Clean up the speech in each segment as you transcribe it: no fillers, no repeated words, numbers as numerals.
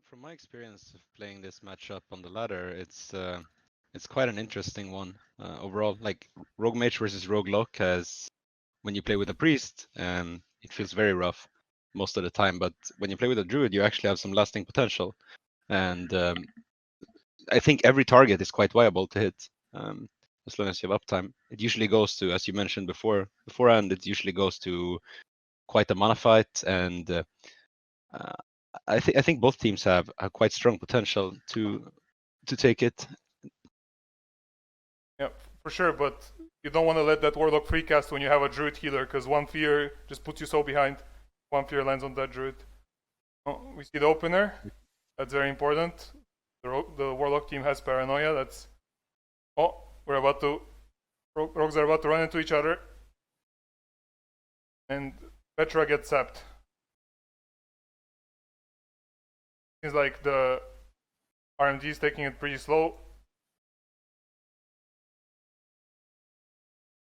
From my experience of playing this matchup on the ladder, it's quite an interesting one overall. Like Rogue Mage versus Rogue Lock has, when you play with a priest, it feels very rough most of the time. But when you play with a druid, you actually have some lasting potential, and I think every target is quite viable to hit as long as you have uptime. It usually goes to, as you mentioned beforehand, it usually goes to quite a mana fight, and I think both teams have quite strong potential to take it. Yeah, for sure, but you don't want to let that Warlock free cast when you have a Druid healer, because one fear just puts you so behind. One fear lands on that Druid. Oh, we see the opener. That's very important. The Warlock team has Paranoia. That's... Oh, we're about to... Rogues are about to run into each other. And Petra gets sapped. Seems like the RMD is taking it pretty slow.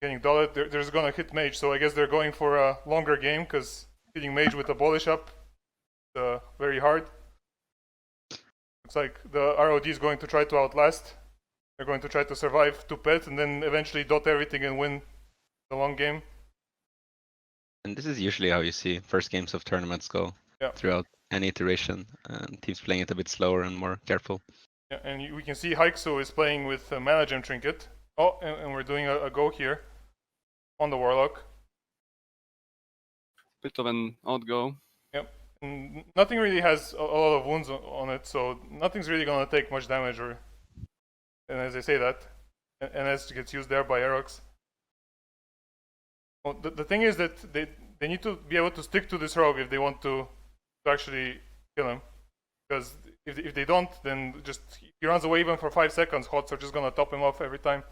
Getting dotted. They're just gonna hit Mage, so I guess they're going for a longer game, because hitting Mage with Abolish up is very hard. Looks like the ROD is going to try to outlast. They're going to try to survive to pet and then eventually dot everything and win the long game. And this is usually how you see first games of tournaments go throughout any iteration. Teams playing it a bit slower and more careful. Yeah, and we can see Hyxul is playing with Mana Gem Trinket. Oh, and we're doing a go here on the Warlock. Bit of an odd go. Yep. And nothing really has a lot of wounds on it, so nothing's really gonna take much damage. And as I say that, NS gets used there by Erox. Well, the thing is that they need to be able to stick to this rogue if they want to actually kill him. Because if they don't, then just he runs away even for 5 seconds, Hots are just gonna top him off every time.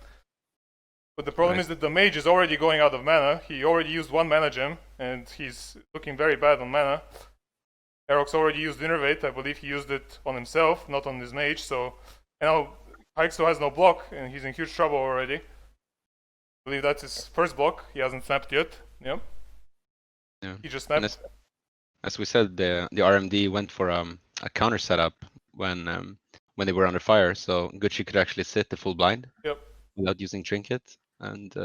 But the problem is that the mage is already going out of mana. He already used 1 mana gem, and he's looking very bad on mana. Erox already used Innervate. I believe he used it on himself, not on his mage. So now Hyxul has no block, and he's in huge trouble already. I believe that's his first block. He hasn't snapped yet. Yep. Yeah. He just snapped. As we said, the RMD went for a counter setup when they were under fire, so Gucci could actually sit the full blind without using Trinket, and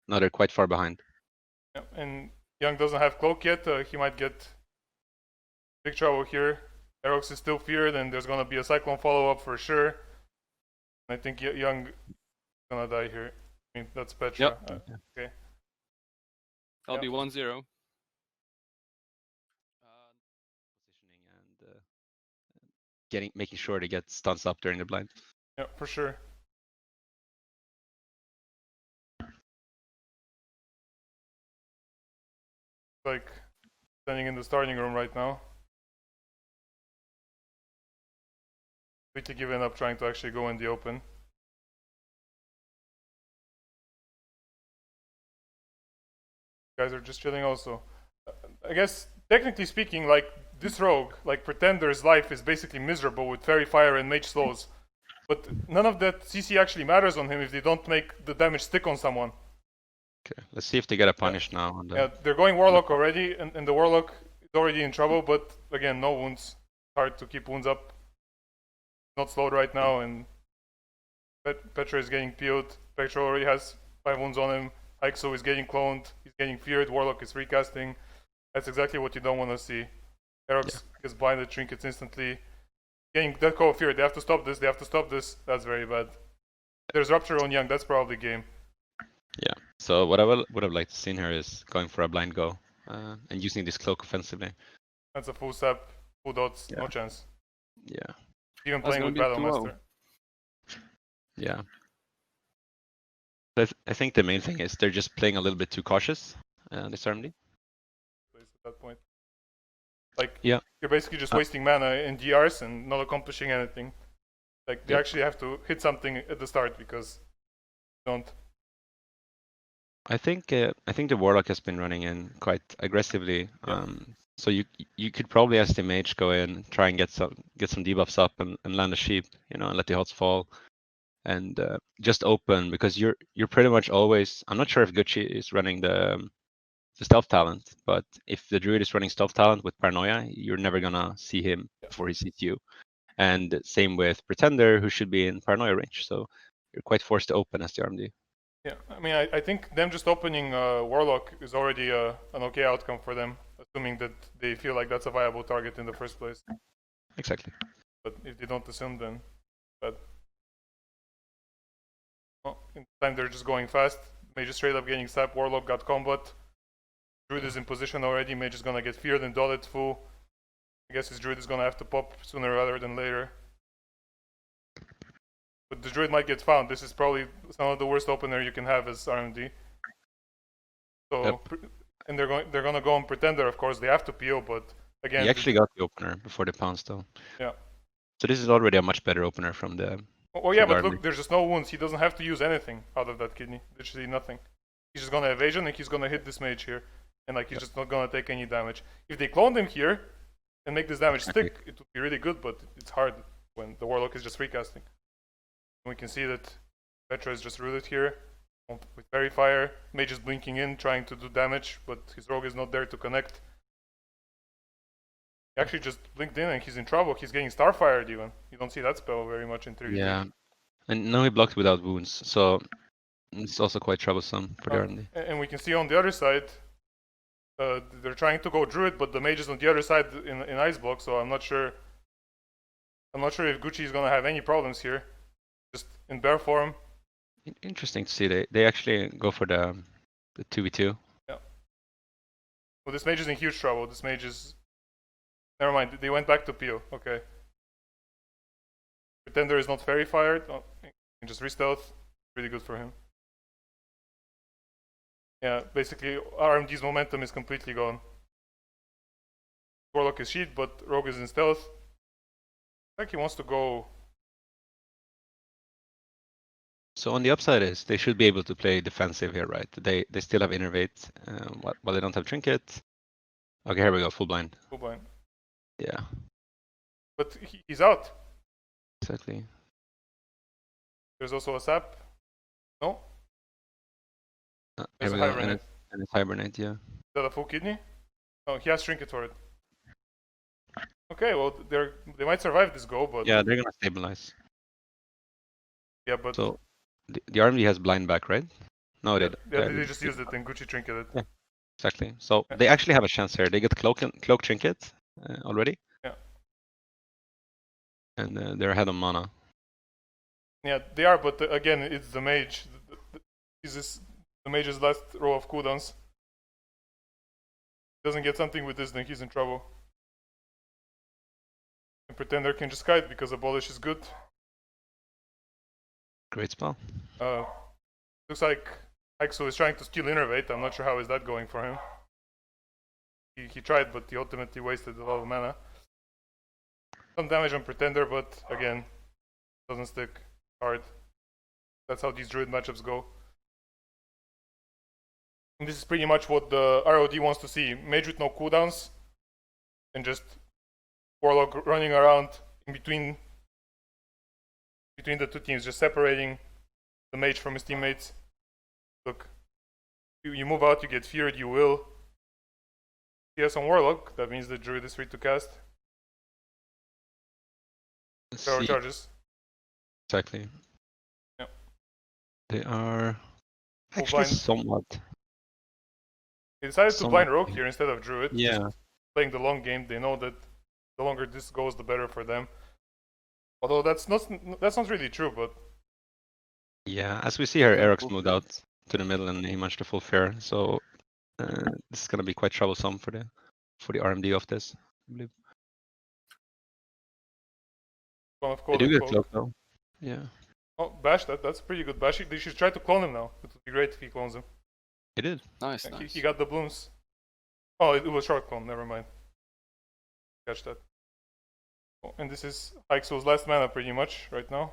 now they're quite far behind. Yeah, and Young doesn't have Cloak yet. He might get big trouble here. Erox is still feared, and there's gonna be a Cyclone follow-up for sure. I think Young is gonna die here. I mean, that's Petra. Yep. Okay. I'll be 1-0. Positioning and making sure to get stuns up during the blind. Yeah, for sure. Like standing in the starting room right now. Completely giving up trying to actually go in the open. Guys are just chilling also. I guess technically speaking, like this rogue, like Pretender's life is basically miserable with Fairy Fire and Mage Slows. But none of that CC actually matters on him if they don't make the damage stick on someone. Okay, let's see if they get a punish now. Yeah, they're going Warlock already, and the Warlock is already in trouble, but again, no wounds. Hard to keep wounds up. Not slowed right now, and Petra is getting PO'd. Petra already has 5 wounds on him. Hyxul is getting cloned. He's getting feared. Warlock is recasting. That's exactly what you don't want to see. Erox gets blinded, trinkets instantly. Getting that call of fear. They have to stop this. They have to stop this. That's very bad. There's Rupture on Young. That's probably game. Yeah. So what I would have liked to see here is going for a blind go and using this cloak offensively. That's a full sap, full dots, no chance. Yeah. Even playing with Battlemaster. Yeah. But I think the main thing is they're just playing a little bit too cautious. This RMD. At that point, like you're basically just wasting mana in DRs and not accomplishing anything. Like they actually have to hit something at the start because they don't. I think the Warlock has been running in quite aggressively. So you could probably, as the mage, go in, try and get some debuffs up and land a sheep, and let the hots fall, and just open, because you're pretty much always. I'm not sure if Gucci is running the stealth talent, but if the druid is running stealth talent with paranoia, you're never gonna see him before he sees you. And same with pretender, who should be in paranoia range. So you're quite forced to open as the RMD. Yeah, I mean, I think them just opening Warlock is already an okay outcome for them, assuming that they feel like that's a viable target in the first place. Exactly. But if they don't assume, then bad. Well, in time they're just going fast. Mage is straight up getting sap. Warlock got combat. Druid is in position already. Mage is gonna get feared and dotted full. I guess his Druid is gonna have to pop sooner rather than later. But the Druid might get found. This is probably some of the worst opener you can have as RMD. So, Yep. and they're gonna go on Pretender, of course. They have to PO, but again, He actually got the opener before the pounce, though. Yeah. So this is already a much better opener from the. Oh yeah, but Army. look, there's just no wounds. He doesn't have to use anything out of that kidney. Literally nothing. He's just gonna evasion and he's gonna hit this mage here, and like he's just not gonna take any damage. If they cloned him here and make this damage stick, it would be really good. But it's hard when the Warlock is just recasting. And we can see that Petra is just rooted here with Fairy Fire. Mage is blinking in, trying to do damage, but his rogue is not there to connect. He actually just blinked in and he's in trouble. He's getting Starfired even. You don't see that spell very much in 3v3. Yeah, and now he blocked without wounds, so it's also quite troublesome for the RMD. And we can see on the other side, they're trying to go Druid, but the mage is on the other side in Ice Block, so I'm not sure. I'm not sure if Gucci is gonna have any problems here. Just in bear form. Interesting to see. They actually go for the 2v2. Yeah. Well, this mage is in huge trouble. This mage is. Never mind. They went back to PO. Okay. Pretender is not Fairy Fired. Oh, he can just re-stealth. Really good for him. Yeah, basically RMD's momentum is completely gone. Warlock is sheet, but Rogue is in stealth. I think he wants to go. So on the upside is they should be able to play defensive here, right? They still have Innervate, while they don't have Trinket. Okay, here we go, full blind. Full blind. Yeah, But he's out. exactly. There's also a sap. No? Here There's we a go, hibernate. and it's Hibernate, yeah. Is that a full kidney? Oh, he has Trinket for it. Okay, well, they might survive this go, but... Yeah, they're gonna stabilize. Yeah, but... So the RMD has blind back, right? No, yeah, they just used it and Gucci Trinketed. Yeah. Exactly. So Yeah. they actually have a chance here. They get cloak Trinket already. Yeah. And they're ahead on mana. Yeah, they are, but again, it's the mage. The mage's last row of cooldowns. Doesn't get something with this, then he's in trouble. And Pretender can just kite because Abolish is good. Great spell. Looks like Hyxul is trying to steal Innervate. I'm not sure how is that going for him. He tried, but he ultimately wasted a lot of mana. Some damage on Pretender, but again, doesn't stick hard. That's how these Druid matchups go. And this is pretty much what the ROD wants to see. Mage with no cooldowns, and just Warlock running around in between the two teams, just separating the mage from his teammates. Look, you move out, you get feared, you will. He has some Warlock, that means the Druid is free to cast. Let's Power see. charges. Exactly. Yep. They are Full actually blind. somewhat. They decided to Some- blind Rogue here instead of Druid. Yeah. Just playing the long game. They know that the longer this goes, the better for them. Although that's not really true, but Yeah, as we see here, Erox moved out to the middle and he matched the full fair. So this is gonna be quite troublesome for the RMD of this, I believe. one of They cold do and get cold. cloak though. Yeah, Oh, bash that's pretty good. Bash. They should try to clone him now. It would be great if he clones him. he did. Nice, Yeah, nice. he got the blooms. Oh, it was short clone. Never mind. Catch that. Oh, and this is Hyxul's last mana pretty much right now.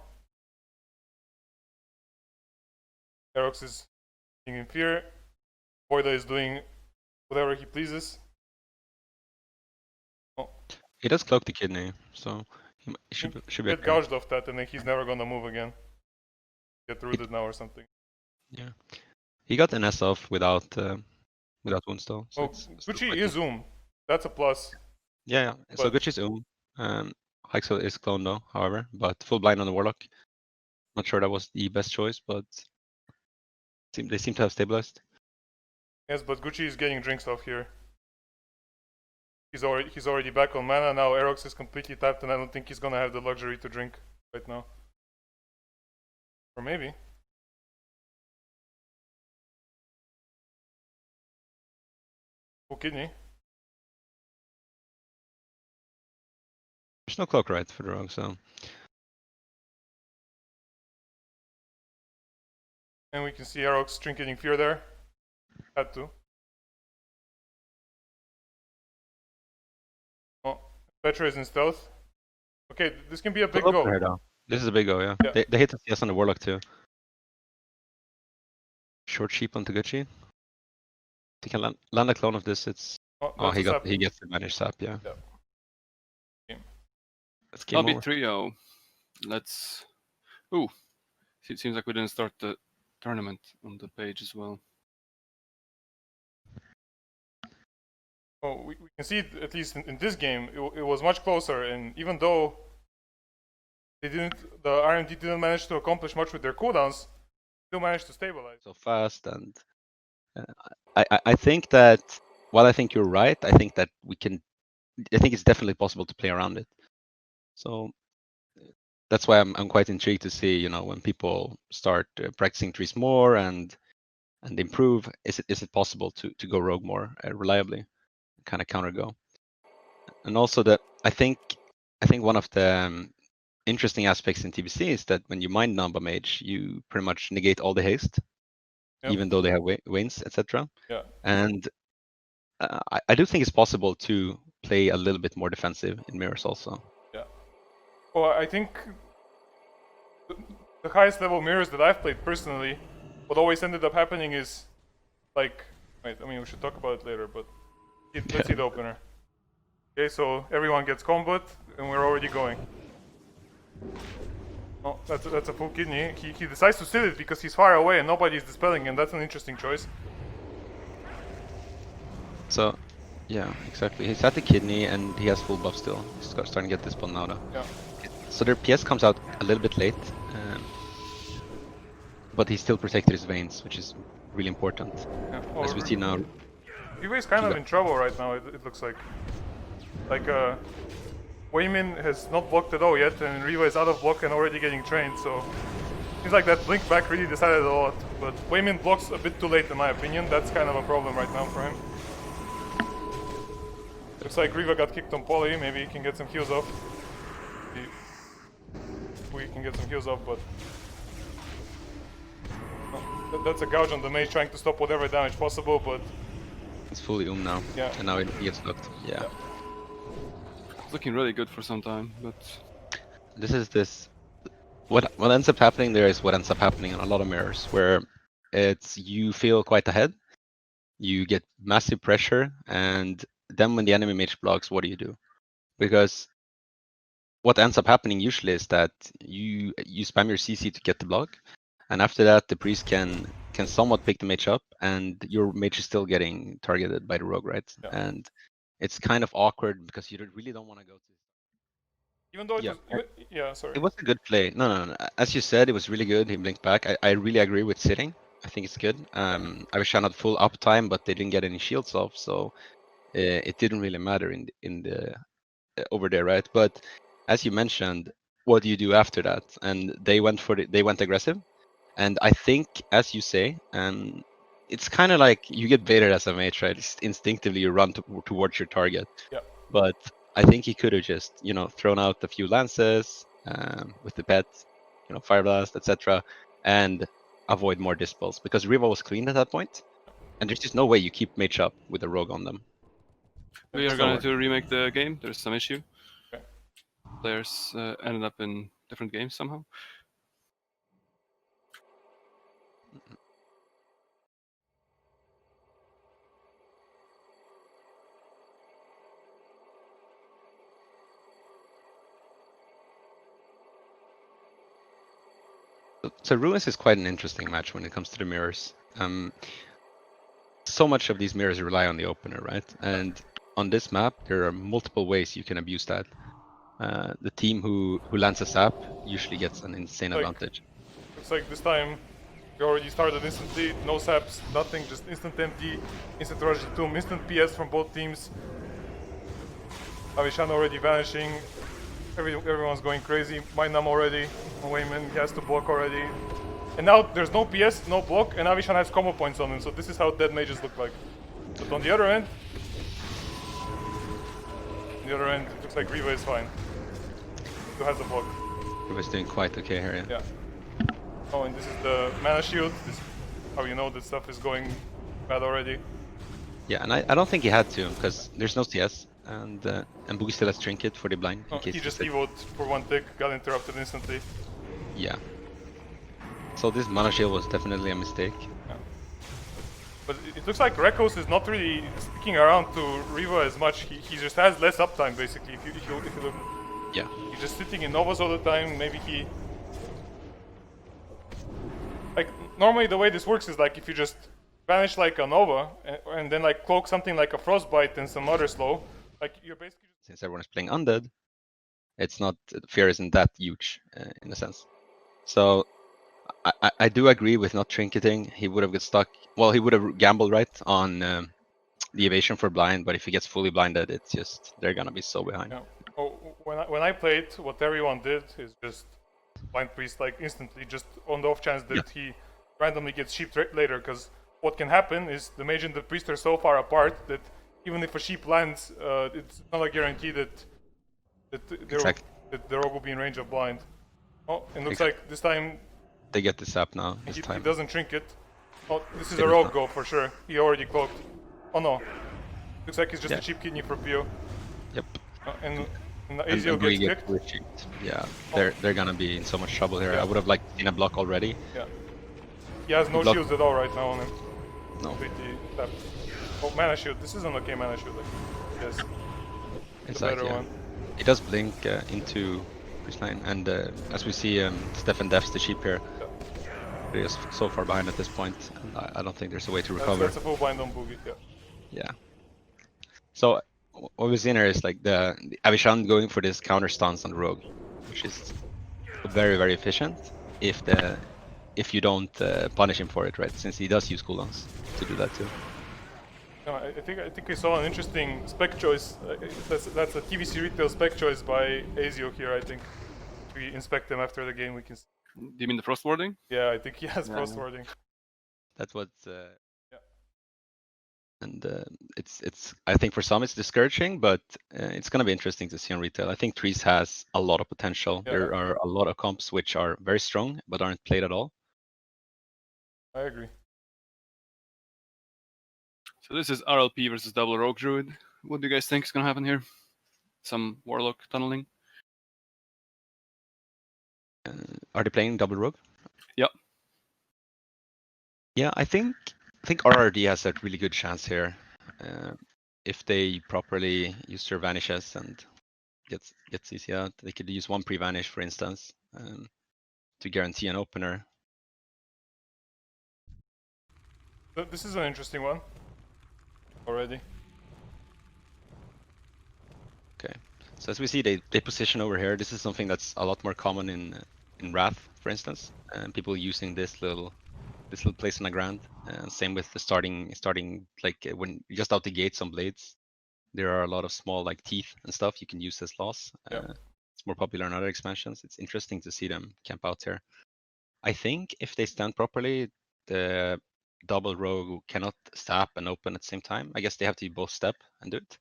Erox is being in fear. Voida is doing whatever he pleases. He does cloak the kidney, so he should be Get okay. gouged off that, and then he's never gonna move again. Get rooted now or something. Yeah, he got an S off without without wounds though. So Oh, it's still Gucci quite is decent. That's a plus. Yeah. So But- Gucci's Hyxul is clone though, however, but full blind on the Warlock. Not sure that was the best choice, but they seem to have stabilized. Yes, but Gucci is getting drinks off here. He's already back on mana now. Erox is completely tapped, and I don't think he's gonna have the luxury to drink right now. Or maybe. Full kidney. There's no cloak right for the rogue, so And we can see Erox trinketing fear there. Had to. Oh, Petra is in stealth. Okay, this can be a big Go go. for her, though. This is a big go, yeah. Yeah. They hit the CS on the Warlock too. Short sheep onto Gucci. If he can land a clone of this, it's Oh, he gets the managed sap, yeah. Yeah. Game. It's game I'll be over. 3-0. Let's. Ooh. It seems like we didn't start the tournament on the page as well. Oh, we can see at least in this game, it was much closer, and even though the RMD didn't manage to accomplish much with their cooldowns, still managed to stabilize. So fast, and I think that while I think you're right, I think that I think it's definitely possible to play around it. So that's why I'm quite intrigued to see, when people start practicing trees more and improve, is it possible to go rogue more reliably, kind of counter go. And also that I think one of the interesting aspects in TBC is that when you mind Namba Mage, you pretty much negate all the haste, even though they have Windz, etc. Yeah. And I do think it's possible to play a little bit more defensive in mirrors also. Yeah. Well, I think the highest level mirrors that I've played personally, what always ended up happening is, like, wait, I mean, we should talk about it later, but let's see the opener. Okay, so everyone gets combat, and we're already going. Oh, that's a full kidney. He decides to steal it because he's far away and nobody's dispelling, and that's an interesting choice. So, yeah, exactly. He's at the kidney and he has full buff still. He's starting to get this spell now though. Yeah. So their PS comes out a little bit late, but he still protected his veins, which is really important. Yeah. As we see now. Rivah is kind of in trouble right now, it looks like. Like, Waymin has not blocked at all yet, and Rivah is out of block and already getting trained, so... Seems like that blink back really decided a lot, but Waymin blocks a bit too late in my opinion. That's kind of a problem right now for him. Looks like Rivah got kicked on poly, maybe he can get some heals off. We can get some heals off, but... Oh, that's a gouge on the mage trying to stop whatever damage possible, but... It's fully now. Yeah. And now he gets locked. Yeah. It's looking really good for some time, but what ends up happening there is what ends up happening in a lot of mirrors, where it's you feel quite ahead, you get massive pressure, and then when the enemy mage blocks, what do? Because what ends up happening usually is that you spam your CC to get the block, and after that the priest can somewhat pick the mage up, and your mage is still getting targeted by the rogue, right? Yeah. And it's kind of awkward because you really don't want to go to. Even though it was... Yeah, sorry. It was a good play. No. As you said, it was really good. He blinked back. I really agree with sitting. I think it's good. Avishan had full uptime, but they didn't get any shields off, so it didn't really matter in the over there, right? But as you mentioned, what do you do after that? And they went aggressive, and I think, as you say, it's kind of like you get baited as a mage, right? Just instinctively you run towards your target. Yeah. But I think he could have just, thrown out a few lances with the pet, fire blast, etc., and avoid more dispels, because Rivah was clean at that point, and there's just no way you keep mage up with a rogue on them. we are going to remake the game. There's some issue. Okay. Players ended up in different games somehow. So Ruins is quite an interesting match when it comes to the mirrors. so much of these mirrors rely on the opener, right? And on this map, there are multiple ways you can abuse that. The team who lands a sap usually gets an insane advantage. Looks like this time we already started instantly, no saps, nothing, just instant MD, instant rush to tomb, instant PS from both teams. Avishan already vanishing, everyone's going crazy. Mindnum already, Wayman, he has to block already. And now there's no PS, no block, and Avishan has combo points on him, so this is how dead mages look like. But on the other end, it looks like Rivah is fine. Who has the block? Rivah's doing quite okay here. Yeah. Oh, and this is the mana shield. This is how you know this stuff is going bad already. Yeah, and I don't think he had to, because there's no CS, and Boogy still has Trinket for the blind. Oh, he just evoed for one tick, got interrupted instantly. Yeah. So this mana shield was definitely a mistake. Yeah. But it looks like Rekkles is not really sticking around to Rivah as much. He just has less uptime basically. If you look, Yeah. he's just sitting in Novas all the time. Maybe he. Like normally the way this works is like if you just vanish like a Nova and then like cloak something like a Frostbite and some other slow, like you're basically. Since everyone is playing undead, it's not fear isn't that huge in a sense. So I do agree with not trinketing. He would have got stuck. Well, he would have gambled right on the evasion for blind, but if he gets fully blinded, it's just they're gonna be so behind. Yeah. Oh, when I played, what everyone did is just blind priest like instantly, just on the off chance that he randomly gets sheep later. Because what can happen is the mage and the priest are so far apart that even if a sheep lands, it's not a guarantee that the rogue will be in range of blind. Oh, and looks like this time they get this up now. He doesn't trinket. Oh, this is a rogue go for sure. He already cloaked. Oh no. Looks like he's just a cheap kidney for Pio. Yep. And Azial gets kicked. Yeah, they're gonna be in so much trouble here. I would have liked seen a block already. Yeah. He has no shields at all right now on him. No. Oh, mana shield. This is an okay mana shield. Yes. It's like, yeah. It does blink into Priestline, and as we see, Steffen defs the sheep here. They're just so far behind at this point, and I don't think there's a way to recover. That's a full bind on Boogy, yeah. Yeah. So what we're seeing here is like the Avishan going for this counter stance on the rogue, which is very, very efficient if you don't punish him for it, right? Since he does use cooldowns to do that too. No, I think we saw an interesting spec choice. That's a TVC retail spec choice by Azial here. I think if we inspect them after the game, we can. Do you mean the frost warding? Yeah, I think he has frost warding. That's what. And it's I think for some it's discouraging, but it's gonna be interesting to see on retail. I think Trees has a lot of potential. Yeah. There are a lot of comps which are very strong but aren't played at all. I agree. So this is RLP versus double rogue druid. What do you guys think is gonna happen here? Some warlock tunneling? Are they playing double rogue? Yep. Yeah, I think RRD has a really good chance here if they properly use their vanishes and get CC out. They could use one pre-vanish, for instance, to guarantee an opener. This is an interesting one already. Okay, so as we see, they position over here. This is something that's a lot more common in Wrath, for instance, and people using this little place on the ground. Same with the starting like when just out the gates on blades, there are a lot of small like teeth and stuff you can use as loss. It's more popular in other expansions. It's interesting to see them camp out here. I think if they stand properly, the double rogue cannot sap and open at the same time. I guess they have to both step and do it.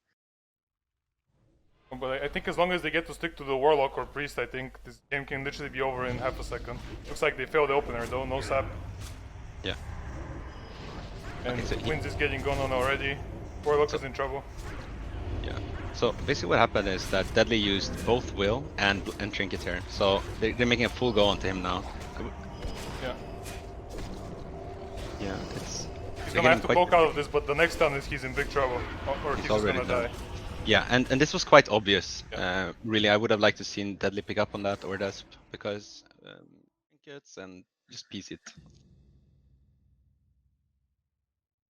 But I think as long as they get to stick to the warlock or priest, I think this game can literally be over in half a second. Looks like they failed the opener though, no sap. Yeah. And okay, so Windz is getting gone on already. Warlock is in trouble. Yeah. So basically what happened is that Deadly used both Will and Trinket here. So they're making a full go onto him now. Yeah. Yeah, he's gonna have to poke out of this, but the next turn is he's in big trouble. Or he's just gonna die. Yeah, and this was quite obvious. Yeah. Really, I would have liked to seen Deadly pick up on that or Desp, because Trinkets and just piece it.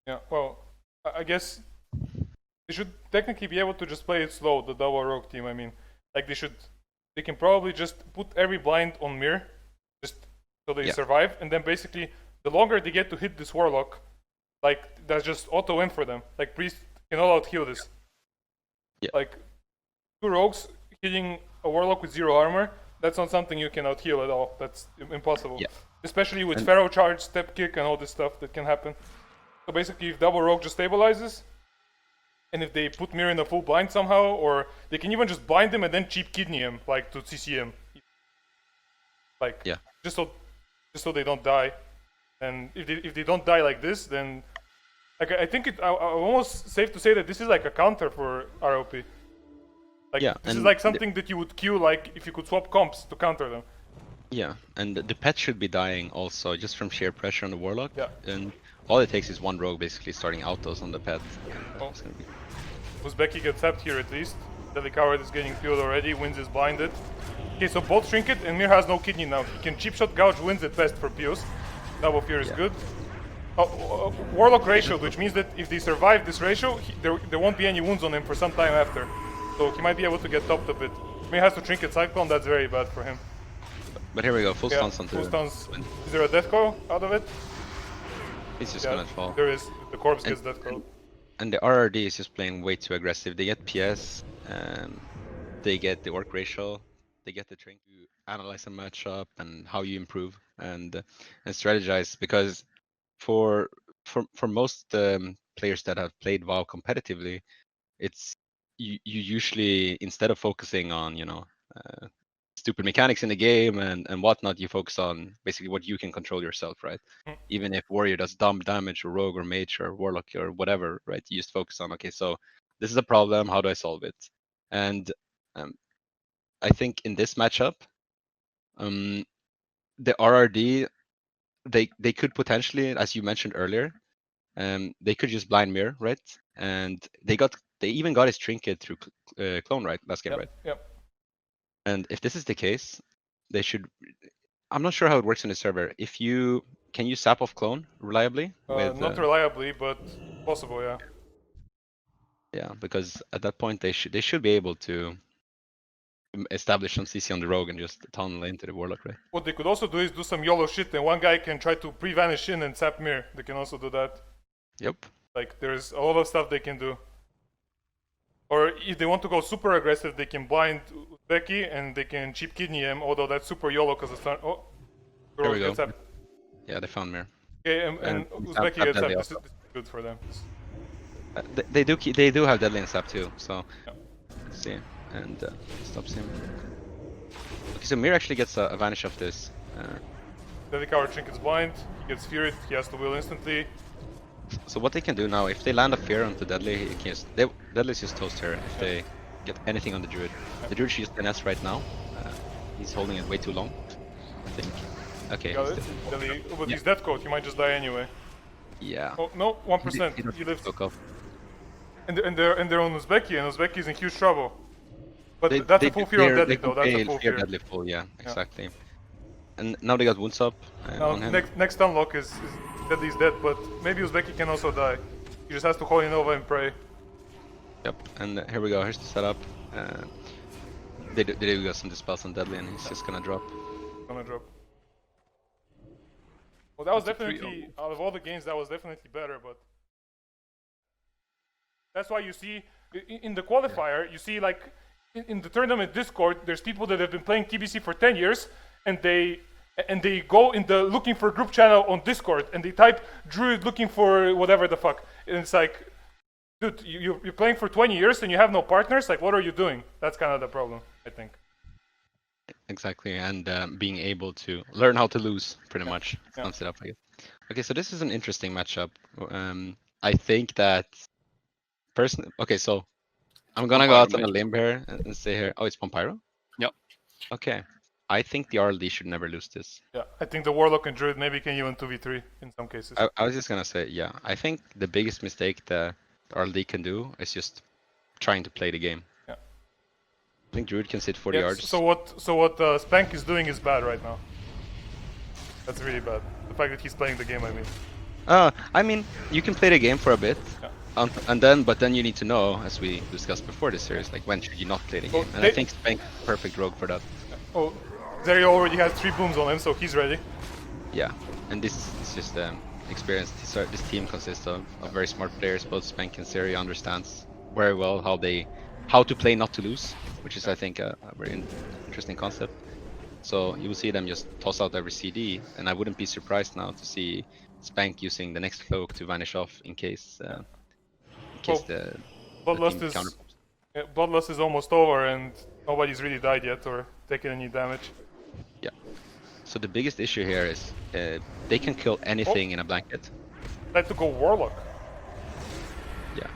Yeah, well, I guess they should technically be able to just play it slow, the double rogue team. I mean, like they can probably just put every blind on mirror, just so they survive, and then basically the longer they get to hit this warlock, like that's just auto win for them. Like priest can all out heal this. Yeah. Like 2 rogues hitting a warlock with 0 armor, that's not something you can out heal at all. That's impossible. Yeah. Especially with Pharaoh charge, step kick, and all this stuff that can happen. So basically, if double rogue just stabilizes, and if they put mirror in a full blind somehow, or they can even just blind him and then cheap kidney him, like to CC him, like just so they don't die. And if they don't die like this, then like I think I'm almost safe to say that this is like a counter for ROP. Like this is like something that you would queue like if you could swap comps to counter them. Yeah, and the pet should be dying also just from sheer pressure on the warlock. Yeah. And all it takes is one rogue basically starting autos on the pet. It's gonna be... Uzbeki gets tapped here at least. Deadlycoward is getting peeled already. Windz is blinded. Okay, so both Trinket and Mir has no kidney now. He can cheap shot gouge Windz at best for peels. Double fear is good. Warlock ratio, which means that if they survive this ratio, there won't be any wounds on him for some time after. So he might be able to get topped a bit. Mir has to Trinket Cyclone, that's very bad for him. But here we go, full stuns onto full stuns. Is there a death coil out of it? He's just gonna fall. There is. The corpse gets death coil. And the RRD is just playing way too aggressive. They get PS, they get the orc ratio, they get the trinket to analyze a matchup and how you improve and strategize. Because for most players that have played WoW competitively, it's you usually, instead of focusing on stupid mechanics in the game and whatnot, you focus on basically what you can control yourself, right? Even if warrior does dumb damage or rogue or mage or warlock or whatever, right? You just focus on, okay, so this is a problem, how do I solve it? And I think in this matchup, the RRD, they could potentially, as you mentioned earlier, they could just blind mirror, right? And they even got his trinket through clone, right? Last game, right? Yep. And if this is the case, they should. I'm not sure how it works in the server. Can you sap off clone reliably? Not reliably, but possible, yeah. Yeah, because at that point they should be able to establish some CC on the rogue and just tunnel into the warlock, right? What they could also do is do some YOLO shit, and one guy can try to pre-vanish in and sap mirror. They can also do that. Yep. Like there's a lot of stuff they can do. Or if they want to go super aggressive, they can blind Becky and they can cheap kidney him, although that's super YOLO because the stun. Oh, there we go. Yeah, they found mirror. Okay, and Uzbeki gets up. This is good for them. They do have deadly and sap too, so let's see. And stops him. Okay, so Mir actually gets a vanish of this. Deadlycoward Trinket's blind. He gets feared. He has to will instantly. So what they can do now, if they land a fear onto Deadly, he can just, Deadly's just toast her if they get anything on the Druid. The Druid should just NS right now. He's holding it way too long, I think. Okay. Deadly, but he's death coat, he might just die anyway. Yeah. Oh, no, 1%. He lives. And they're on Uzbeki, and Uzbeki is in huge trouble. But that's a full fear of Deadly though, that's a full fear. Deadly full, yeah, exactly. And now they got Wounds up on him. Next unlock is Deadly's dead, but maybe Uzbeki can also die. He just has to Holy Nova and pray. Yep, and here we go, here's the setup. They do got some dispels on Deadly and he's just gonna drop. Well, that was definitely, out of all the games, that was definitely better, but... That's why you see, in the qualifier, you see like, in the tournament Discord, there's people that have been playing TBC for 10 years, and they go in the looking for group channel on Discord, and they type Druid looking for whatever the fuck. And it's like, dude, you're playing for 20 years and you have no partners? Like, what are you doing? That's kind of the problem, I think. Exactly, and being able to learn how to lose, pretty much, sums it up, I guess. Okay, so this is an interesting matchup. I think that, personally, okay, so I'm gonna go out on a limb here and say here, oh, it's Pompyro? Yep. Okay. I think the RLD should never lose this. Yeah, I think the Warlock and Druid maybe can even 2v3 in some cases. I was just gonna say, yeah, I think the biggest mistake the RLD can do is just trying to play the game. Yeah. I think Druid can sit 40 yards. So what Speank is doing is bad right now. That's really bad. The fact that he's playing the game, I mean. I mean, you can play the game for a bit, Yeah. but then you need to know, as we discussed before this series, like when should you not play the Well, game. And I think Speank is the perfect rogue for that. Oh, Xeriyo already has 3 booms on him, so he's ready. Yeah, and this is just experience. This team consists of very smart players. Both Speank and Xeriyo understands very well how to play not to lose, which is I think a very interesting concept. So you will see them just toss out every CD, and I wouldn't be surprised now to see Speank using the next cloak to vanish off in case the Bloodlust team is counter. Bloodlust is almost over, and nobody's really died yet or taken any damage. Yeah. So the biggest issue here is they can kill anything in a blanket. Tried to go Warlock. Yeah.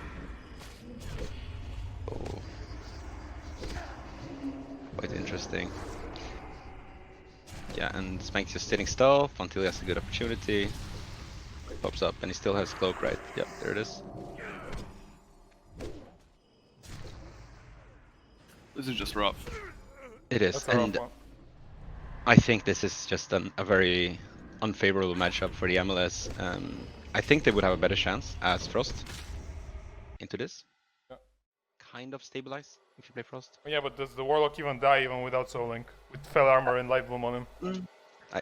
Oh. Quite interesting. Yeah, and Speank's just sitting stealth until he has a good opportunity. Pops up, and he still has cloak, right? Yep, there it is. This is just rough. It is, That's a rough and one. I think this is just a very unfavorable matchup for the MLS. I think they would have a better chance as Frost into this. Yeah. Kind of stabilize if you play Frost. Yeah, but does the Warlock even die even without Soul Link? With Fell Armor and Light Bloom on him?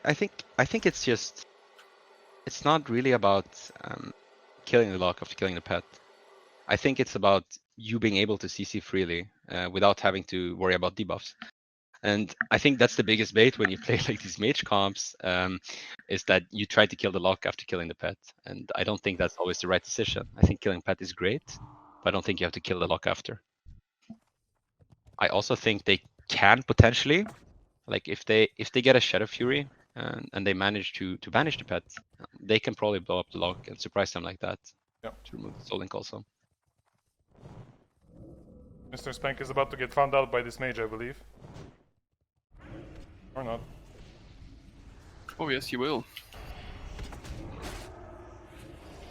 I think it's just it's not really about killing the lock after killing the pet. I think it's about you being able to CC freely without having to worry about debuffs. And I think that's the biggest bait when you play like these mage comps, is that you try to kill the lock after killing the pet. And I don't think that's always the right decision. I think killing pet is great, but I don't think you have to kill the lock after. I also think they can potentially, like if they get a Shadow Fury and they manage to banish the pet, they can probably blow up the lock and surprise them like that. Yeah. To remove the Soul Link also. Mr. Speank is about to get found out by this mage, I believe. Or not. Oh yes, you will.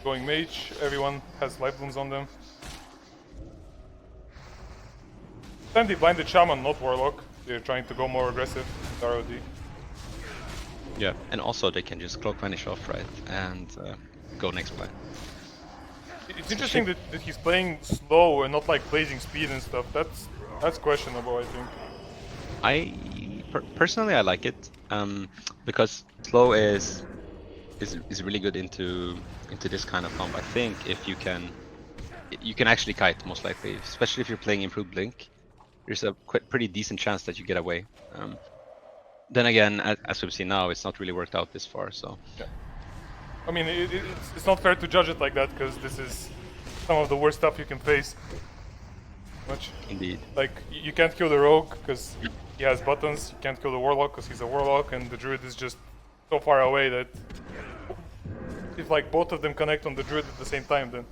Going mage, everyone has life blooms on them. This time they blinded Shaman, not Warlock. They're trying to go more aggressive with ROD. Yeah, and also they can just cloak vanish off, right, and go next play. It's interesting that he's playing slow and not like blazing speed and stuff. That's questionable, I think. Personally I like it because slow is really good into this kind of combo. I think if you can actually kite most likely, especially if you're playing improved blink. There's a pretty decent chance that you get away. Then again, as we've seen now, it's not really worked out this far. So yeah. I mean, it's not fair to judge it like that because this is some of the worst stuff you can face. Much. Indeed. Like you can't kill the rogue because he has buttons. You can't kill the warlock because he's a warlock, and the druid is just so far away that if like both of them connect on the druid at the same time, then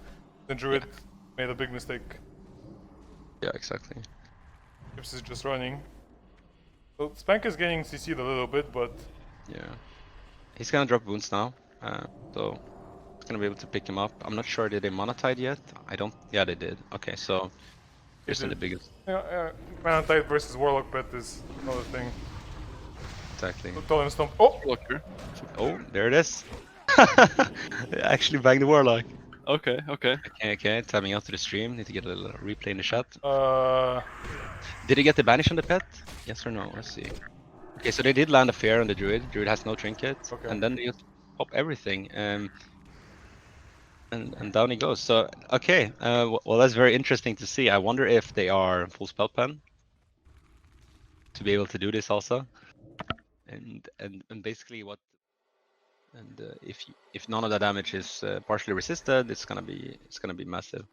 the druid made a big mistake. Yeah, exactly. Chipz is just running. So Speank is getting CC'd a little bit, but yeah, he's gonna drop wounds now, so he's gonna be able to pick him up. I'm not sure, did they monetize yet? I don't. Yeah, they did. Okay, so here's the biggest. Yeah, Manatite versus Warlock bet is another thing. Exactly. Tell him stomp. Oh! Blocker. Oh, there it is. They actually banged the Warlock. Okay, okay. Okay, timing out to the stream. Need to get a little replay in the chat. Did he get the banish on the pet? Yes or no? Let's see. Okay, so they did land a fair on the druid. Druid has no trinket, and then they just pop everything, and down he goes. So okay, well that's very interesting to see. I wonder if they are full spell pen to be able to do this also, and basically what. And if none of the damage is partially resisted, it's gonna be massive.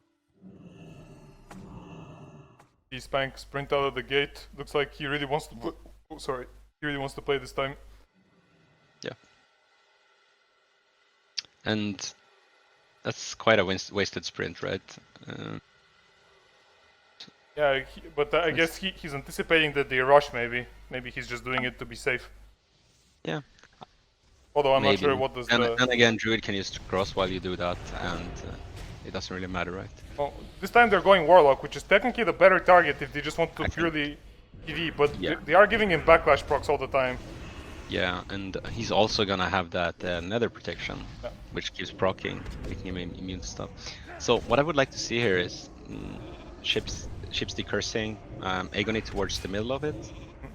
Speank sprint out of the gate. Looks like he really wants to. Oh, sorry, he really wants to play this time. Yeah. And that's quite a wasted sprint, right? Yeah, but I guess he's anticipating that they rush. Maybe he's just doing it to be safe. Yeah. Although I'm Maybe. not sure what does and again, druid can just cross while you do that, and it doesn't really matter, right? Well, this time they're going warlock, which is technically the better target if they just want to purely PV. But they are giving him backlash procs all the time. Yeah, and he's also gonna have that nether protection, Yeah. which keeps proccing, making him immune to stuff. So what I would like to see here is Chipz decursing, Agony towards the middle of it.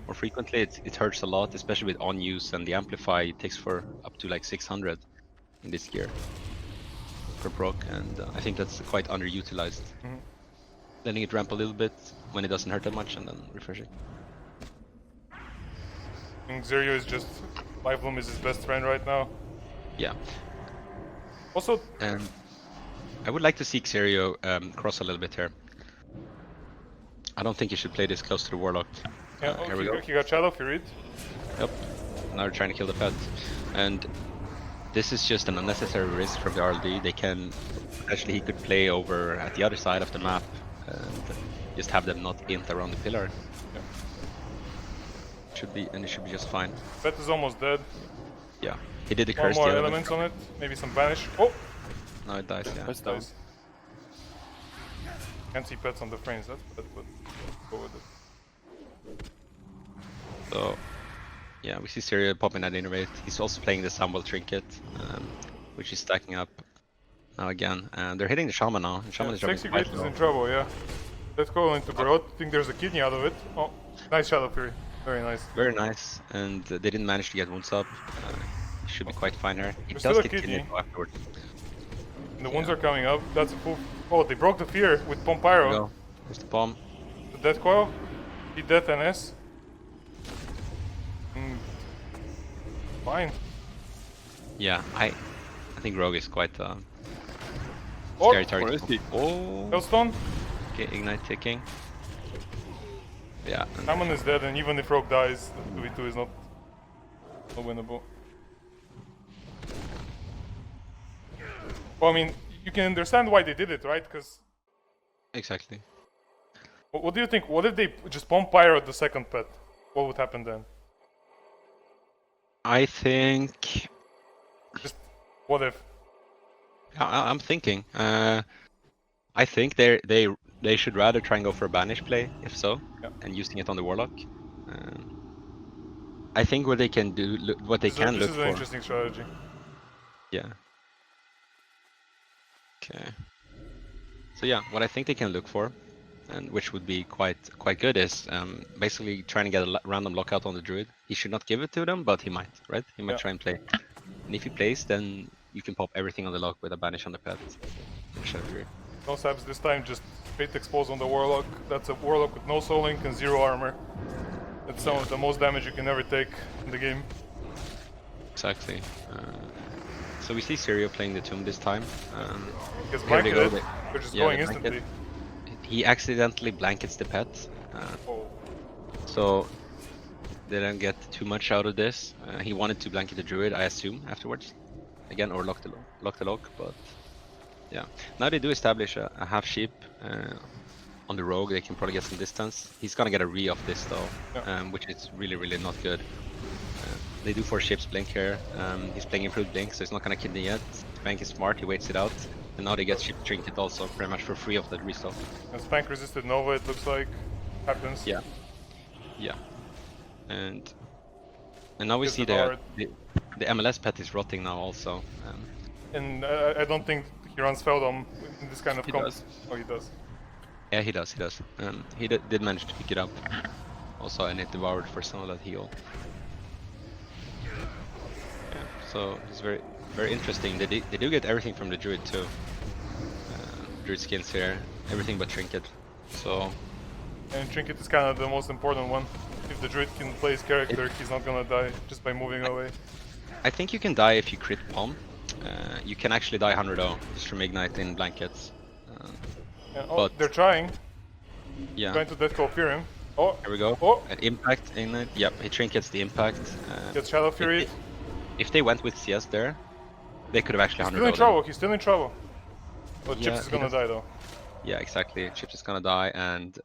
More frequently, it hurts a lot, especially with on use and the amplify. It takes for up to like 600 in this gear per proc, and I think that's quite underutilized. Mhm. Letting it ramp a little bit when it doesn't hurt that much, and then refreshing. And Xeriyo is just Life Bloom is his best friend right now. Yeah. Also, And I would like to see Xeriyo cross a little bit here. I don't think you should play this close to the Warlock. yeah, Here we go. he got Shadow Fury. Yep. Now they're trying to kill the pet. And this is just an unnecessary risk from the RLD. They can... Actually, he could play over at the other side of the map and just have them not int around the pillar. Yeah. It should be just fine. Pet is almost dead. Yeah. He did the One curse more the elements on it. Maybe some banish. Oh! Now it dies, yeah. That's down. Nice. Can't see pets on the frames, that's bad, but go with it. So, yeah, we see Xeriyo popping that innervate. He's also playing the Sambal Trinket, which is stacking up now again. And they're hitting the Shaman now. And Shaman is dropping Sexygreat quite is low. in trouble, yeah. Let's go into Growth. I think there's a kidney out of it. Oh, nice Shadow Fury. Very nice. Very nice, and they didn't manage to get wounds up. He should be quite fine here. He There's does still a get kidney kidney. though afterwards. And the wounds are coming up. That's a full. Oh, they broke the fear with Pomp Pyro. Go. There's the bomb. The Death Coil. He Death NS. Fine. Yeah, I think Rogue is quite Oh, scary Where target. is he? Oh, Hellstone. okay, Ignite ticking. Yeah, and Shaman is dead, and even if Rogue dies, the 2v2 is not winnable. Well, I mean, you can understand why they did it, right? Because exactly. what do you think? What if they just Pomp Pyro the second pet? What would happen then? I think Just what if? I'm thinking. I think they should rather try and go for a banish play, if so, Yeah. and using it on the Warlock. I think what they can do, what they can This look is an for. interesting strategy. Yeah. Okay. So yeah, what I think they can look for, and which would be quite good, is basically trying to get a random lockout on the Druid. He should not give it to them, but he might, right? He might Yeah. try and play. And if he plays, then you can pop everything on the lock with a banish on the pet. Shadow Fury. No sabs this time, just Fate Expose on the Warlock. That's a Warlock with no Soul Link and 0 armor. That's some of the most damage you can ever take in the game. Exactly. So we see Xeriyo playing the Tomb this time. Because Here they blanketed, go, they're just yeah, going the blanket. instantly. He accidentally blankets the pet, Oh. so they don't get too much out of this. He wanted to blanket the Druid, I assume, afterwards. Again, or lock the lock, but yeah. Now they do establish a half sheep on the Rogue. They can probably get some distance. He's gonna get a re off this though, Yeah. which is really not good. They do 4 ships blink here. He's playing improved blink, so he's not gonna kidney yet. Speank is smart, he waits it out. And now they get ship trinket also, pretty much for free of that restock. And Speank resisted Nova, it looks like. Happens. Yeah. Yeah. And now we Gets see devoured. the MLS pet is rotting now also. And I don't think he runs Feldom in this kind of He comp. does. Oh, he does. Yeah, he does. He did manage to pick it up. Also, and it devoured for some of that heal. Yeah, so it's very interesting. They do get everything from the Druid too. Druid skins here, everything but trinket. So And Trinket is kind of the most important one. If the Druid can play his character, he's not gonna die just by moving away. I think you can die if you crit palm. You can actually die 100-0 just from ignite in blankets. And, oh, But- they're trying. Yeah. Trying to Death Call Fear him. Oh, Here we go. Oh. An impact ignite. Yep, he trinkets the impact. gets Shadow Fury. If they went with CS there, they could have actually He's 100 still in trouble, he's still in trouble. But Yeah, Chipz is he gonna does- die though. Yeah, exactly. Chipz is gonna die, and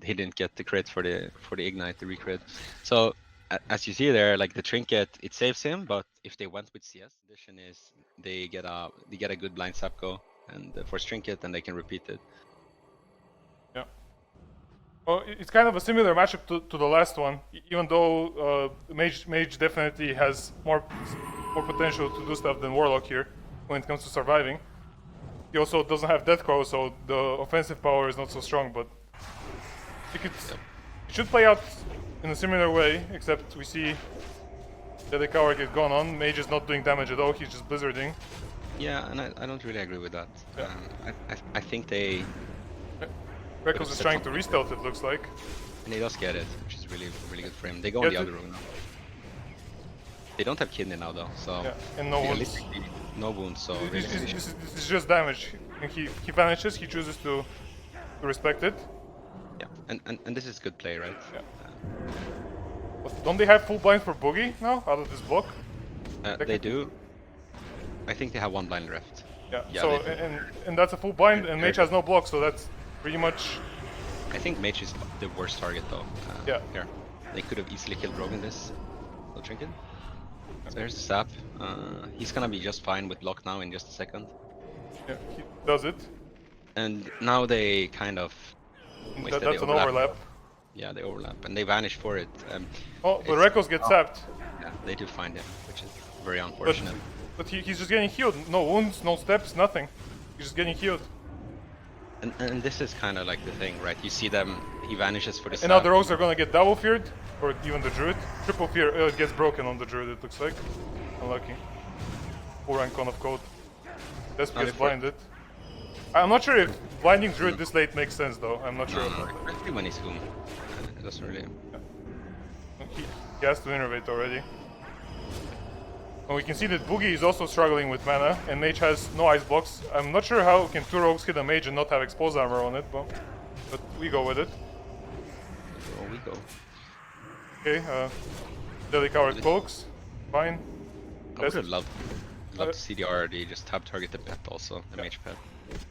he didn't get the crit for the ignite, the recrit. So as you see there, like the trinket, it saves him. But if they went with CS, the condition is they get a good blind sap go and force trinket, and they can repeat it. Yeah. Well, it's kind of a similar matchup to the last one, even though Mage definitely has more potential to do stuff than Warlock here when it comes to surviving. He also doesn't have Death Crow, so the offensive power is not so strong, but I think it should play out in a similar way, except we see Deadlycoward get gone on. Mage is not doing damage at all, he's just blizzarding. Yeah, and I don't really agree with that. Yeah. I think they... Rekkles is trying to restealth, it looks like. And he does get it, which is really good for him. They go on the other room now. They don't have kidney now though, so... Yeah, and no wounds. Realistically, no wounds, so... This is just damage. And he vanishes, he chooses to respect it. Yeah, and this is good play, right? Yeah. But don't they have full blind for Boogy now, out of this block? They do. I think they have one blind left. Yeah, so, and that's a full blind, and Mage has no block, so that's pretty much... I think Mage is the worst target though. Yeah. Here. They could have easily killed Rogue in this. No trinket. So there's the sap. He's gonna be just fine with block now in just a second. Yeah, he does it. And now they kind of... That's an overlap. Yeah, they overlap, and they vanish for it. Oh, but Rekkles gets sapped. Yeah, they do find him, which is very unfortunate. But he's just getting healed. No wounds, no steps, nothing. He's just getting healed. And this is kind of like the thing, right? You see them, he vanishes for the And now the rogues are gonna get double feared, or even the druid. Triple fear, it gets broken on the druid, it looks like. Unlucky. Full rank on of code. Desp gets blinded. I'm not sure if blinding druid this late makes sense though. I'm not sure. Especially when he's home. It doesn't really... He has to innovate already. And we can see that Boogy is also struggling with mana, and Mage has no ice blocks. I'm not sure how can two rogues hit a Mage and not have exposed armor on it, but we go with it. So we go. Okay, Deadlycoward cloaks. Fine. I would have loved to see the RRD just tab target the pet also, the Mage pet.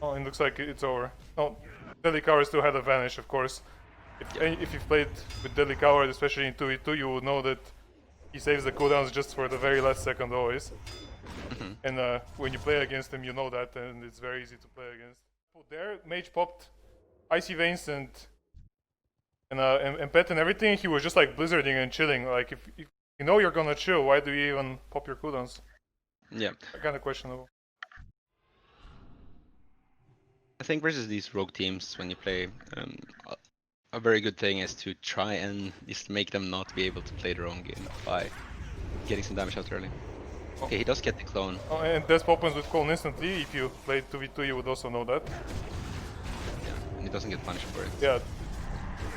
Oh, it looks like it's over. Oh, Deadlycoward still had a vanish, of course. If you've played with Deadlycoward, especially in 2v2, you would know that he saves the cooldowns just for the very last second always. And when you play against him, you know that, and it's very easy to play against. There, Mage popped Icy Veins and Pet and everything. He was just like blizzarding and chilling. Like, if you know you're gonna chill, why do you even pop your cooldowns? Yeah. Kind of questionable. I think versus these rogue teams, when you play, a very good thing is to try and just make them not be able to play their own game by getting some damage out early. Okay, he does get the clone. Oh, and Desp opens with clone instantly. If you played 2v2, you would also know that. Yeah, and he doesn't get punished for it. Yeah.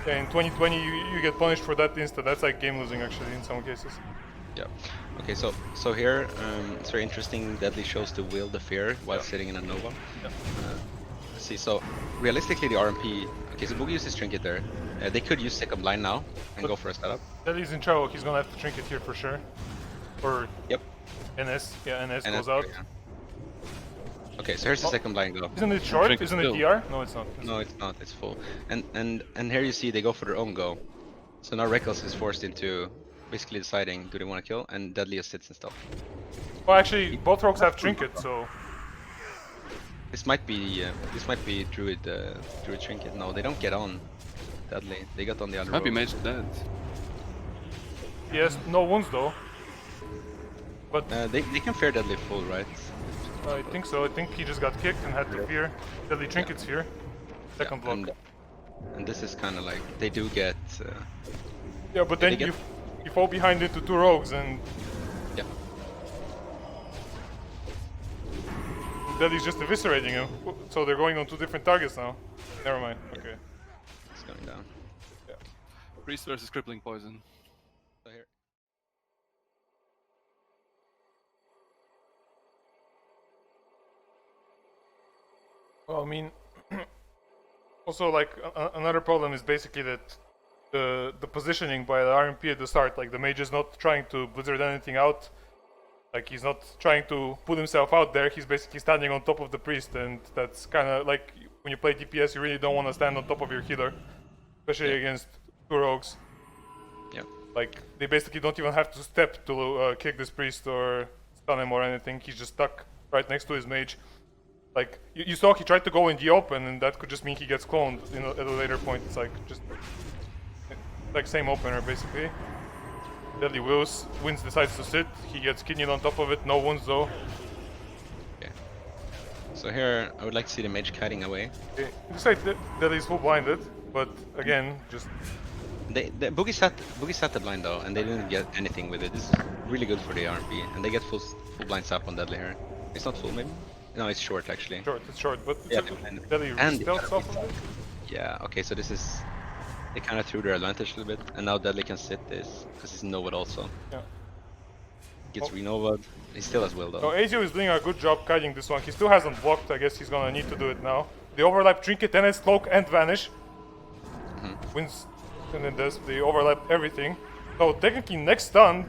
In 2020, you get punished for that insta. That's like game losing actually in some cases. Yeah. Okay, so here it's very interesting. Deadly shows to wield the fear while sitting in a Nova. Yeah. Let's see. So realistically, the RMP. Okay, so Boogie uses trinket there. They could use second blind now and go for a setup. Deadly's in trouble. He's gonna have to trinket here for sure. Or yep. NS. Yeah, NS goes out. Yeah. Okay, so here's the second blind go. Isn't it short? Isn't it DR? No, it's not. No, it's not. It's full. And here you see they go for their own go. So now Rekkles is forced into basically deciding do they want to kill, and Deadly just sits and stuff. Well, actually, both rogues have trinket, so this might be Druid trinket. No, they don't get on Deadly. They got on the other. Might be rogue. Mage dead. he has no wounds though. But they can fear Deadly full, right? I think so. I think he just got kicked and had to fear. Deadly trinkets here. Second block. And this is kind of like they do get. Yeah, but then you fall behind into two rogues and. Yeah. Deadly's just eviscerating him. So they're going on two different targets now. Never mind. Okay. It's going down. Yeah. Priest versus crippling poison. So here. Well, I mean, also like another problem is basically that the positioning by the RMP at the start, like the mage is not trying to blizzard anything out. Like he's not trying to put himself out there. He's basically standing on top of the priest, and that's kind of like when you play DPS, you really don't want to stand on top of your healer, especially against two rogues. Yeah. Like they basically don't even have to step to kick this priest or stun him or anything. He's just stuck right next to his mage. Like you saw, he tried to go in the open, and that could just mean he gets cloned at a later point. It's like just like same opener basically. Deadly Wills. Windz decides to sit. He gets kidneyed on top of it. No wounds though. Okay. So here, I would like to see the mage kiting away. Okay. Looks like Deadly's full blinded, but again, just Boogie set the blind though, and they didn't get anything with it. This is really good for the RMP, and they get full blind sap on Deadly here. It's not full, maybe. No, it's short actually. short. It's short, but Yeah, Deadly and stealths off of it. Yeah. Okay, so this is they kind of threw their advantage a little bit, and now Deadly can sit this because he's Novad also. Yeah. Gets Renovad. He still has will though. So Azial is doing a good job kiting this one. He still hasn't blocked. I guess he's gonna need to do it now. The overlap trinket and his cloak and vanish. Windz and then Desp. They overlap everything. So technically next stun,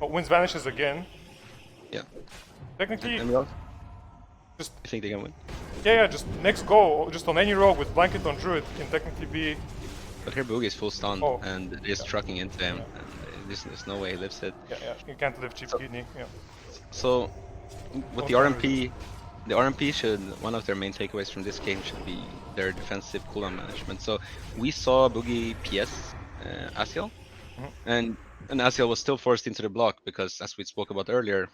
Windz vanishes again. Yeah. Technically, And we also, just I think they can win. yeah, just next go, just on any rogue with blanket on druid can technically be. But here Boogie is full stun, Oh. and they're just trucking into him. And there's no way he lives it. Yeah, you can't live cheap kidney. Yeah. So, with the Oh, RMP, the RMP should, one of their main takeaways from this game should be their defensive cooldown management. So, we saw Boogie PS Azial, and Azial was still forced into the block because, as we spoke about earlier,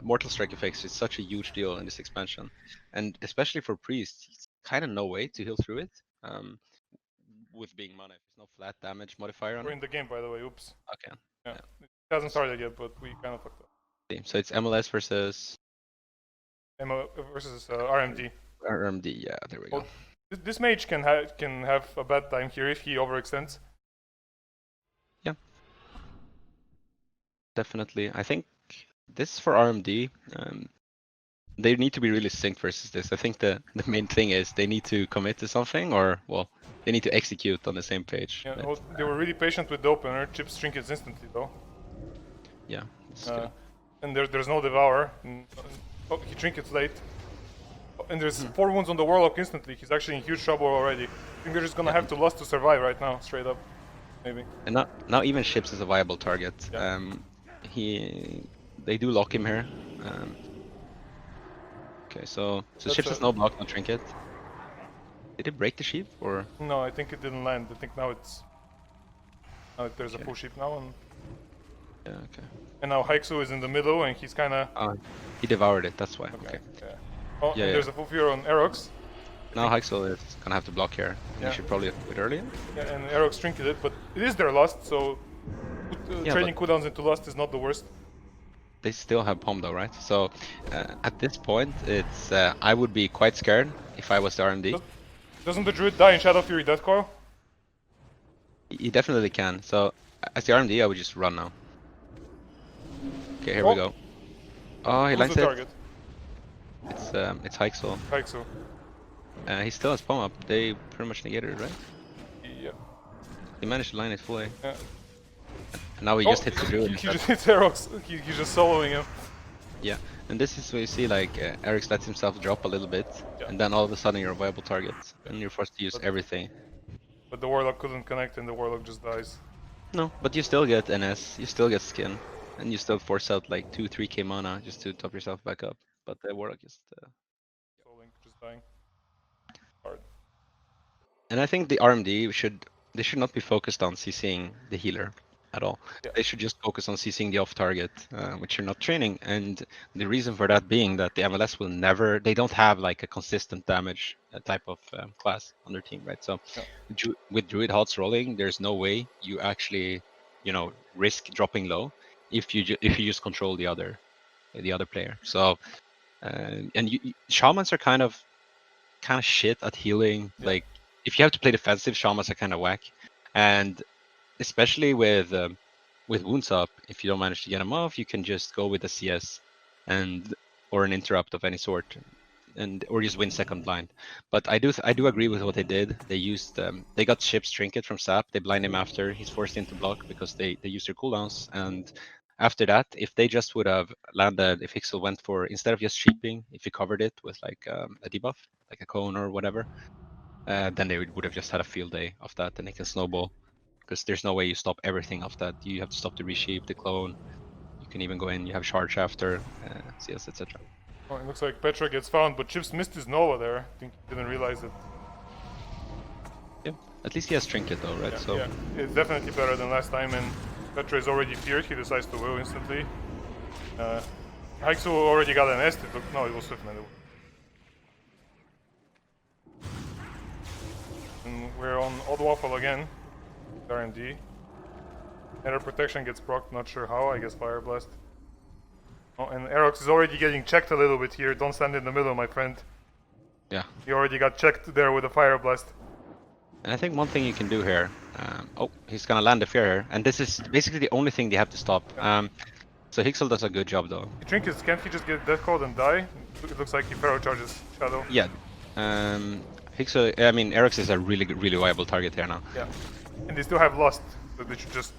Mortal Strike effects is such a huge deal in this expansion. And especially for Priest, it's kind of no way to heal through it. With being mana, there's no flat damage modifier on We're it. in the game, by the way. Oops. Okay. Yeah. It hasn't started yet, but we kind of fucked up. So it's MLS versus MO versus RMD. RMD. Yeah, there we go. Well, this mage can have a bad time here if he overextends. Definitely. I think this for RMD, they need to be really synced versus this. I think the main thing is they need to commit to something, or well, they need to execute on the same page. Yeah, But, well, they were really patient with the opener. Chipz trinkets instantly though. yeah. This is good. And there's no devour. Oh, he trinkets late. Oh, and there's 4 wounds on the warlock instantly. He's actually in huge trouble already. I think they're just gonna have to lust to survive right now, straight up. Maybe. And now even Chipz is a viable target. Yeah. They do lock him here. Okay, so Chipz has no block, no trinket. Did it break the sheep or? No, I think it didn't land. I think now there's a full sheep now, Yeah. Okay. and now Hyxul is in the middle, and he's kind of He devoured it. That's why. Okay. Yeah. Oh, Yeah, and there's a full fear on Erox. Now Hyxul is gonna have to block here. Yeah. You should probably do it earlier. Yeah, and Erox trinketed it, but it is their lust, so Yeah, trading cooldowns into lust is not the worst. They still have Pom though, right? So at this point, it's I would be quite scared if I was the RMD. Doesn't the druid die in Shadow Fury Death Coil? You definitely can. So as the RMD, I would just run now. Okay, here we go. Oh, he Who's lines the it. target? It's Hyxul. Hyxul. He still has Pom up. They pretty much negated it, right? Yeah. He managed to line it fully. Yeah. And now he just hits the druid. He just hits Erox. He's just soloing him. Yeah, and this is where you see like Erox lets himself drop a little bit, and then all of a sudden you're a viable target, and you're forced to use everything. But the warlock couldn't connect, and the warlock just dies. No, but you still get NS, you still get skin, and you still force out like 2-3k mana just to top yourself back up. But the warlock just. Soloing, just dying. Hard. And I think the RMD should not be focused on CCing the healer at all. Yeah. They should just focus on CCing the off target, which you're not training. And the reason for that being that the MLS will never, they don't have like a consistent damage type of class on their team, right? So with Druid Hots rolling, there's no way you actually, risk dropping low if you just control the other player. So shamans are kind of shit at healing. Yeah. Like if you have to play defensive, shamans are kind of whack, and especially with wounds up, if you don't manage to get them off, you can just go with a CS or an interrupt of any sort, or just win second blind. But I do agree with what they did. They used they got Chipz trinket from Sap. They blind him after he's forced into block because they used their cooldowns. And after that, if they just would have landed, if Hyxul went for, instead of just sheeping, if he covered it with like a debuff, like a cone or whatever, then they would have just had a field day of that, and they can snowball. Because there's no way you stop everything of that. You have to stop the resheep, the clone. You can even go in. You have charge after CS, etc. Oh, it looks like Petra gets found, but Chipz missed his Nova there. I think he didn't realize it. Yeah. At least he has Trinket though, right? Yeah, So yeah, it's definitely better than last time, and Petra is already feared. He decides to will instantly. Hyxul already got an S. No, it was Swiftman. And we're on Oddwaffle again. RMD. Nether protection gets procced, not sure how. I guess Fire Blast. Oh, and Erox is already getting checked a little bit here. Don't stand in the middle, my friend. yeah. He already got checked there with a Fire Blast. And I think one thing you can do here. Oh, he's gonna land the fear here, and this is basically the only thing they have to stop. So Hyxul does a good job though. He trinkets, can't he just get Deadlycoward and die? It looks like he Pharaoh charges Shadow. Yeah. Hyxul, I mean, Erox is a really viable target here now. Yeah. And they still have Lust, so they should just...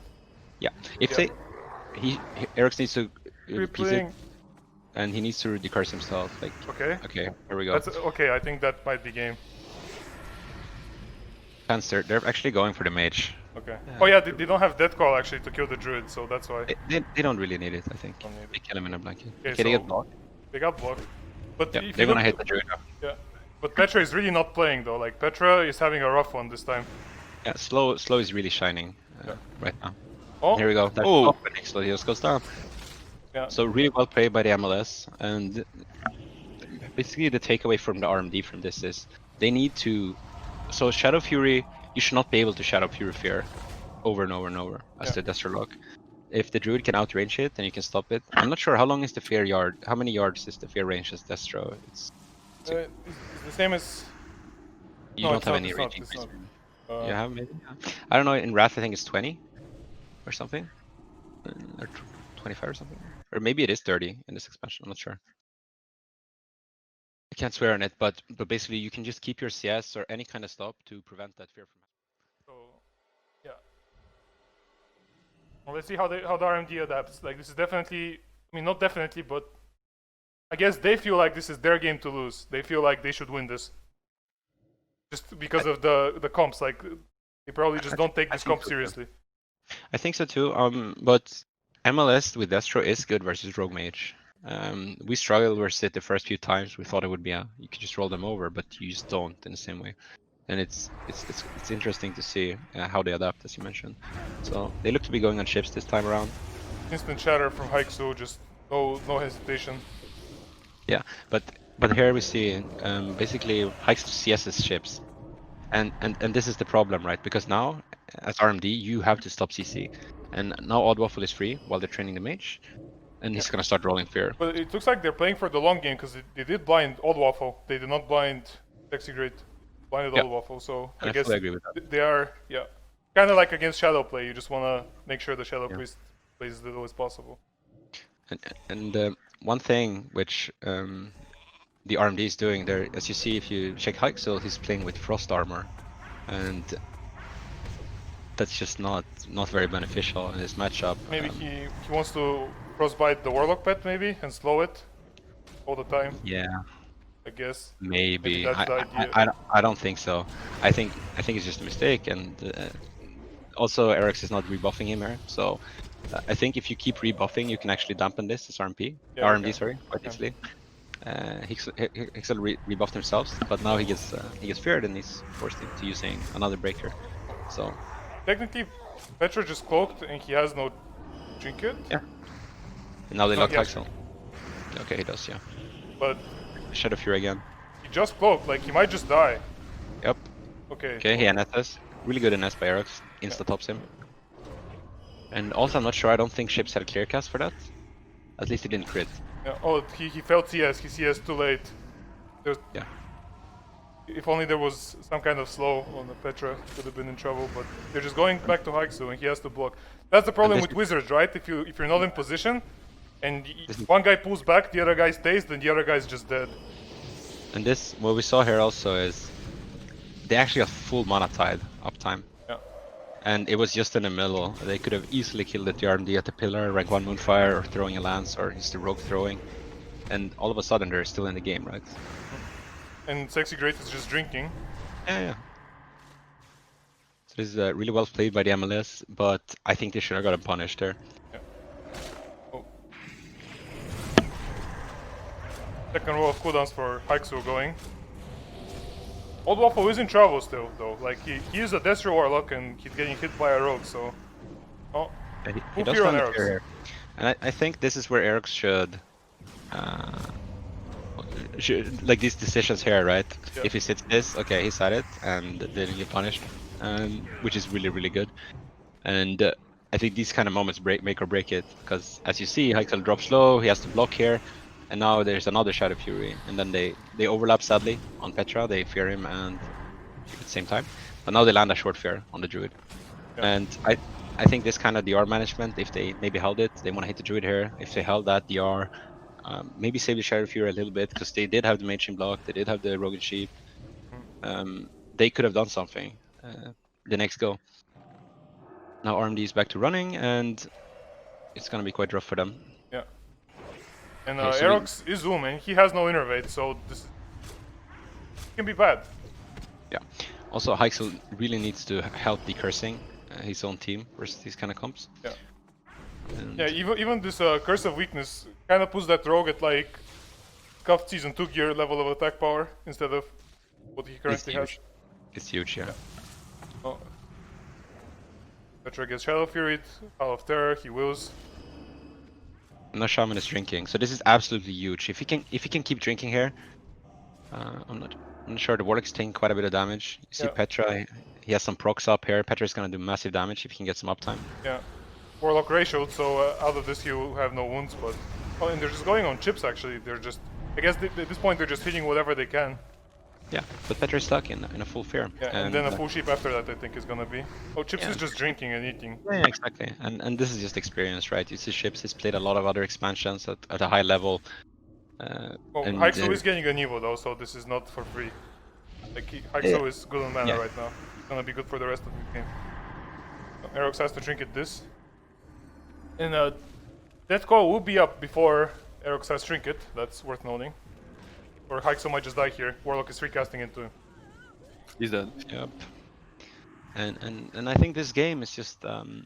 Yeah. If Yeah. Erox needs to piece it, replaying. and he needs to decurse himself. Like, Okay. okay, here we go. That's okay, I think that might be game. Fans, they're actually going for the mage. Okay. Yeah. Oh yeah, they don't have Death Call actually to kill the Druid, so that's why. They don't really need it, I think. Don't need it. They kill him in a blanket. Okay, Okay, they so- get blocked. They got blocked. But Yeah, if they're you gonna look, hit the druid now. yeah. But Petra is really not playing though. Like Petra is having a rough one this time. Yeah, slow is really shining Yeah. right now. Oh, Here we go. That's Oh. up, and Hyxul just goes down. yeah. So really well played by the MLS, and basically the takeaway from the RMD from this is they need to. So Shadow Fury, you should not be able to Shadow Fury Fear over and over and over as Yeah. the Destro lock. If the Druid can outrange it, then you can stop it. I'm not sure how long is the Fear yard. How many yards is the Fear range as Destro? It's It's the same as. you No, don't it's have not, any it's not, ranging. it's not. You have maybe. Yeah. I don't know. In Wrath, I think it's 20 or something, or 25 or something, or maybe it is 30 in this expansion. I'm not sure. I can't swear on it, but basically you can just keep your CS or any kind of stop to prevent that fear from. So, yeah. Well, let's see how the RMD adapts. Like this is definitely, I mean not definitely, but I guess they feel like this is their game to lose. They feel like they should win this, just because of the comps. Like they probably just don't take I this think comp so, too. seriously. I think so too. But MLS with Destro is good versus Rogue Mage. We struggled versus it the first few times. We thought it would be you could just roll them over, but you just don't in the same way. And it's interesting to see how they adapt, as you mentioned. So they look to be going on Chipz this time around. Instant shatter from Hyxul, just no hesitation. Yeah, but here we see basically Hyxul CS's Chipz, and this is the problem, right? Because now as RMD you have to stop CC, and now Oddwaffle is free while they're training the mage, and he's gonna start rolling fear. But it looks like they're playing for the long game because they did blind Oddwaffle. They did not blind Sexygreat. Blinded Yep. Oddwaffle, so And I guess fully agree with that. they are, yeah, kind of like against Shadow play. You just want to make sure the Shadow Yeah. Priest plays as little as possible. And one thing which the RMD is doing there, as you see if you check Hyxul, he's playing with Frost Armor, and that's just not very beneficial in this matchup. Maybe he wants to frostbite the Warlock pet maybe and slow it all the time. Yeah, I guess. maybe. that's the idea. I don't think so. I think it's just a mistake, and also Erox is not rebuffing him here, so I think if you keep rebuffing, you can actually dampen this as RMD. Yeah, you RMD, can. sorry, quite Yeah. easily. Hyxul rebuffed himself, but now he gets feared and he's forced into using another breaker. So Technically, Petra just cloaked and he has no trinket. yeah. And now they No, lock he has- Hyxul. Okay, he does, yeah. But Shadow Fury again. he just cloaked. Like he might just die. Yep. Okay. Okay, he NSs. Really good NS by Erox. Insta tops him. And also, I'm not sure. I don't think Chipz had a clear cast for that. At least he didn't crit. Yeah. Oh, he failed CS. He CS too late. There's, Yeah. If only there was some kind of slow on the Petra, could have been in trouble. But they're just going back to Hyxul and he has to block. That's the problem this- with wizards, right? If you're not in position, and This is- one guy pulls back, the other guy stays, then the other guy's just dead. And this, what we saw here also is they actually got full mana tide uptime. Yeah. And it was just in the middle. They could have easily killed the RMD at the pillar, rank 1 Moonfire, or throwing a lance, or just the rogue throwing. And all of a sudden they're still in the game, right? And Sexygreat is just drinking. Yeah. So this is really well played by the MLS, but I think they should have gotten punished there. Oh. Second row of cooldowns for Hyxul going. Oddwaffle is in trouble still, though. Like, he is a Desp Warlock and he's getting hit by a rogue, so... Oh, Yeah, he move does here on find the Erox. fear here. And I think this is where Erox should like these decisions here, right? Yeah. If he sits this, okay, he sat it, and didn't get punished, which is really, really good. And I think these kind of moments make or break it, because as you see, Hyxul drops low, he has to block here, and now there's another Shadow Fury, and then they overlap sadly on Petra, they fear him and at the same time. But now they land a short fear on the Druid. Yeah. And I think this kind of DR management, if they maybe held it, they want to hit the Druid here. If they held that DR, maybe save the Shadow Fury a little bit, because they did have the Mage block, they did have the Rogue Sheep. They could have done something the next go. Now RMD is back to running, and it's gonna be quite rough for them. Yeah. And Okay, so Erox is zooming, he has no innervate, so this can be bad. Yeah. Also, Hyxul really needs to help decursing his own team versus these kind of comps. Yeah. And Yeah, even this Curse of Weakness kind of puts that rogue at like Cuffed Season 2 gear level of attack power instead of what he it's currently has. huge. It's huge, yeah. Oh. Petra gets Shadow Fury, Hall of Terror, he wills. No shaman is drinking, so this is absolutely huge. If he can keep drinking here, I'm not sure. The Warlock's taking quite a bit of damage. You see Yeah. Petra, he has some procs up here. Petra's gonna do massive damage if he can get some uptime. Yeah. Warlock ratioed, so out of this he'll have no wounds, but... Oh, and they're just going on Chipz actually, they're just... I guess at this point they're just hitting whatever they can. Yeah, but Petra's stuck in a full fear. Yeah, and then a full sheep after that I think is gonna be. Oh, Chipz yeah. is just drinking and eating. Yeah, exactly. And this is just experience, right? You see Chipz, he's played a lot of other expansions at a high level. Oh, and, Hyxul is getting an Evo though, so this is not for free. Like, Hyxul is good on mana Yeah. right now. It's gonna be good for the rest of the game. Erox has to trinket this. And that call will be up before Erox has trinket, that's worth noting. Or Hyxul might just die here. Warlock is recasting into him. He's dead. Yep. And I think this game is just the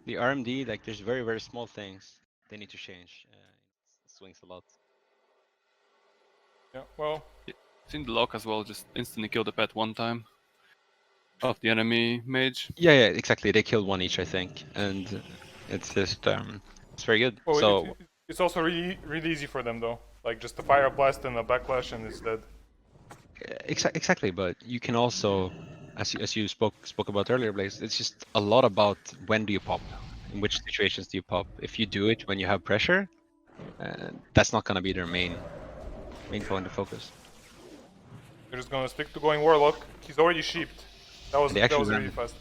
RMD. Like, there's very, very small things they need to change. It swings a lot. Yeah, well, Seen the lock as well, just instantly kill the pet one time. Off the enemy mage. Yeah, exactly. They killed one each, I think, and it's just it's very good. oh, So it's also really easy for them though. Like just a fire blast and a backlash and it's dead. exactly, but you can also, as you spoke about earlier, Blaze, it's just a lot about when do you pop, in which situations do you pop. If you do it when you have pressure, that's not gonna be their main point of focus. They're just gonna stick to going Warlock. He's already sheeped. That was They actually really ran- fast.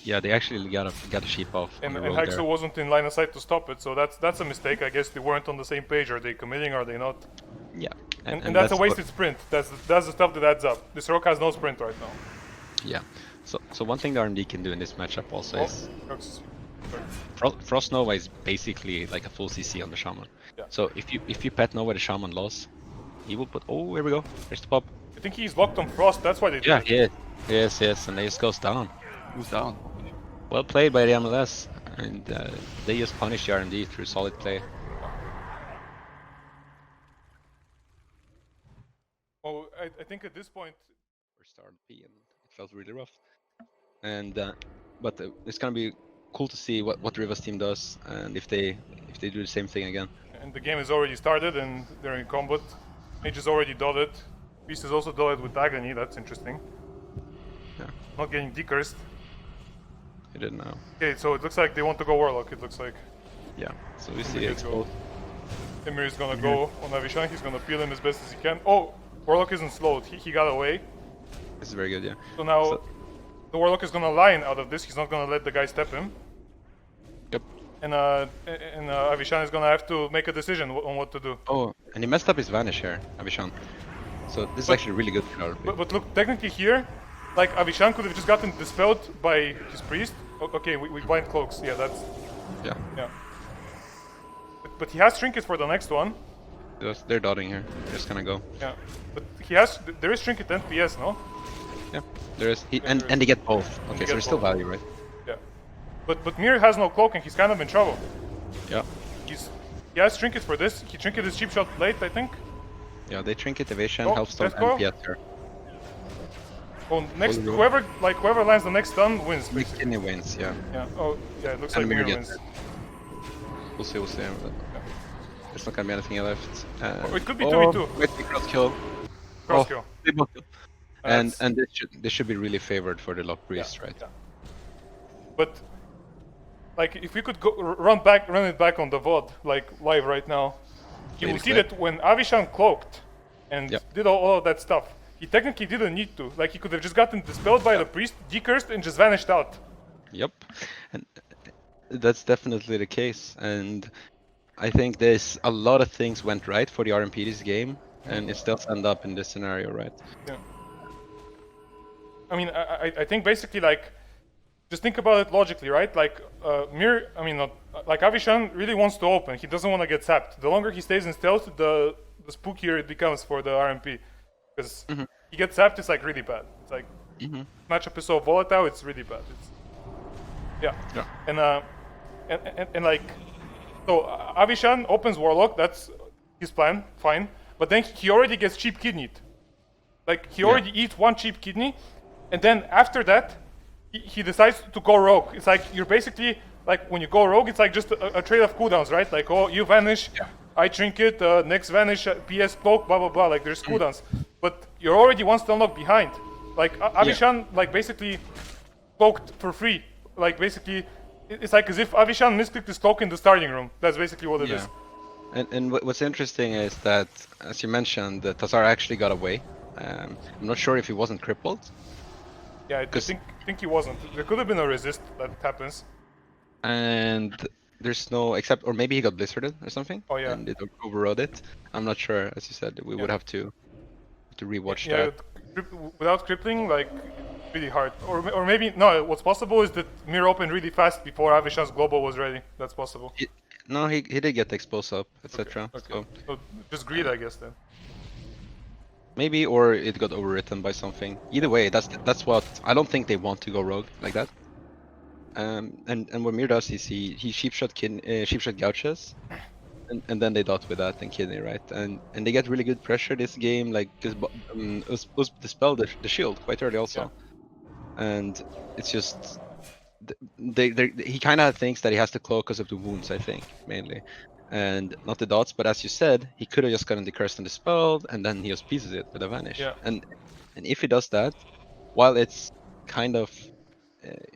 Yeah, they actually got a sheep off. And on the road Hyxul there. wasn't in line of sight to stop it, so that's a mistake. I guess they weren't on the same page. Are they committing? Are they not? Yeah, And that's a what- wasted sprint. That's the stuff that adds up. This rock has no sprint right now. Yeah. So one thing the RMD can do in this matchup also is Erox- Frost Nova is basically like a full CC on the Shaman. Yeah. So if you pet Nova the Shaman loss, he will put. Oh, here we go. There's the pop. I think he's locked on Frost. That's why they did Yeah, it. yes, and they just goes down. Who's down? Well played by the MLS, and they just punish the RMD through solid play. Oh, I think at this point, First RP, and it felt really rough. And but it's gonna be cool to see what Rivah's team does, and if they do the same thing again. and the game has already started and they're in combat. Mage is already dotted. Beast is also dotted with Agony. That's interesting. Yeah. Not getting decursed. I didn't know. Okay, so it looks like they want to go Warlock. It looks like Yeah. So we Pretty see good exposed. Emir is gonna go on Avishan. He's gonna peel him as best as he can. Oh, Warlock isn't slowed. He got away. This is very good, yeah. So now So- the Warlock is gonna line out of this. He's not gonna let the guy step him. Yep. And Avishan is gonna have to make a decision on what to do. Oh, and he messed up his vanish here, Avishan. So this is actually really good for our play. But look, technically here, like Avishan could have just gotten dispelled by his priest. Okay, we blind cloaks. Yeah, that's Yeah. yeah. But he has trinkets for the next one. They're dotting here. They're just gonna go. Yeah. But he has there is trinket and PS, no? Yeah. There is. And there is. they get both. Okay, get so there's still both. value, right? Yeah. But Mir has no cloak and he's kind of in trouble. Yeah. He has trinkets for this. He trinketed his cheap shot late, I think. Yeah, they trinket evasion, Oh, Healthstone, let's go. and Pieter. Oh, next Fully rogue. whoever lands the next stun wins Nick basically. Kidney wins, yeah. Yeah. Oh, yeah. It looks And like Mir Mir gets wins. it. We'll see, we'll see. There's not gonna be anything left. Oh, it could be 2v2. Might be cross kill. Cross kill. They both kill. And That's- this should be really favored for the Lock Priest, right? Yeah. But like, if we could go run it back on the VOD, like live right now, you Play will the see clip. that when Avishan cloaked and Yep. did all of that stuff, he technically didn't need to. Like, he could have just gotten dispelled by the priest, decursed, and just vanished out. Yep. And that's definitely the case. And I think there's a lot of things went right for the RMP this game, and it still ended up in this scenario, right? Yeah. I mean, I think basically, like, just think about it logically, right? Like, like Avishan really wants to open. He doesn't want to get sapped. The longer he stays in stealth, the spookier it becomes for the RMP. Because he gets sapped, it's like really bad. It's like, matchup is so volatile, it's really bad. It's, yeah. And like, so Avishan opens Warlock, that's his plan, fine. But then he already gets cheap kidneyed. Like, he already eats one cheap kidney, and then after that, he decides to go rogue. It's like, you're basically, like, when you go rogue, it's like just a trade of cooldowns, right? Like, oh, you vanish, I trinket, next vanish, PS cloak, blah, blah, blah. Like, there's cooldowns. But you're already one stun lock behind. Like, Avishan, like, basically cloaked for free. Like, basically, it's like as if Avishan misclicked his cloak in the starting room. That's basically what it is. And what's interesting is that, as you mentioned, that Tazar actually got away. I'm not sure if he wasn't crippled. Yeah, I think he wasn't. There could have been a resist that happens. And there's no, except, or maybe he got blizzarded or something. Oh, yeah. And it overrode it. I'm not sure, as you said, we would have to rewatch that. Without crippling, like, really hard. Or maybe, no, what's possible is that Mir opened really fast before Avishan's global was ready. That's possible. No, he did get the expose up, etc. Okay. So just greed, I guess, then. Maybe, or it got overwritten by something. Either way, that's what I don't think they want to go rogue like that. And what Mir does is he sheepshot gouches, and then they dot with that and kidney, right? And they get really good pressure this game, like because Us dispelled the shield quite early also, and it's just he kind of thinks that he has to cloak because of the wounds, I think mainly. And not the dots, but as you said, he could have just gotten the cursed and dispelled, and then he just pieces it with a vanish. Yeah. And if he does that, while it's kind of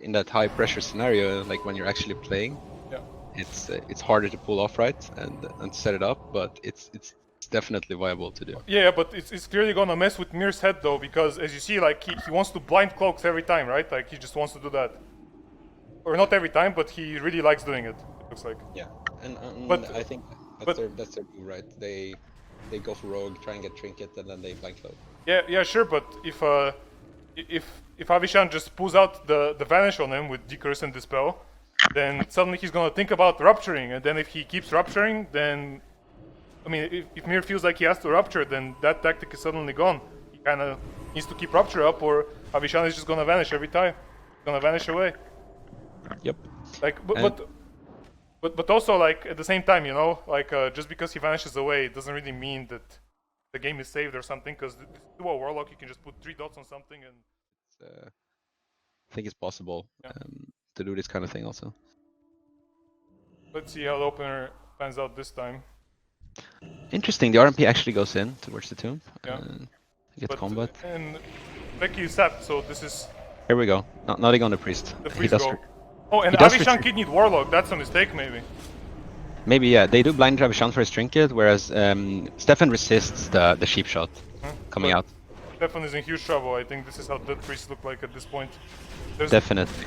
in that high pressure scenario, like when you're actually playing, it's harder to pull off right and set it up, but it's definitely viable to do. Yeah, but it's clearly gonna mess with Mir's head though, because as you see, like he wants to blind cloaks every time, right? Like he just wants to do that, or not every time, but he really likes doing it. It looks like. Yeah. And But- I think that's their move, right? They go for rogue, try and get trinket, and then they blind cloak. Yeah, sure, but if Avishan just pulls out the vanish on him with decurse and dispel, then suddenly he's gonna think about rupturing, and then if he keeps rupturing, then I mean, if Mir feels like he has to rupture, then that tactic is suddenly gone. He kind of needs to keep rupture up, or Avishan is just gonna vanish every time. He's gonna vanish away. Yep. Like, but also, like, at the same time, you know, like, just because he vanishes away, it doesn't really mean that the game is saved or something, because to a Warlock, you can just put 3 dots on something and... I think it's possible to do this kind of thing also. Let's see how the opener pans out this time. Interesting, the RMP actually goes in towards the tomb. Yeah. Gets combat. And Becky is sapped, so this is... Here we go. Nothing on the priest. The He priest does go. Oh, and he does Avishan retreat. kidneyed Warlock, that's a mistake, maybe. Maybe, yeah. They do blind Avishan for his trinket, whereas Steffen resists the sheep shot coming But out. Steffen is in huge trouble. I think this is how Dead Priest look like at this point. There's... Definitely.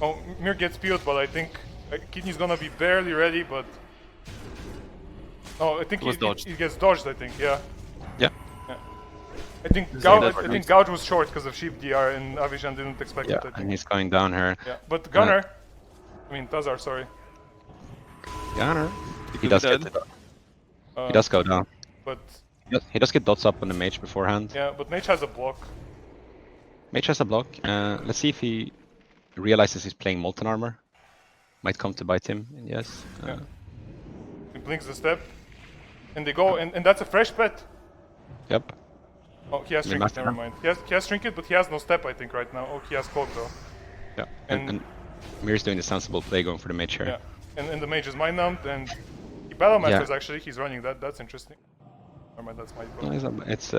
Oh, Mir gets peeled, but I think Kidney's gonna be barely ready, but... Oh, I think he gets dodged, I think, yeah. Yeah. I think Gouge was short because of Sheep DR, and Avishan didn't expect it, I think. And he's going down here. Yeah, but Gunner... I mean, Tazar, sorry. Gunner. He does get he does go down. But... He does get dots up on the mage beforehand. Yeah, but Mage has a block. Mage has a block. Let's see if he realizes he's playing Molten Armor. Might come to bite him, yes. He blinks the step. And they go, and that's a fresh pet. Yep. Oh, he has They Trinket, must never have. mind. He has Trinket, but he has no step, I think, right now. Oh, he has Cloak, though. Yeah. And- And Mir's doing the sensible play going for the mage here. Yeah. And the mage is Mind Numbed, and he Battle Masters, Yeah. actually. He's running that. That's interesting. Never mind, that's my No, goal. it's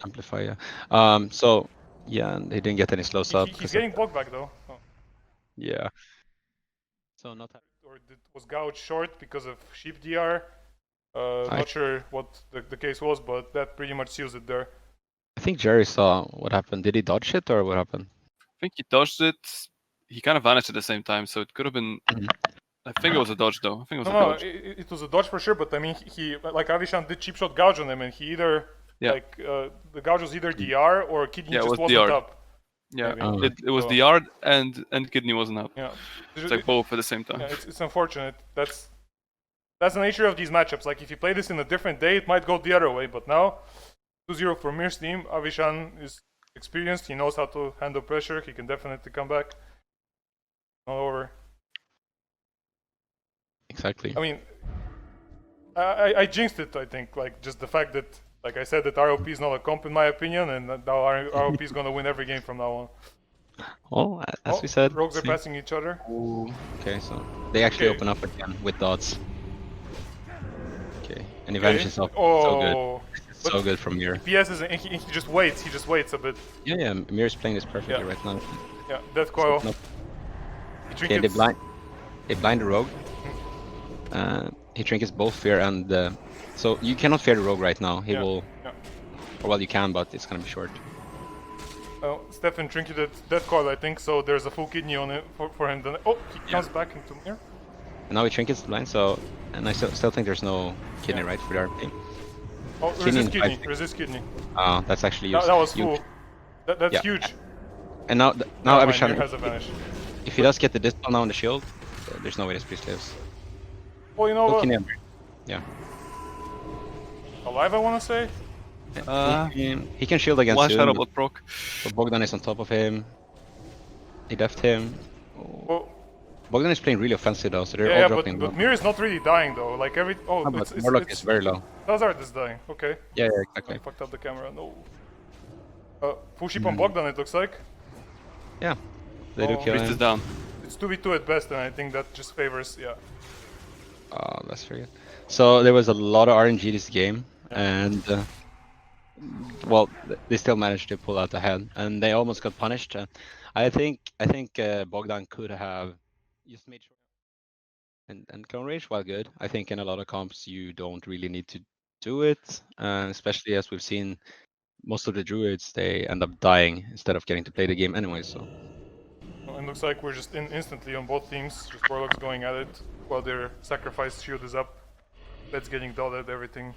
amplify, yeah. So yeah, and he didn't get any slows up. He's getting block back, though. Oh. Yeah. So not. Or was gouged short because of sheep DR. Not sure what the case was, but that pretty much seals it there. I think Jerry saw what happened. Did he dodge it or what happened? I think he dodged it. He kind of vanished at the same time, so it could have been. I think it was a dodge, though. I think it was a No, dodge. it was a dodge for sure, but I mean, he like Avishan did cheap shot gouge on him, and he either like the gouge was either DR or kidney just wasn't DR. up. Yeah, maybe. it was So- DR and kidney wasn't up. Yeah, It's like both at the same time. Yeah, it's unfortunate. That's the nature of these matchups. Like if you play this in a different day, it might go the other way. But now, 2-0 for Mir's team. Avishan is experienced. He knows how to handle pressure. He can definitely come back. Not over. Exactly. I mean, I jinxed it. I think like just the fact that, like I said, that ROP is not a comp in my opinion, and that now ROP is gonna win every game from now on. Well, as we said. Rogues are see. passing each other. Okay, so they actually Okay. open up again with dots. Okay, and he Okay. vanishes up. So Oh, good. So good from Mir. PS is he just waits. He just waits a bit. Yeah, Mir's playing this perfectly Yeah. right now. Yeah, Death Coil. Nope. He Okay, they trinkets. blind the rogue. He trinkets both fear and so you cannot fear the rogue right now. He Yeah, will, yeah. or well, you can, but it's gonna be short. Oh, Steffen trinketed Death Coil, I think, so there's a full kidney on it for him. Then oh, he comes back into here. And now he trinkets the blind, so and I still think there's no kidney Yeah. right for the RP. Oh, Kidney resist in kidney, 5 resist kidney. That's actually That, used. that was You- full. That's Yeah. huge. And now Never mind, Avishan, Mir has a vanish. if he does get the dispel now on the shield, there's no way this priest lives. Oh, you know No what? kidney. Yeah. Alive, I want to say. He can shield against One soon, shadow bot proc. but Bogdan is on top of him. He left him. Oh, Bogdan is playing really offensive though, so they're yeah, all yeah, dropping but low. Mir is not really dying though. Like every No, but it's Morlock is very low. Tazar is dying. Okay, Yeah, I exactly. fucked up the camera. No. Full sheep Hmm. on Bogdan. It looks like Yeah, they do Oh. kill Priest is him. down. it's 2v2 at best, and I think that just favors. Yeah. That's very good. So there was a lot of RNG this game, and well, they still managed to pull out ahead, and they almost got punished. I think Bogdan could have just made sure. And clone rage, while good, I think in a lot of comps you don't really need to do it, especially as we've seen most of the druids, they end up dying instead of getting to play the game anyway. So And looks like we're just instantly on both teams. Just Warlocks going at it while their sacrifice shield is up. That's getting dotted, everything.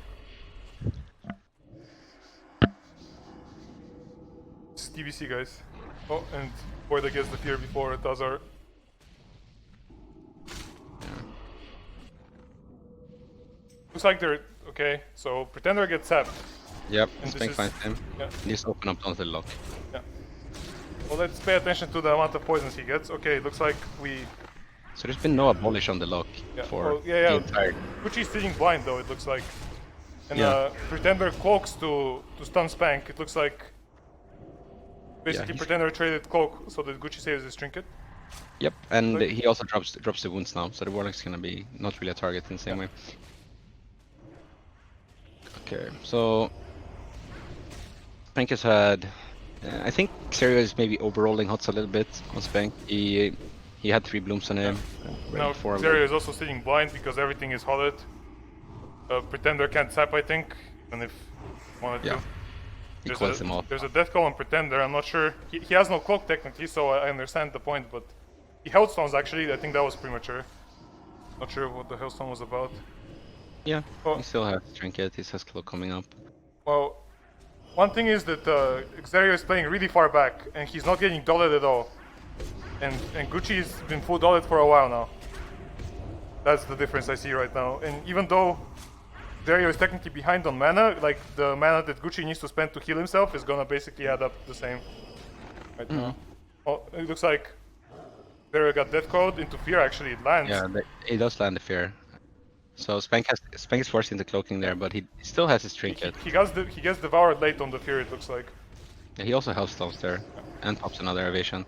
It's TBC, guys. Oh, and Voidax gets the fear before Tazar. Looks like they're okay. So Pretender gets sapped. yep, And this Speank is- finds him. Yeah. And just open up onto the lock. Well, let's pay attention to the amount of poisons he gets. Okay, looks like we. So there's been no abolish on the lock Yeah. for Oh, yeah, the entire. Gucci's sitting blind though. It looks like. And Yeah. Pretender cloaks to stun Speank. It looks like. Basically, he's- Pretender traded cloak so that Gucci saves his trinket. Yep, and Like- he also drops the wounds now, so the Warlock's gonna be not really a target in the same way. Okay, so Speank has had. I think Xeriyo is maybe overrolling Hots a little bit on Speank. He had 3 blooms on him. Now Xeriyo is also sitting blind because everything is hotted. Pretender can't sap, I think, even if he wanted Yeah. to. He calls him off. There's a death call on Pretender. I'm not sure. He has no cloak technically, so I understand the point. But he held stones actually. I think that was premature. Not sure what the Hellstone was about. Yeah, Oh. he still has Trinket, he has Cloak coming up. Well, one thing is that Xeriyo is playing really far back, and he's not getting dotted at all. And Gucci's been full dotted for a while now. That's the difference I see right now. And even though Xeriyo is technically behind on mana, like the mana that Gucci needs to spend to heal himself is gonna basically add up the same right now. Well, it looks like Xeriyo got Death Code into Fear. Actually, it lands. Yeah, he does land the fear. So Speank is forced into cloaking there, but he still has his trinket. He gets devoured late on the fear, it looks like. Yeah, he also help stomps there and pops another Avishan.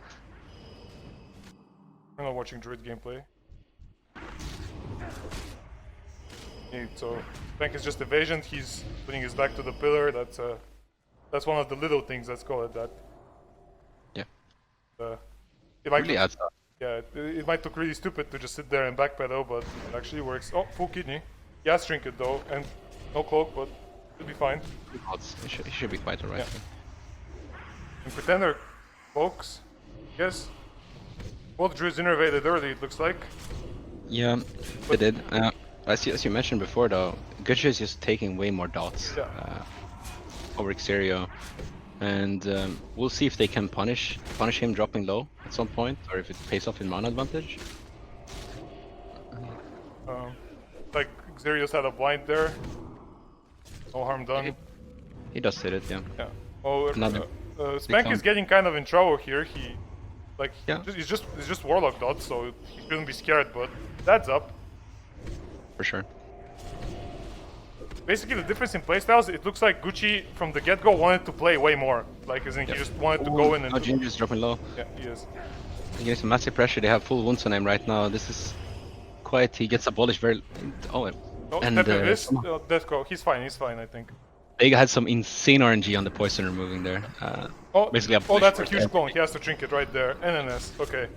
I'm not watching Druid gameplay. So Speank is just evasion. He's putting his back to the pillar. That's one of the little things. Let's call it that. Yeah. It might Really look, adds up. yeah, it might look really stupid to just sit there and backpedal, but it actually works. Oh, full kidney. He has trinket though, and no cloak, but it'll be fine. He should be quite alright. Yeah. And Pretender cloaks. Yes. Both Druids innervated early, it looks like. Yeah, they did. As you mentioned before though, Gucci is just taking way more dots over Xeriyo. And we'll see if they can punish him dropping low at some point, or if it pays off in mana advantage. Like Xeriyo's had a blind there. No harm done. He does hit it, yeah. Yeah. Oh, Another Speank is getting kind of in trouble here. Yeah. He's just Warlock dots, so he shouldn't be scared. But that's up. For sure. Basically, the difference in playstyles, it looks like Gucci from the get-go wanted to play way more. Like, as in, he just wanted to go in and... Now Ghingis dropping low. Yeah, he is. He gets some massive pressure. They have full wounds on him right now. This is quite... He gets abolished very... Oh, No, and Steffen is. Deathco. He's fine, I think. they had some insane RNG on the poison removing there. Basically, that's a huge clone. He has to drink it right there. NNS, okay.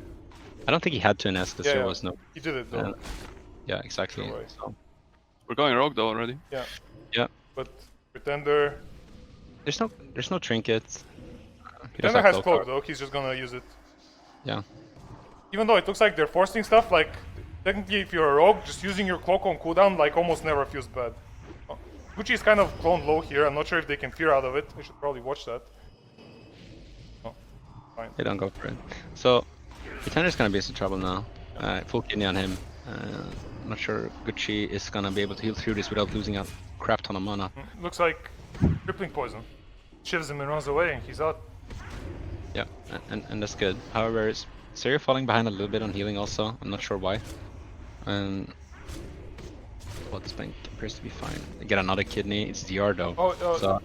I don't think he had to NS because there was no... He did it, though. Yeah, exactly. Sure. So, We're going rogue though already. Yeah. yeah. But Pretender... There's no trinket. Pretender has cloak, though. He's just gonna use it. Yeah. Even though it looks like they're forcing stuff, like, technically if you're a rogue, just using your cloak on cooldown, like, almost never feels bad. Gucci is kind of cloned low here. I'm not sure if they can fear out of it. I should probably watch that. Oh, fine. They don't go for it. So, Pretender's gonna be in some trouble now. Full kidney on him. I'm not sure Gucci is gonna be able to heal through this without losing a crap ton of mana. Looks like crippling poison. Shivs him and runs away, and he's out. Yeah, and that's good. However, is Xeriyo falling behind a little bit on healing also. I'm not sure why. Well, this bank appears to be fine. They get another kidney. It's DR though. So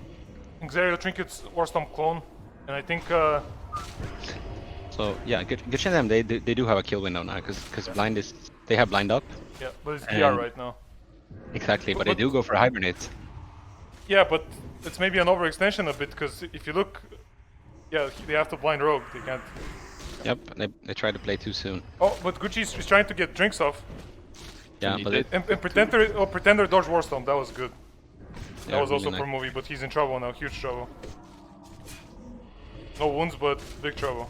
Xeriyo trinkets Warstomp clone, and I think. So yeah, good chance them. They do have a kill window now because blind is they have blind up. Yeah, but it's DR right now. Exactly, but they do go for hibernate. Yeah, but it's maybe an overextension a bit because if you look, yeah, they have to blind rogue. They can't. Yep, they try to play too soon. Oh, but Gucci is trying to get drinks off. Yeah, but and Pretender dodge Warstomp. That was good. That was really also for nice. movie, but he's in trouble now. Huge trouble. No wounds, but big trouble.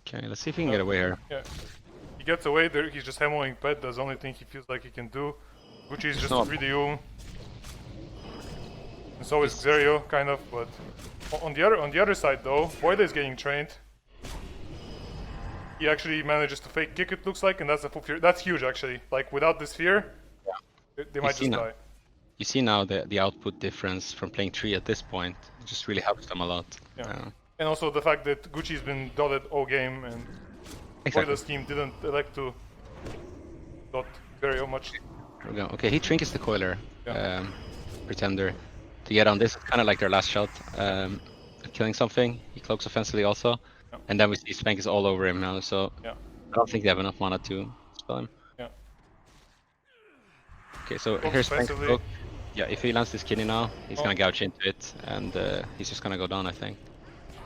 Okay, let's see if he can get away here. Yeah. He gets away there, he's just hammering pet, that's the only thing he feels like he can do. Gucci is just 3D. And so is Xeriyo, kind of, but on the other side though, Voidax is getting trained. He actually manages to fake kick, it looks like, and that's a full fear. That's huge actually. Like without this fear, they might just die. You see now the output difference from playing 3 at this point. It just really helps them a lot. Yeah. And also the fact that Gucci's been dotted all game and Voidax team didn't elect to dot very much. There we go. Okay, he trinkets the coiler, Pretender, to get on this. It's kind of like their last shot, killing something. He cloaks offensively also, and then we see Speank is all over him now. So I don't think they have enough mana to spell him. Yeah. Okay, so here's Speank's cloak. Yeah, if he lands this kidney now, he's gonna gouge into it, and he's just gonna go down, I think.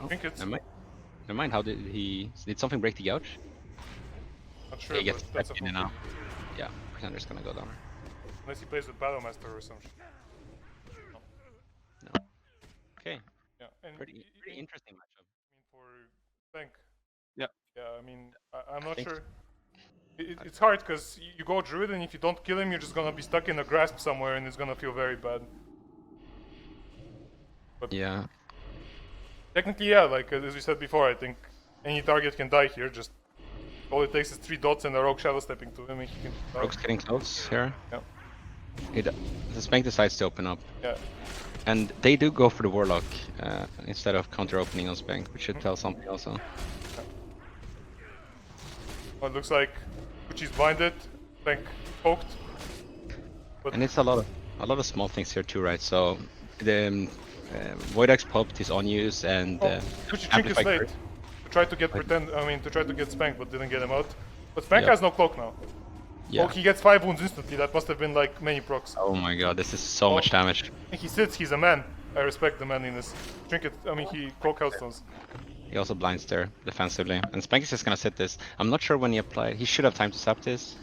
Never mind. How did he? Did something break the gouge? Not sure. He gets that's a in now. Yeah, Pretender's gonna go down. Unless he plays with Battlemaster or something. No. Okay. Yeah. And pretty interesting matchup. I mean, for Speank. Yeah. Yeah. I mean, I'm not sure. It's hard because you go Druid, and if you don't kill him, you're just gonna be stuck in a grasp somewhere, and it's gonna feel very bad. But yeah. Technically, yeah, like as we said before, I think any target can die here. Just all it takes is 3 dots and a rogue shadow stepping to him, and he can die. Rogue's getting close here. Yeah. The Speank decides to open up. Yeah. And they do go for the Warlock instead of counter opening on Speank, which should tell something also. Oh, it looks like Gucci's blinded, Speank poked. And it's a lot of small things here too, right? So the Voidax popped his on use and Gucci trinkets late. curse. To try to get to try to get Speank, but didn't get him out. But Speank Yep. has no cloak now. Yeah. Oh, he gets 5 wounds instantly. That must have been like many procs. Oh my god, this is so much damage. And he sits, he's a man. I respect the manliness. Trinket, he cloak hellstones. He also blinds there defensively. And Speank is just gonna sit this. I'm not sure when he applied. He should have time to sap this.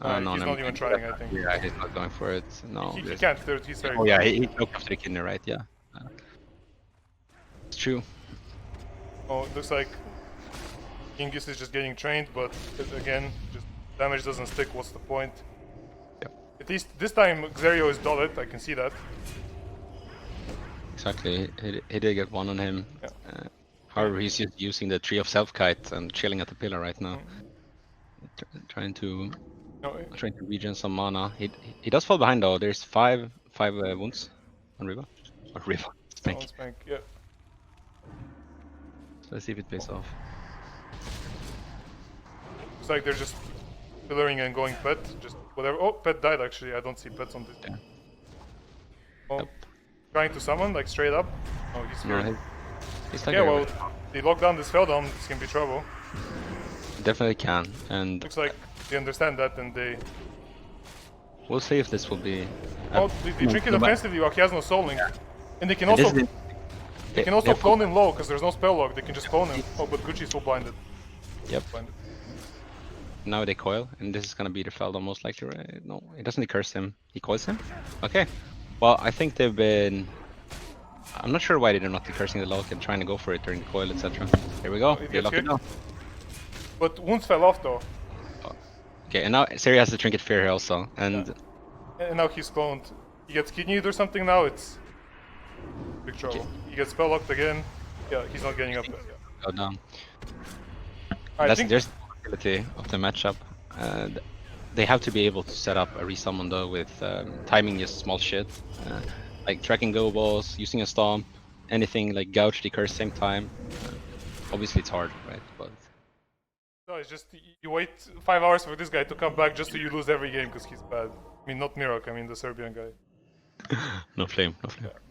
No, he's not even trying, I think. Yeah, he's not going for it. No. He can't, he's very Oh yeah, he broke after the kidney, right? Yeah. It's true. Oh, it looks like Ghingis is just getting trained, but again, just damage doesn't stick, what's the point? Yep. At least this time Xeriyo is dotted, I can see that. Exactly. He did get one on him. Yeah. However, he's just using the Tree of Self-Kite and chilling at the pillar right now. Trying to regen some mana. He does fall behind though. There's five wounds on Rivah. Or Rivah. Speank. Speank, yeah. So let's see if it pays off. It's like they're just pillaring and going pet, just whatever. Oh, pet died actually, I don't see pets on this. Yeah. Oh, Yep. trying to summon, like straight up. Oh, he's No, here. he's like Yeah, well, they lock down this Feldon, this can be trouble. definitely can, and Looks like they understand that and they... we'll see if this will be. Oh, they drink it offensively while he has no soul link. And they can And also... this is- They can also clone him low, because there's no spell lock, they can just clone him. Oh, but Gucci's full blinded. Yep. Blinded. Now they coil, and this is gonna be the Feldon most likely, right? No, he doesn't curse him. He coils him? Okay. Well, I think they've been... I'm not sure why they're not cursing the lock and trying to go for it during the coil, etc. Here we go. it They gets lock it hit. now. But wounds fell off though. Okay, and now Xeriyo has the Trinket Fear here also, and And now he's cloned. He gets kidneyed or something now, it's... big trouble. He gets spell locked again. Yeah, he's not getting up there. Yeah. go down. I That's think there's the possibility of the matchup. They have to be able to set up a resummon though with timing just small shit. Like tracking go balls, using a stomp, anything like gouge the curse same time. Obviously it's hard, right? But no, it's just you wait 5 hours for this guy to come back just so you lose every game because he's bad. I mean, not Mirok, I mean the Serbian guy. no flame.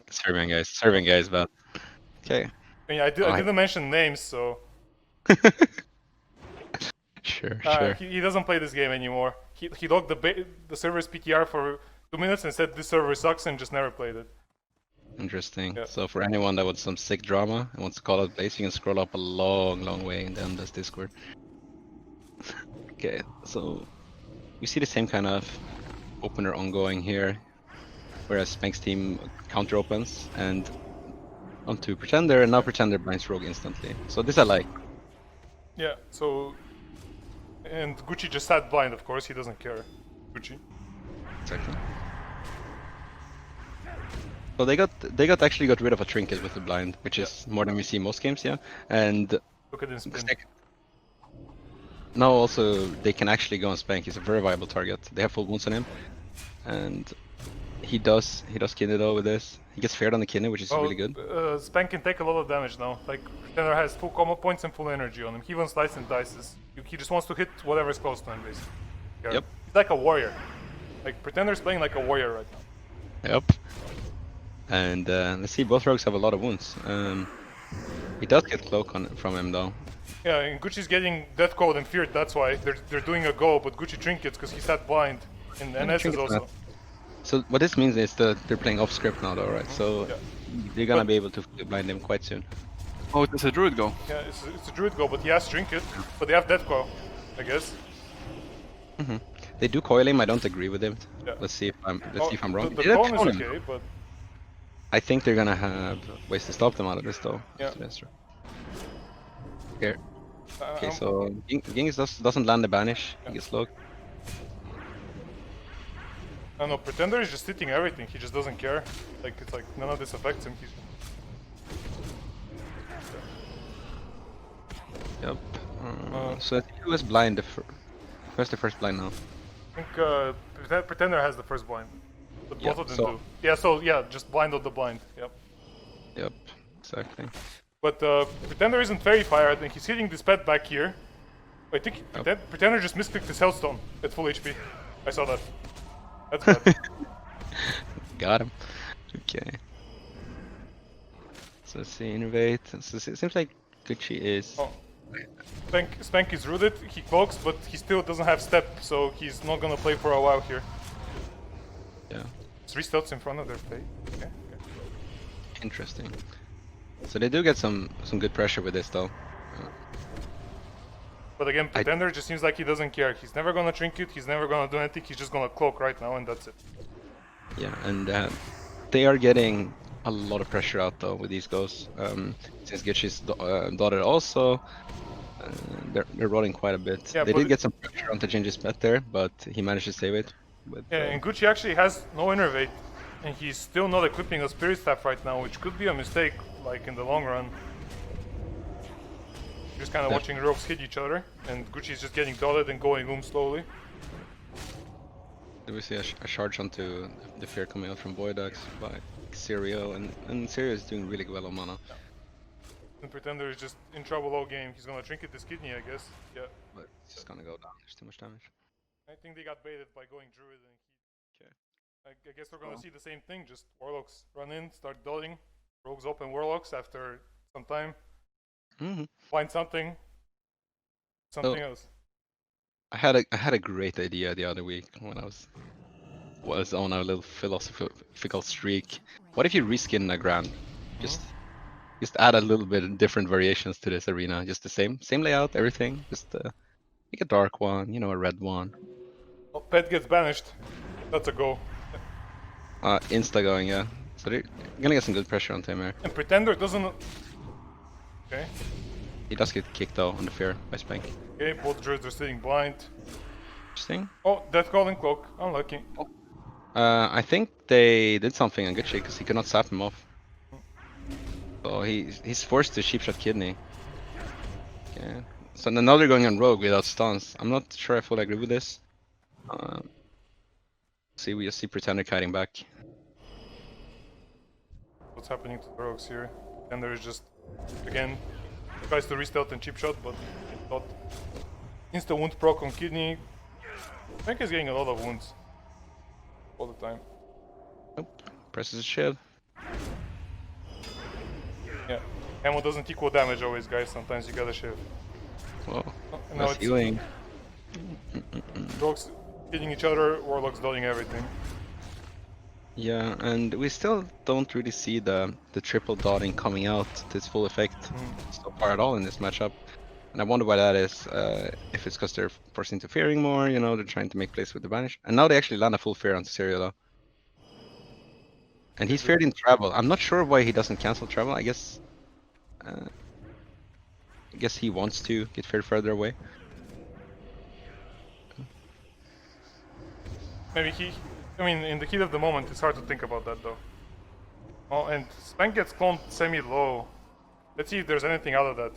Serbian guys bad. Okay. I mean, I didn't mention names, so... Sure. He doesn't play this game anymore. He logged the server's PTR for 2 minutes and said this server sucks and just never played it. Interesting. Yeah. So for anyone that wants some sick drama and wants to call out Blaze, you can scroll up a long way in the endless Discord. Okay, so we see the same kind of opener ongoing here, whereas Speank's team counter opens and onto Pretender, and now Pretender blinds Rogue instantly. So this I like. Yeah, so... And Gucci just sat blind, of course, he doesn't care. Gucci. Exactly. So they actually got rid of a trinket with the blind, which is more than we see most games, yeah. And Look at him spin. now also they can actually go on Speank. He's a very viable target. They have full wounds on him, and he does kidney though with this. He gets fared on the kidney, which is really good. Speank can take a lot of damage now. Like, Pretender has full combo points and full energy on him. He even slices and dices. He just wants to hit whatever's close to him, basically. Yeah. Yep. He's like a warrior. Like, Pretender's playing like a warrior right now. Yep. And let's see, both rogues have a lot of wounds. He does get cloak from him though. Yeah, and Gucci's getting death code and feared, that's why. They're doing a go, but Gucci trinkets because he sat blind. And NS is also. So what this means is that they're playing off script now though, right? So they're gonna be able to blind them quite soon. Oh, it's a druid go. Yeah, it's a druid go, but he has trinket. But they have death code, I guess. They do coil him. I don't agree with him. Yeah. Let's see if I'm wrong. The They clone clone is him. okay, but... I think they're gonna have ways to stop them out of this though. Yeah. That's true. Here. Okay, so Ghingis doesn't land the banish. He gets low. I don't know, Pretender is just sitting everything, he just doesn't care. Like, it's like, none of this affects him. He's... Yep. So who has blind? Where's the first blind now? I think Pretender has the first blind. But Yeah, both of them so- do. Yeah, so yeah, just blind on the blind. Yep. Yep. Exactly. But Pretender isn't Fairy Fire, I think he's hitting this pet back here. I think Oh. Pretender just misclicked his Hellstone at full HP. I saw that. That's bad. Got him. Okay. So let's see, innovate. So it seems like Gucci is. Oh. Speank is rooted, he cloaks, but he still doesn't have step, so he's not gonna play for a while here. Yeah. 3 stealths in front of their play. Okay. Interesting. So they do get some good pressure with this though. But again, Pretender just seems like he doesn't care. He's never gonna trinket, he's never gonna do anything, he's just gonna cloak right now and that's it. Yeah, and they are getting a lot of pressure out though with these goes. Since Gucci's dotted also, they're rolling quite a bit. Yeah, they but did get some pressure onto Ghingis bet there, but he managed to save it. With, Yeah, and Gucci actually has no innervate, and he's still not equipping a Spirit Staff right now, which could be a mistake, like in the long run. Just kind of watching Rogues hit each other, and Gucci's just getting dotted and going slowly. Did we see a charge onto the fear coming out from Voidax by Xeriyo, and Xeriyo is doing really well on mana. And Pretender is just in trouble all game. He's gonna trinket this kidney, I guess. Yeah. But it's just gonna go down, there's too much damage. I think they got baited by going Druid and he... Okay. I guess we're gonna see the same thing, just Warlocks run in, start dotting. Rogues open Warlocks after some time. Find something else. I had a great idea the other week when I was on a little philosophical streak. What if you reskin a Grand? Just add a little bit of different variations to this arena. Just the same layout, everything. Just make a dark one, you know, a red one. Oh, Pet gets banished. That's a go. Insta going, yeah. So they're gonna get some good pressure on Tamer. And Pretender doesn't... Okay. He does get kicked though on the fear by Speank. Okay, both Druids are sitting blind. Interesting. Oh, Death Call and Cloak. Unlucky. I think they did something on Gucci because he could not sap him off. So he's forced to sheep shot kidney. Okay. So now they're going on rogue without stuns. I'm not sure I fully agree with this. We just see Pretender kiting back. What's happening to the Rogues here? Pretender is just, again, tries to restealth and chip shot, but it's not. Insta wound proc on kidney. Speank is getting a lot of wounds. All the time. Nope. Presses a shield. Yeah. Ammo doesn't equal damage always, guys. Sometimes you gotta shiv. Whoa. Oh, and now That's it's healing. Rogues hitting each other, Warlocks dodging everything. Yeah, and we still don't really see the triple dotting coming out to its full effect so far at all in this matchup. And I wonder why that is. If it's because they're forced into fearing more, you know, they're trying to make plays with the banish. And now they actually land a full fear onto Xeriyo though. And he's feared in travel. I'm not sure why he doesn't cancel travel. I guess he wants to get feared further away. Maybe I mean, in the heat of the moment, it's hard to think about that though. Oh, and Speank gets cloned semi-low. Let's see if there's anything out of that.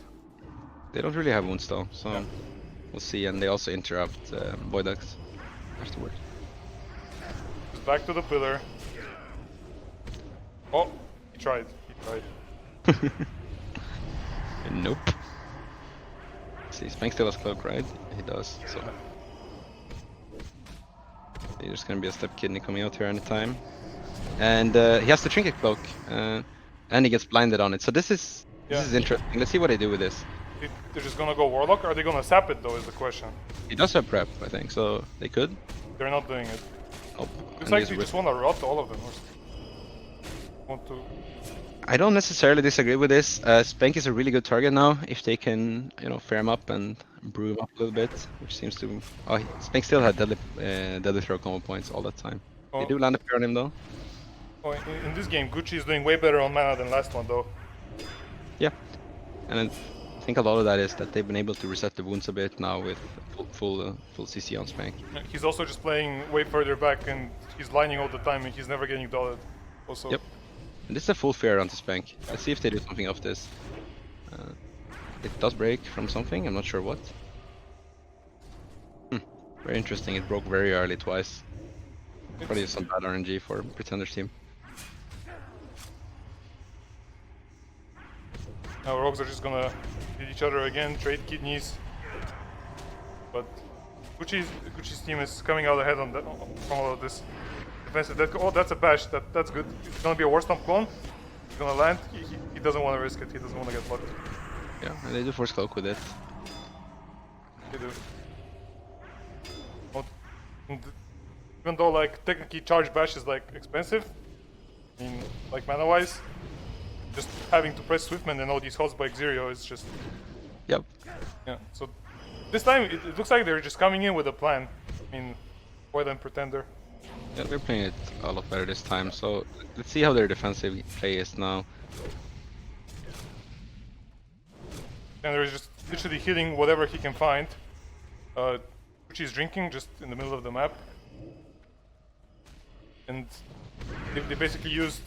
They don't really have wounds though, so we'll see. And they also interrupt Voidax afterwards. Just back to the pillar. Oh, he tried. Nope. See, Speank still has cloak, right? He does, so. There's gonna be a step kidney coming out here anytime. And he has the trinket cloak, and he gets blinded on it. So this is interesting. Let's see what they do with this. They're just gonna go Warlock, or are they gonna sap it though, is the question. He does have prep, I think, so they could. They're not doing it. Oh, Looks like they just wanna rot all of them. I don't necessarily disagree with this. Speank is a really good target now if they can, you know, fair him up and brew him up a little bit, which seems to. Oh, Speank still had deadly throw combo points all that time. They do land a fear on him though. Oh, in this game, Gucci is doing way better on mana than last one though. Yeah, and I think a lot of that is that they've been able to reset the wounds a bit now with full CC on Speank. He's also just playing way further back and he's lining all the time and he's never getting dotted. Also. Yep. And this is a full fear onto Speank. Let's see if they do something off this. It does break from something, I'm not sure what. Very interesting, it broke very early twice. Probably some bad RNG for Pretender's team. Now Rogues are just gonna hit each other again, trade kidneys. But Gucci's team is coming out ahead on that, from all of this defensive. Oh, that's a bash. That's good. It's gonna be a War Stomp clone. He's gonna land. He doesn't want to risk it. He doesn't want to get blocked. Yeah, and they do force cloak with it. They do. And even though like technically charge bash is like expensive, I mean like mana wise, just having to press Swiftman and all these holds by Xeriyo is just Yep. yeah. So this time it looks like they're just coming in with a plan. I mean, more than Pretender. Yeah, they're playing it a lot better this time. So let's see how their defensive play is now. And they're just literally hitting whatever he can find. Which he's drinking just in the middle of the map. And they basically used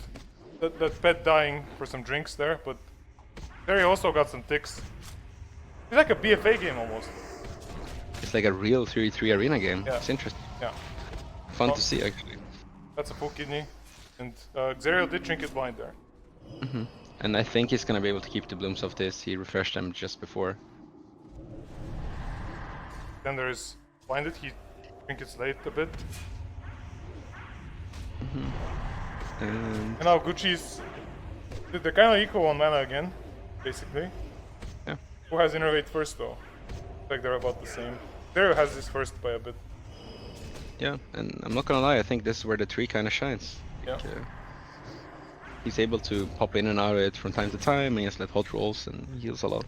that pet dying for some drinks there, but Xeriyo also got some ticks. It's like a BFA game almost. It's like a real 3v3 arena game. Yeah. It's interesting. Yeah. Fun Oh. to see actually. That's a full kidney. And Xeriyo did Trinket blind there. And I think he's gonna be able to keep the blooms of this. He refreshed them just before. Then there is blinded, he Trinkets late a bit. And And now Gucci's... They're kind of equal on mana again, basically. yeah. Who has Innervate first though? Like they're about the same. Xeriyo has this first by a bit. Yeah, and I'm not gonna lie, I think this is where the tree kind of shines. Yeah. He's able to pop in and out of it from time to time, and he has let hot rolls and heals a lot.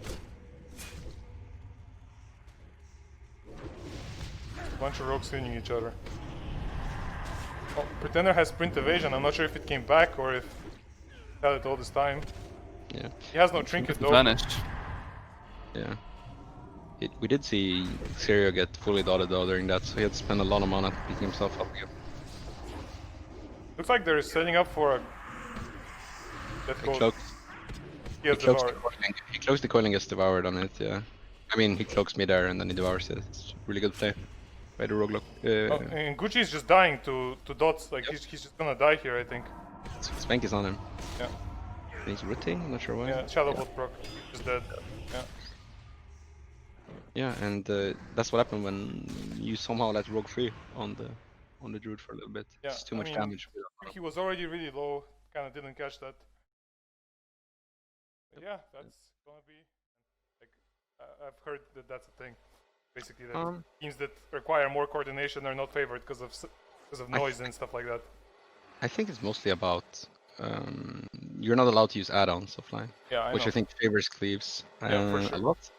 A bunch of rogues swinging each other. Oh, Pretender has sprint evasion. I'm not sure if it came back or if he had it all this time. Yeah, He has no trinket though. Vanished. yeah. We did see Xeriyo get fully dotted though during that, so he had to spend a lot of mana to pick himself up again. Looks like they're setting up for a... Death He Code. cloaks, He has he cloaks the devoured. coiling. He cloaks the coil and gets devoured on it, yeah. I mean, he cloaks mid-air and then he devours it. It's really good play by the roguelock. Oh, and Gucci's just dying to dots. Like he's just gonna die here, I think. Speank is on him. Yeah. He's rooting, I'm not sure why. Yeah. Shadow Bolt proc. Just dead. Yeah. Yeah, and that's what happened when you somehow let rogue free on the druid for a little bit. Yeah, It's too I much mean, damage. He was already really low. Kind of didn't catch that. But yeah, that's gonna be like I've heard that that's a thing. Basically, that teams that require more coordination are not favored because of noise and stuff like that. I think it's mostly about you're not allowed to use add-ons offline, Yeah, which know. I think favors cleaves Yeah, for a sure. lot.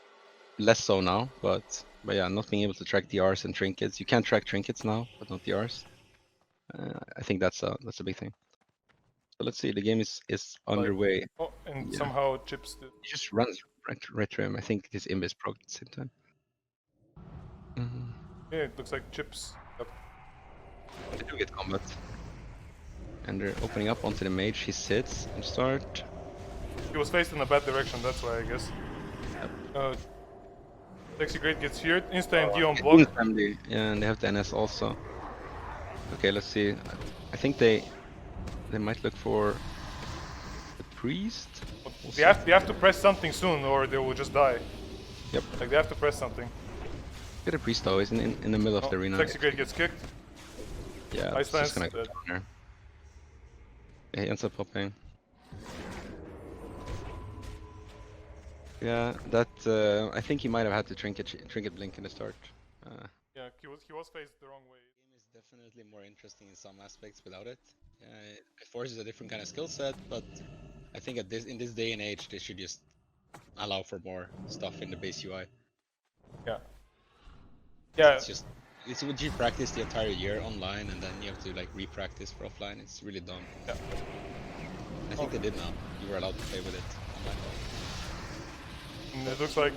Less so now, but yeah, not being able to track DRs and trinkets. You can track trinkets now, but not DRs. I think that's a big thing. So let's see, the game is underway. Oh, and Yeah. somehow Chipz did. He just runs right to him. I think his Imb is proc at the same time. Yeah, it looks like Chipz. Yep. They do get combat. And they're opening up onto the mage. He sits and start. He was faced in a bad direction. That's why I guess. Sexygreat gets feared. Insta MD on block. Family. Yeah, and they have the NS also. Okay, let's see. I think they might look for the priest. We'll They have to press something soon, or they will just die. Yep. Like they have to press something. Get a priest though. He's in the middle of the arena. Sexygreat gets kicked. Yeah, Ice it's Lance, just gonna go dead. down there. Yeah, he ends up popping. Yeah, that I think he might have had to trinket blink in the start. Yeah, he was faced the wrong way. Game is definitely more interesting in some aspects without it. It forces a different kind of skill set, but I think in this day and age, they should just allow for more stuff in the base UI. Yeah. Yeah. It's what you practice the entire year online, and then you have to like re-practice for offline. It's really dumb. Yeah. I think they did now. You were allowed to play with it online. And it looks like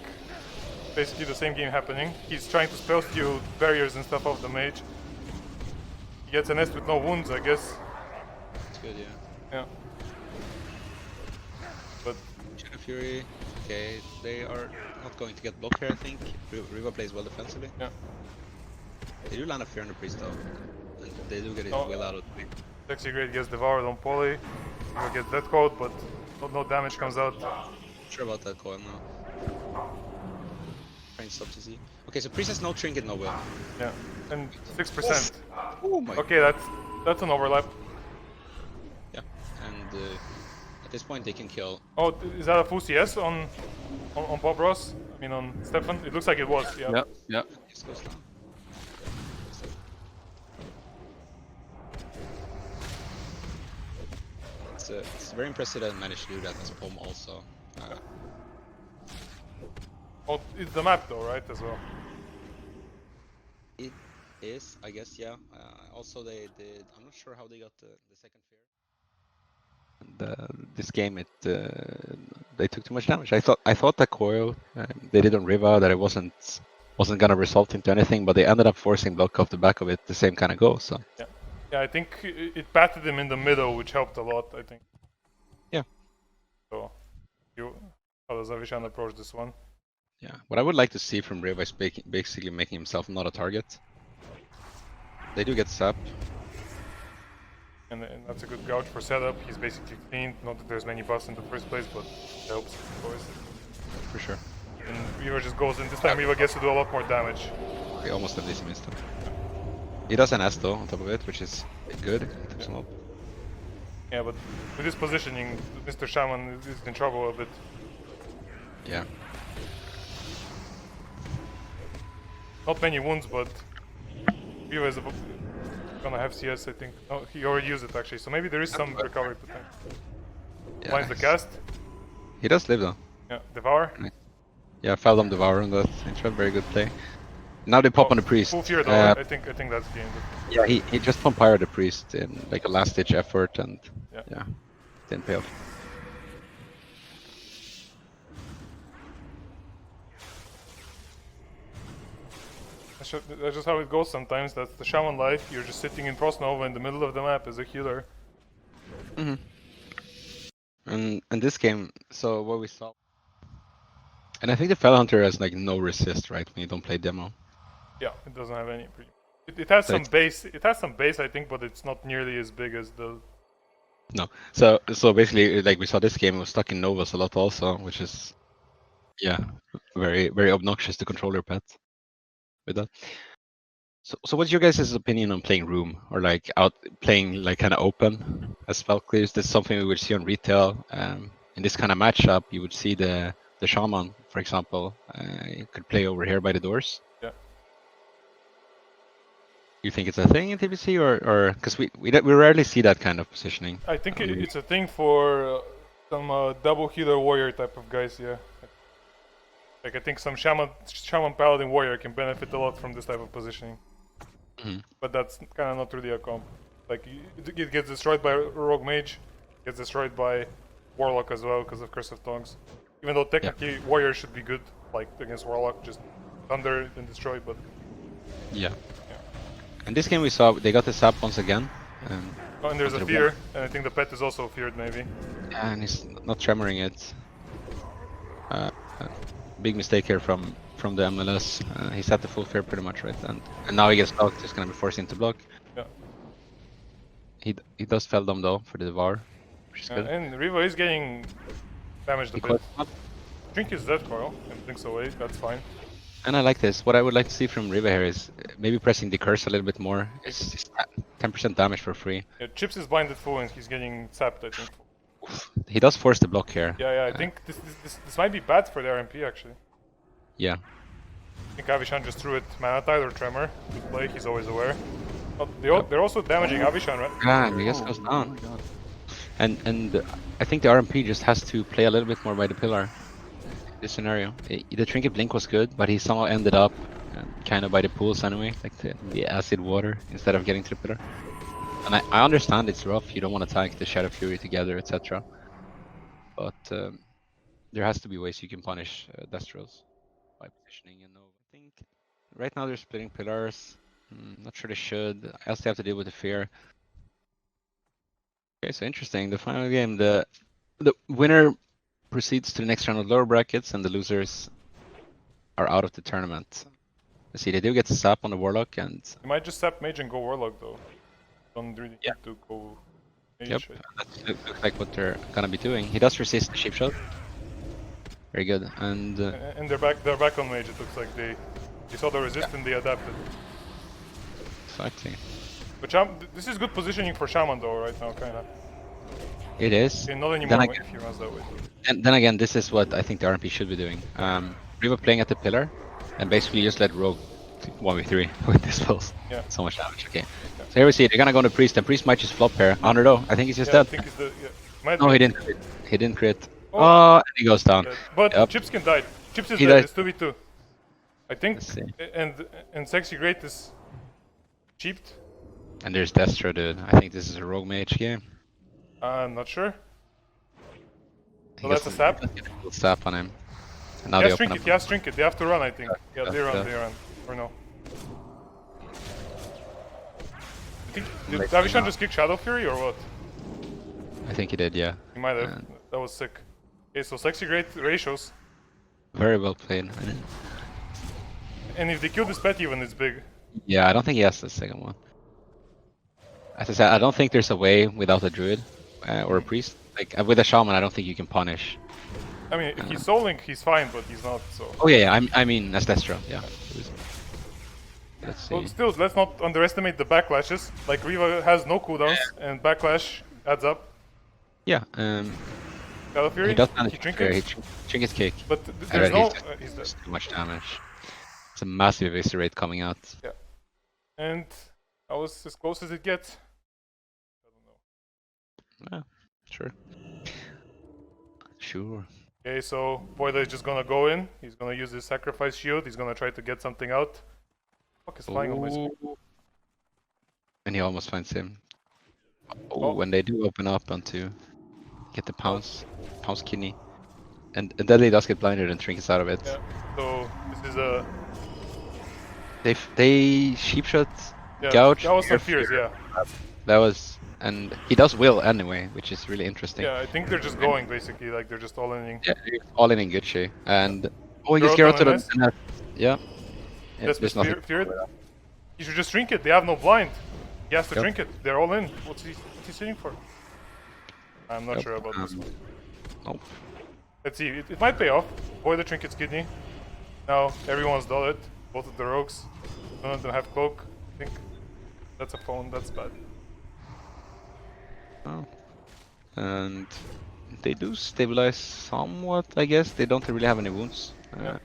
basically the same game happening. He's trying to spell steal barriers and stuff off the mage. He gets an S with no wounds, I guess. It's good, yeah. Yeah. But Shadow Fury, okay, they are not going to get blocked here, I think. Rivah plays well defensively. yeah. They do land a Fear on the Priest though. And they do get it Oh. well out of the way. Sexygreat gets devoured on poly. He will get Death Code, but no damage comes out. Not sure about that coil now. Trying to stop to see. Okay, so Priest has no trinket, no will. Yeah, and 6%. Oh my. Okay, that's an overlap. Yeah, and at this point they can kill. Oh, is that a full CS on Bob Ross? I mean on Steffen? It looks like it was. Yeah. Yeah, yeah. This goes down. It's very impressive that I managed to do that as Pom also. Oh, it's the map though, right? As well. It is, I guess, yeah. Also, they did. I'm not sure how they got the second fear. And this game, they took too much damage. I thought that coil they did on Rivah that it wasn't gonna result into anything, but they ended up forcing block off the back of it. The same kind of go. So Yeah, I think it batted him in the middle, which helped a lot. I think. Yeah. So, how does Avishan approach this one? yeah, what I would like to see from Rivah is basically making himself not a target. They do get sap. And that's a good gouge for setup. He's basically cleaned. Not that there's many buffs in the first place, but it helps, of course. For sure. And Rivah just goes in. This time Rivah gets to do a lot more damage. Okay, almost at least he missed him. He does an S though on top of it, which is good. Tips him up. Yeah, but with this positioning, Mr. Shaman is in trouble a bit. Yeah. Not many wounds, but Rivah is gonna have CS, I think. Oh, he already used it actually, so maybe there is some recovery potential. Yeah, Blinds the cast. He does live though. Yeah, Devour. Yeah, Fathom Devour on that. It's a very good play. Now they pop on the priest. Full fear though. I think that's game. Yeah, he just vampired the priest in like a last ditch effort and yeah didn't pay off. That's just how it goes sometimes. That's the Shaman life. You're just sitting in Frostnova in the middle of the map as a healer. And this game, so what we saw, and I think the Fell Hunter has like no resist, right? When you don't play demo. Yeah, it doesn't have any. It has some base. It has some base, I think, but it's not nearly as big as the. No, so basically, like we saw this game, it was stuck in Novas a lot also, which is very obnoxious to controller pet with that. So what's your guys' opinion on playing room or like playing like kind of open as spell clears? That's something we would see on retail. In this kind of matchup, you would see the shaman, for example, you could play over here by the doors. Yeah. You think it's a thing in TBC or because we rarely see that kind of positioning? I think it's a thing for some double healer warrior type of guys. Yeah. Like I think some shaman paladin warrior can benefit a lot from this type of positioning. But that's kind of not really a comp. Like it gets destroyed by rogue mage, gets destroyed by warlock as well because of Curse of Tongues. Even though technically warrior should be good, like against warlock, just thunder and destroy. But yeah. In this game we saw they got the sap once again. And there's a fear, and I think the pet is also feared maybe. Yeah, and he's not tremoring it. Big mistake here from the MLS. He's at the full fear pretty much, right? And now he gets blocked. He's gonna be forced into block. Yeah. He does fell them though for the Devour, which is good. And Rivah is getting damaged a bit. Drink is dead, Coil, and blinks away. That's fine. And I like this. What I would like to see from Rivah here is maybe pressing the curse a little bit more. It's 10% damage for free. Yeah, Chipz is blinded full and he's getting sapped, I think. He does force the block here. Yeah, I think this might be bad for the RMP actually. Yeah. I think Avishan just threw it Mana Tide or Tremor. Good play, he's always aware. Oh, they're also damaging Avishan, right? Ah, I guess goes down. And I think the RMP just has to play a little bit more by the pillar. This scenario. The Trinket Blink was good, but he somehow ended up kind of by the pools anyway, like the acid water, instead of getting to the pillar. And I understand it's rough, you don't want to tank the Shadow Fury together, etc. But there has to be ways you can punish Destros by positioning, you know. I think right now they're splitting pillars. Not sure they should. I also have to deal with the fear. Okay, so interesting. The final game, the winner proceeds to the next round of lower brackets, and the losers are out of the tournament. Let's see, they do get the sap on the Warlock, and You might just sap Mage and go Warlock though. Don't really need to go Mage. yep, that looks like what they're gonna be doing. He does resist the Sheep Shot. Very good, and And they're back on Mage. It looks like they They saw the resistance, they adapted. Exactly. But this is good positioning for Shaman though, right now, kinda. It is. Okay, not Then anymore again, if he runs that way. and then again, this is what I think the RMP should be doing. Rivah playing at the pillar, and basically just let Rogue 1v3 with this pulse. Yeah. So much damage. Okay. So here we see they're gonna go to Priest, and Priest might just flop here. Under though, I think he's just Yeah, I dead. think it's the... Yeah. Might No, be. he didn't. He didn't crit. Oh. Oh, and he goes down. Yeah. But Yep. Chipz can die. Chipz is He dead, died. it's 2v2. I think, Let's see. and Sexygreat is cheaped. And there's Destro, dude. I think this is a Rogue Mage game. I'm not sure. He So that's a sap? Cool sap on him. And now He they has open trinket, up. he has trinket. They have to run, I think. Yeah, they run, yeah. they run. Or no. I think, did Late Avishan now. just kick Shadow Fury or what? I think he did, yeah. He might have. And That was sick. Okay, so Sexygreat ratios. very well played. And if they kill this pet even, it's big. Yeah, I don't think he has the second one. As I said, I don't think there's a way without a druid or a priest. Like with a shaman, I don't think you can punish. I mean, if he's soul link, he's fine, but he's not, so... Oh yeah, I mean as Destro, yeah. Let's see. Well, still, let's not underestimate the backlashes. Like, Rivah has no cooldowns, and backlash adds up. Yeah, Shadow Fury, he does manage he to clear. trinkets, He trinkets kick. but And there's then no... he's he's dead. just too much damage. It's a massive eviscerate coming out. Yeah. And that was as close as it gets. I don't know. Yeah, sure. Sure. Okay, so Voidax is just gonna go in. He's gonna use his sacrifice shield. He's gonna try to get something out. Fuck is flying on my screen? Ooh. And he almost finds him. Oh. Oh, when they do open up onto get the pounce kidney. And Deadly does get blinded and trinkets out of it. Yeah. So this is a They sheep shot yeah. gouge. That was some fear. fears, yeah. That was, and he does will anyway, which is really interesting. Yeah, I think they're just going basically, like they're just all in. Yeah, he's all in Gucci. And oh, he Throw gets it Xeriyo on to the the nest. net. Yeah. Yeah, Desp there's nothing. feared. You should just drink it. They have no blind. He has to Yep. drink it. They're all in. What's he sitting for? I'm not Yep, sure about this one. Nope. Let's see. It might pay off. Void the trinket's kidney. Now everyone's done it. Both of the rogues. None of them have cloak. I think that's a phone. That's bad. Oh. And they do stabilize somewhat, I guess. They don't really have any wounds. Yeah.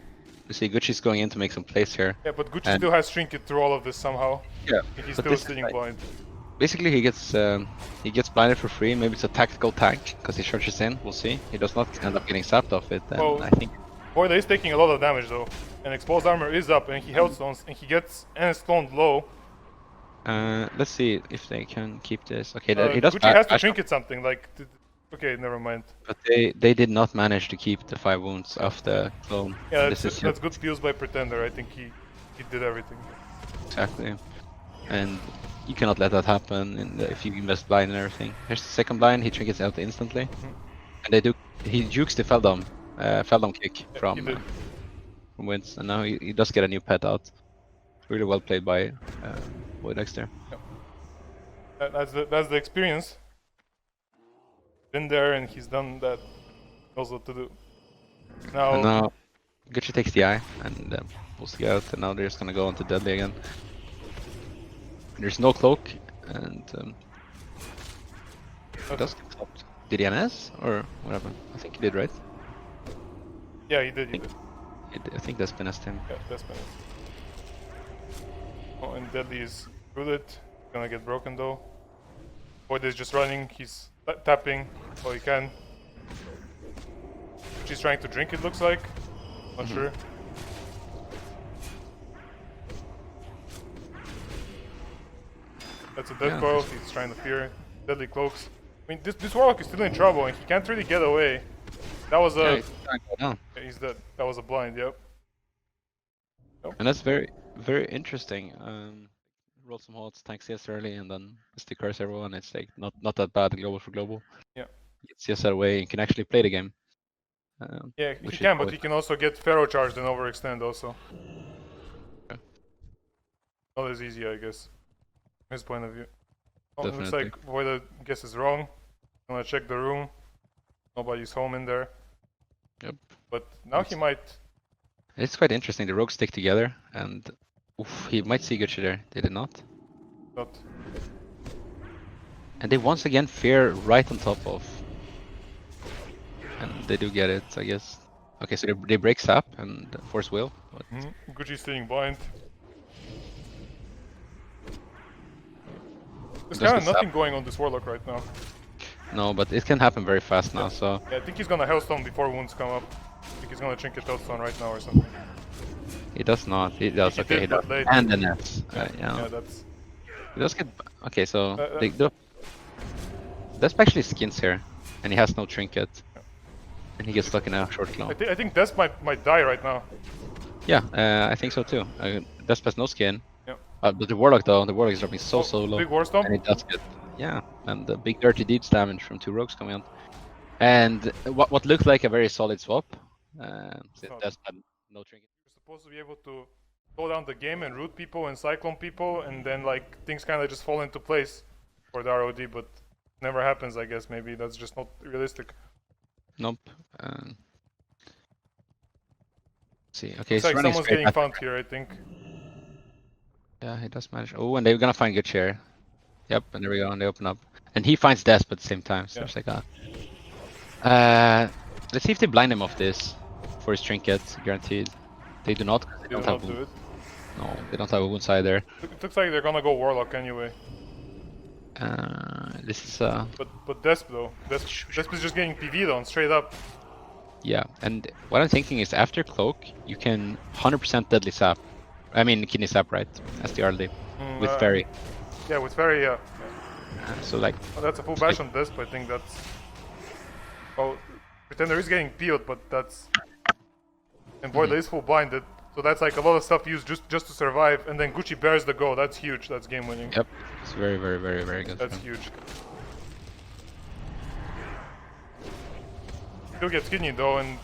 You see, Gucci's going in to make some plays here. Yeah, but Gucci And- still has trinket through all of this somehow. Yeah. He's but still this is sitting like- blind. Basically, he gets blinded for free. Maybe it's a tactical tank because he charges in. We'll see. He does not end up getting sapped off it. And Well- I think Void is taking a lot of damage though. And exposed armor is up, and he held stones, and he gets stoned low. let's see if they can keep this. Okay, he does. Gucci has to bash- trinket something. Like, okay, never mind. But they did not manage to keep the 5 wounds off the clone. Yeah, This is that's good pills by Pretender. I think he did everything. exactly. And you cannot let that happen if you invest blind and everything. Here's the second blind. He trinkets out instantly, and he jukes the Feldom kick Yeah, from he did. Windz, and now he does get a new pet out. Really well played by Voidax there. That's the experience. Been there, and he's done that. Knows what to do. Now, And now Gucci takes the eye and pulls the out, and now they're just gonna go on to Deadly again. There's no cloak, and he does get stopped. Did he NS or whatever? I think he did, right? yeah, he did. He did. I think that's been him. Yeah, that's been it. Oh, and Deadly is rooted. Gonna get broken though. Void is just running. He's tapping all he can. She's trying to drink. It looks like. Not sure. That's a dead Yeah, coil. He's trying to fear. Deadly cloaks. I mean, this warlock is still in trouble, and he can't really get away. That was Yeah, a. he's trying to go down. He's dead. That was a blind. Yep. And that's very, very interesting. Rolled some hots, tank CS early, and then stick curse everyone. It's like not that bad global for global. Yeah. It's just that way and can actually play the game. Yeah, he Which is can, but always he can also get Pharaoh charged and overextend also. Yeah. Not as easy, I guess. From his point of view. Oh, it looks Definitely. like Void guess is wrong. I'm gonna check the room. Nobody's home in there. Yep. But now he might It's quite interesting. The rogues stick together, and oof, he might see good shit there. Did it not? Not. And they once again fear right on top of. And they do get it, I guess. Okay, so they break Sap and force will. But Gucci's sitting blind. There's kind of nothing going on this Warlock right now. no, but it can happen very fast now. So Yeah, I think he's gonna Hellstone before wounds come up. I think he's gonna Trinket Hellstone right now or something. he does not. He does. He Okay, did he does. that late. And the nets. Yeah, Yeah. that's. He does get. Okay, so they- Desp actually skins here, and he has no trinket, and he gets stuck in a short claw. I think Desp might die right now. Yeah, I think so too. Desp has no skin. Yeah. But the Warlock though, the Warlock is dropping so low. Big Warstomp. And it does get, yeah, and the big dirty deeds damage from 2 rogues coming out. And what looked like a very solid swap, Desp had no trinket. You're supposed to be able to slow down the game and root people and cyclone people, and then like things kind of just fall into place for the ROD, but never happens. I guess maybe that's just not realistic. Nope. See, okay, It's like running someone's straight getting at- found here, I think. Yeah, he does manage. Oh, and they're gonna find good share. Yep, and there we go, and they open up. And he finds Desp at the same time, so Yeah. it's like, let's see if they blind him off this for his trinket, guaranteed. They do not. They They don't will have not do it. No, they don't have a wound either. It looks like they're gonna go Warlock anyway. This is But Desp though, Desp is just getting PV'd on straight up. yeah. And what I'm thinking is after cloak, you can 100% deadly sap. I mean kidney sap, right? As the early with fairy. Yeah, with Fairy, yeah. So like, Oh, that's a full bash on Desp, I think that's... Oh, Pretender is getting peeled, but that's... And Void is full blinded, so that's like a lot of stuff used just to survive, and then Gucci bears the go, that's huge, that's game winning. yep, it's very, very, very, very good. That's huge. Still gets kidney though, and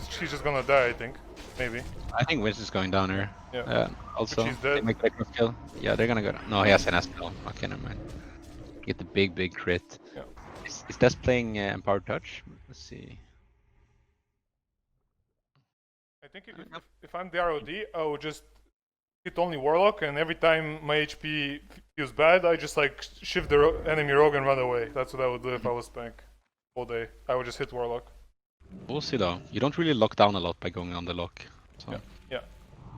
she's just gonna die, I think. Maybe. I think Windz is going down here. Yeah. Also, She's they dead. make like a kill. Yeah, they're gonna go. No, he has an Azial. Okay, never mind. Get the big crit. Yeah. Is Desp playing Empowered Touch? Let's see. I think if I'm the ROD, I would just hit only Warlock, and every time my HP feels bad, I just like shift the enemy rogue and run away. That's what I would do if I was Speank all day. I would just hit Warlock. We'll see though. You don't really lock down a lot by going on the lock. So. Yeah.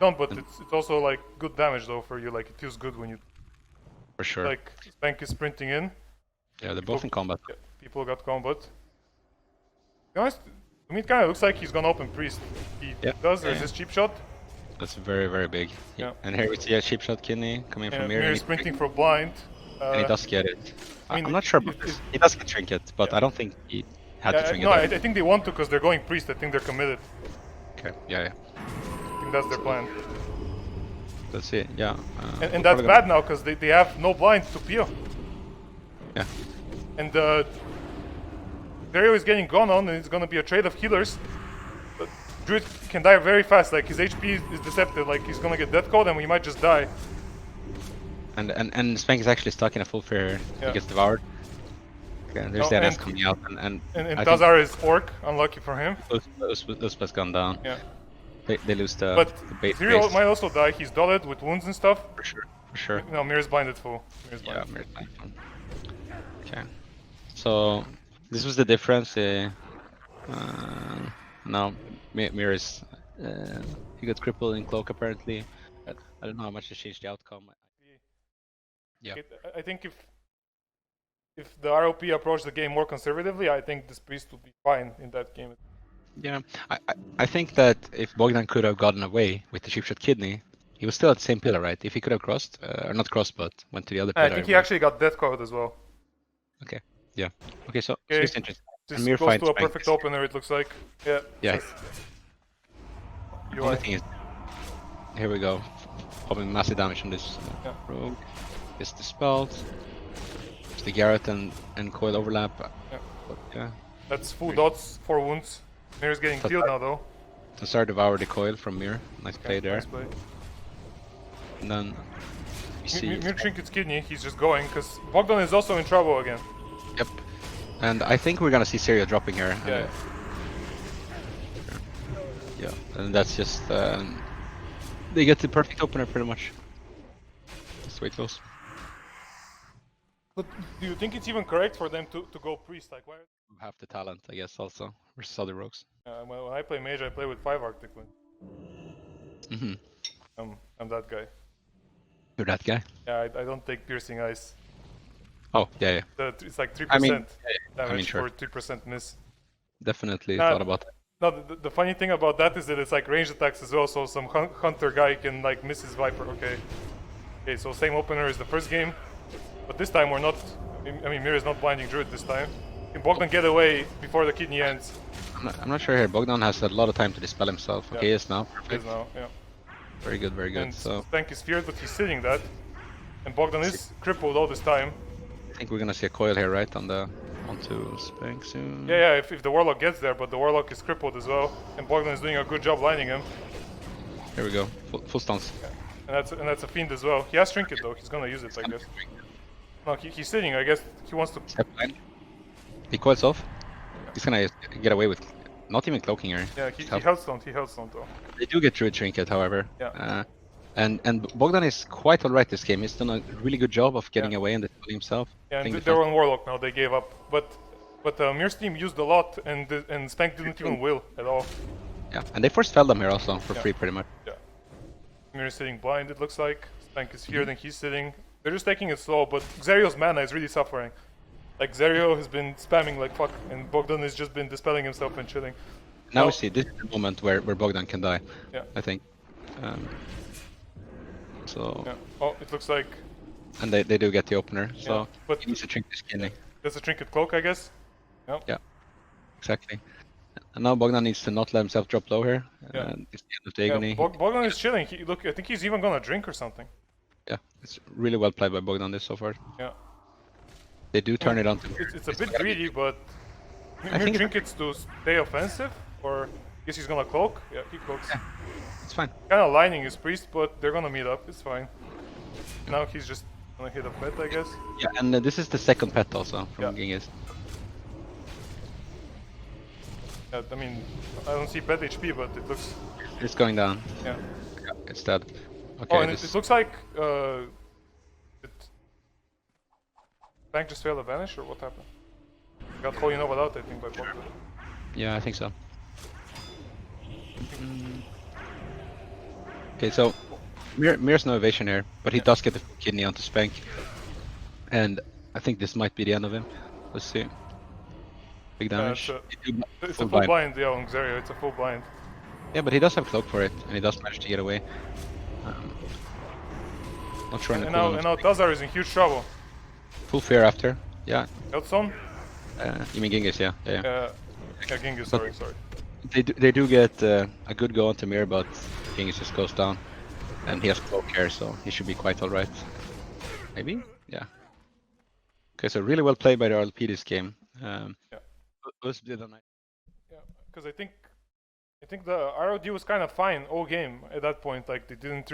Don't, but it's also like good damage though for you. Like it feels good when you For sure. like Speank is sprinting in. Yeah, they're both in combat. Yeah, people got combat. To be honest, to me it kind of looks like he's gonna open priest. He does. There's his cheap shot. That's very big. Yeah. And here we see a cheap shot kidney coming from Mirror. Mirror sprinting for blind. And he does get it. I mean, I'm not sure about this. He does get trinket, but I don't think he had to trinket. No, I think they want to because they're going priest. I think they're committed. Okay, yeah. I think that's their plan. Let's see, yeah. And that's bad now because they have no blinds to peel. Yeah. And Xeriyo is getting gone on, and it's gonna be a trade of healers. But Druid can die very fast. Like his HP is deceptive. Like he's gonna get death code, and we might just die. And Speank is actually stuck in a full fear. Yeah. He gets devoured. Okay, there's the NS coming out, and Tazar is orc. Unlucky for him. Uspa's gone down. Yeah. They lose the. But the base. Xeriyo might also die. He's dotted with wounds and stuff. For sure. No, Mirror's blinded full. Yeah, Mirror's blinded. Okay. So this was the difference. Now Mirror's he got crippled in cloak apparently. I don't know how much it changed the outcome. Yeah. I think if the ROP approached the game more conservatively, I think this priest would be fine in that game. Yeah, I think that if Bogdan could have gotten away with the cheap shot kidney, he was still at the same pillar, right? If he could have crossed, or not crossed, but went to the other pillar. I think he actually got death code as well. Okay, yeah. Okay, so Okay. it's interesting. This Mir goes finds to a Speank. perfect opener, it looks like. Yeah. Yeah. The UI. only thing is, here we go, popping massive damage on this Yeah. rogue. Gets dispelled. It's the Garrett and coil overlap. Yeah. But, yeah. That's full dots, 4 wounds. Mirror's getting killed now though. Tazar devour the coil from Mir. Nice play there. Nice play. And then we see. Mir trinkets kidney, he's just going because Bogdan is also in trouble again. Yep. And I think we're gonna see Xeriyo dropping here. Yeah. Yeah, and that's just they get the perfect opener pretty much. That's the way it goes. But do you think it's even correct for them to go priest? Like, why? Have the talent, I guess, also versus other rogues. When I play mage, I play with 5 Arctic Wind. Mm-hmm. I'm that guy. You're that guy. Yeah, I don't take piercing eyes. Oh yeah, yeah. It's like 3% I mean, damage sure. for 3% miss. Definitely thought about that. No, the funny thing about that is that it's like ranged attacks as well. So some hunter guy can like miss his viper. Okay, so same opener as the first game, but this time we're not. I mean, Mir is not blinding druid this time. Can Bogdan get away before the kidney ends? I'm not sure here. Bogdan has a lot of time to dispel himself. Yeah. Okay, yes now. He Perfect. is now, yeah. Very good, very good. And So Speank is feared, but he's sitting that. And Bogdan is crippled all this time. I think we're gonna see a coil here, right, onto Speank soon. Yeah, if the Warlock gets there, but the Warlock is crippled as well. And Bogdan is doing a good job lining him. Here we go. Full stance. Yeah. And that's a fiend as well. He has Trinket though, he's gonna use it, I guess. No, he's sitting, I guess he wants to... Step line. He coils off. He's gonna get away with not even cloaking here. Yeah, he held stoned though. They do get Druid Trinket, however. Yeah. And Bogdan is quite alright this game. He's done a really good job of getting away and dispelling himself. Yeah, and they're on Warlock now, they gave up. But Mir's team used a lot, and Speank didn't even will at all. Yeah, and they first felled them here also for free, pretty much. Yeah. Mir is sitting blind, it looks like. Speank is feared and he's sitting. They're just taking it slow, but Xeriyo's mana is really suffering. Like, Xeriyo has been spamming like fuck, and Bogdan has just been dispelling himself and chilling. Now we see, this is the moment where Bogdan can die, I think. So... Yeah. Oh, it looks like... And they do get the opener, so Yeah, but he needs to drink this kidney. That's a Trinket Cloak, I guess? Yeah, exactly. And now Bogdan needs to not let himself drop low here. Yeah. And it's the end of the agony. Bogdan is chilling. Look, I think he's even gonna drink or something. Yeah, it's really well played by Bogdan this so far. Yeah. They do turn it on to... It's a bit greedy, but... I think Trinkets to stay offensive, or... I guess he's gonna cloak? Yeah, he cloaks. Yeah, it's fine. Kinda lining his priest, but they're gonna meet up, it's fine. Now he's just gonna hit a pet, I guess. Yeah, and this is the second pet also from Ghingis. Yeah, I mean, I don't see pet HP, but it looks... It's going down. Yeah. Yeah, it's dead. Okay, Oh, and it looks like... Bank just failed a vanish, or what happened? Got Holy Nova out, I think, by Bogdan. Yeah, I think so. Okay, so Mir's no evasion here, but he does get the kidney onto Speank. And I think this might be the end of him. Let's see. Big damage. It's a full blind, yeah, on Xeriyo, it's a full blind. Yeah, but he does have cloak for it, and he does manage to get away. Not sure. And now Tazar is in huge trouble. Full fear after. Yeah. Heldstone? You mean Ghingis, yeah. Yeah, Ghingis, sorry. They do get a good go onto Mir, but Ghingis just goes down. And he has cloak here, so he should be quite alright. Maybe? Yeah. Okay, so really well played by the RLP this game. Desp did a nice... Yeah, because I think the ROD was kind of fine all game at that point. Like they weren't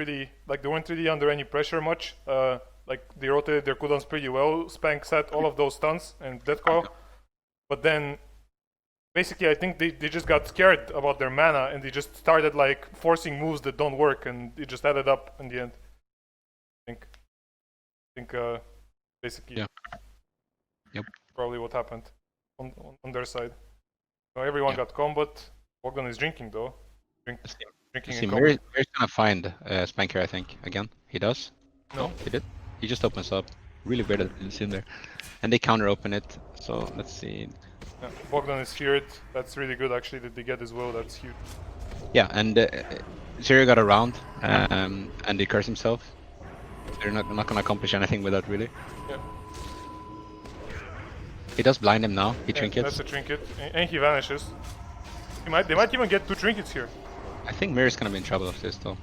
really under any pressure much. Like they rotated their cooldowns pretty well. Speank set all of those stuns and death coil. But then basically I think they just got scared about their mana and they just started like forcing moves that don't work, and it just added up in the end. I think basically probably what happened on their side. So everyone got combat. Bogdan is drinking though. Drinking and combat. Mir's gonna find Speank here, I think. Again, he does. No, he did. He just opens up. Really weird that it's in there. And they counter open it. So let's see. Yeah, Bogdan is feared. That's really good actually that they get as well. That's huge. Yeah, and Xeriyo got around and he cursed himself. They're not gonna accomplish anything with that really. Yeah. He does blind him now. He trinkets. That's a trinket, and he vanishes. They might even get 2 trinkets here. I think Mir is gonna be in trouble of this though.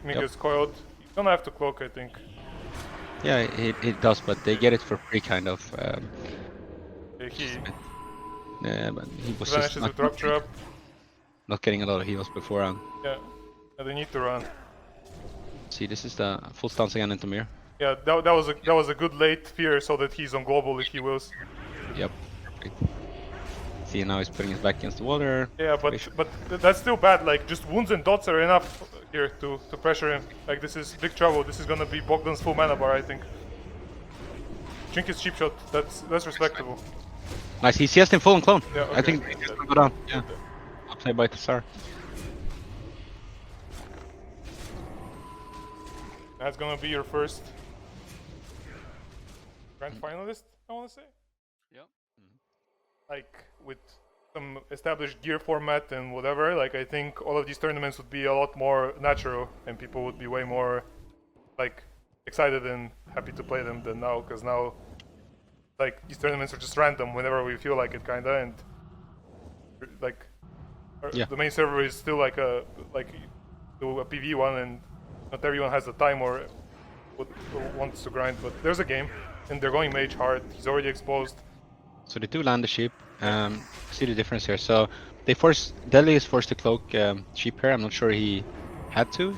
Mig is coiled. He's gonna have to cloak, I think. Yeah, he does, but they get it for free, kind of. Yeah, but he was vanishes with drop trap. Not getting a lot of heals beforehand. Yeah, they need to run. See, this is the full stance again into Mir. Yeah, that was a good late fear so that he's on global if he wills. Yep. Perfect. 60, now he's putting it back against the water. Yeah, but that's still bad. Like, just wounds and dots are enough here to pressure him. Like, this is big trouble. This is gonna be Bogdan's full mana bar, I think. Trinket's cheap shot. That's respectable. Nice, he CS him full and clone. Yeah, okay. I think he's gonna go down. Yeah. I'll play by Tazar. That's gonna be your first grand finalist, I wanna say. Yeah. Like, with some established gear format and whatever, like, I think all of these tournaments would be a lot more natural and people would be way more, like, excited and happy to play them than now, because now, like, these tournaments are just random whenever we feel like it, kinda, and, like, the main server is still like a PV one, and not everyone has the time or wants to grind, but there's a game, and they're going mage hard. He's already exposed. So they do land the sheep. See the difference here. So they Deadly is forced to cloak sheep here. I'm not sure he had to.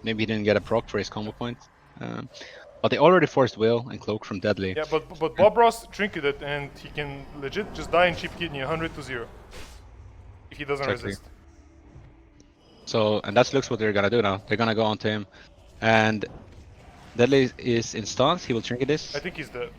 Maybe he didn't get a proc for his combo point. But they already forced Will and cloak from Deadly. Yeah, but Bob Ross trinketed, and he can legit just die in cheap kidney 100 to 0 if he doesn't resist. So, and that looks what they're gonna do now. They're gonna go onto him, and Deadly is in stance. He will trinket this. I think he's dead.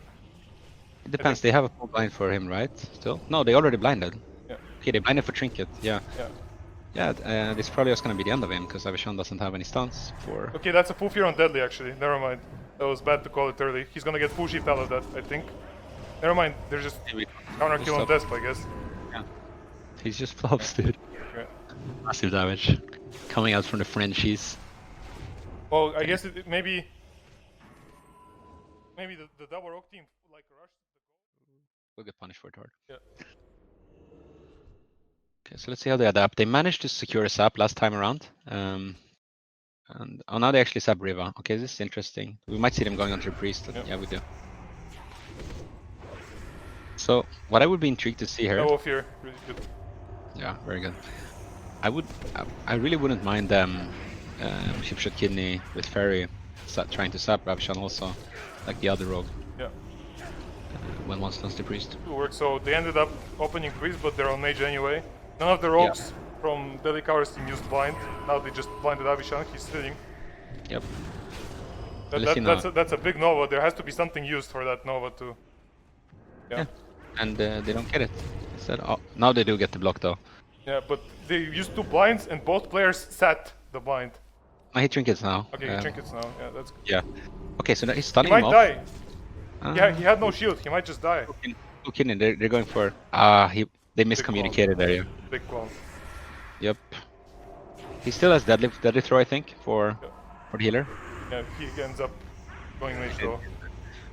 It depends. They have a full blind for him, right? Still? No, they already blinded. Yeah. Okay, they blinded for trinket. Yeah. Yeah. Yeah. This probably was gonna be the end of him because Avishan doesn't have any stance for. Okay, that's a full fear on Deadly actually. Never mind. That was bad to call it early. He's gonna get full shift out of that, I think. Never mind. They're just counter kill on Desp, I guess. Yeah. He's just flops, dude. Okay. Massive damage coming out from the Frenchies. Well, I guess maybe the double rogue team like rushed. We'll get punished for it hard. Yeah. Okay, so let's see how they adapt. They managed to secure a sap last time around. And now they actually sap Rivah. Okay, this is interesting. We might see them going onto the priest. Yeah, we do. So what I would be intrigued to see here. No fear, really good. Yeah, very good. I really wouldn't mind them Chipshot Kidney with Fairy trying to sap Avishan also, like the other rogue. Yeah. When one stuns the priest. It works. So they ended up opening priest, but they're on mage anyway. None of the rogues from Deadlycoward team used blind. Now they just blinded Avishan. He's sitting. Yep. That's a big nova. There has to be something used for that nova too. Yeah. And they don't get it. Instead, now they do get the block though. Yeah, but they used 2 blinds and both players sat the blind. I hit trinkets now. Okay, he trinkets now. Yeah, that's good. Yeah. Okay, so he's He stunning might him off. die. Yeah, he had no shield. He might just die. Okay, they're going for. They miscommunicated there. Yeah. Big clone. Yep. He still has deadly throw, I think, for the healer. Yeah, he ends up going mage though.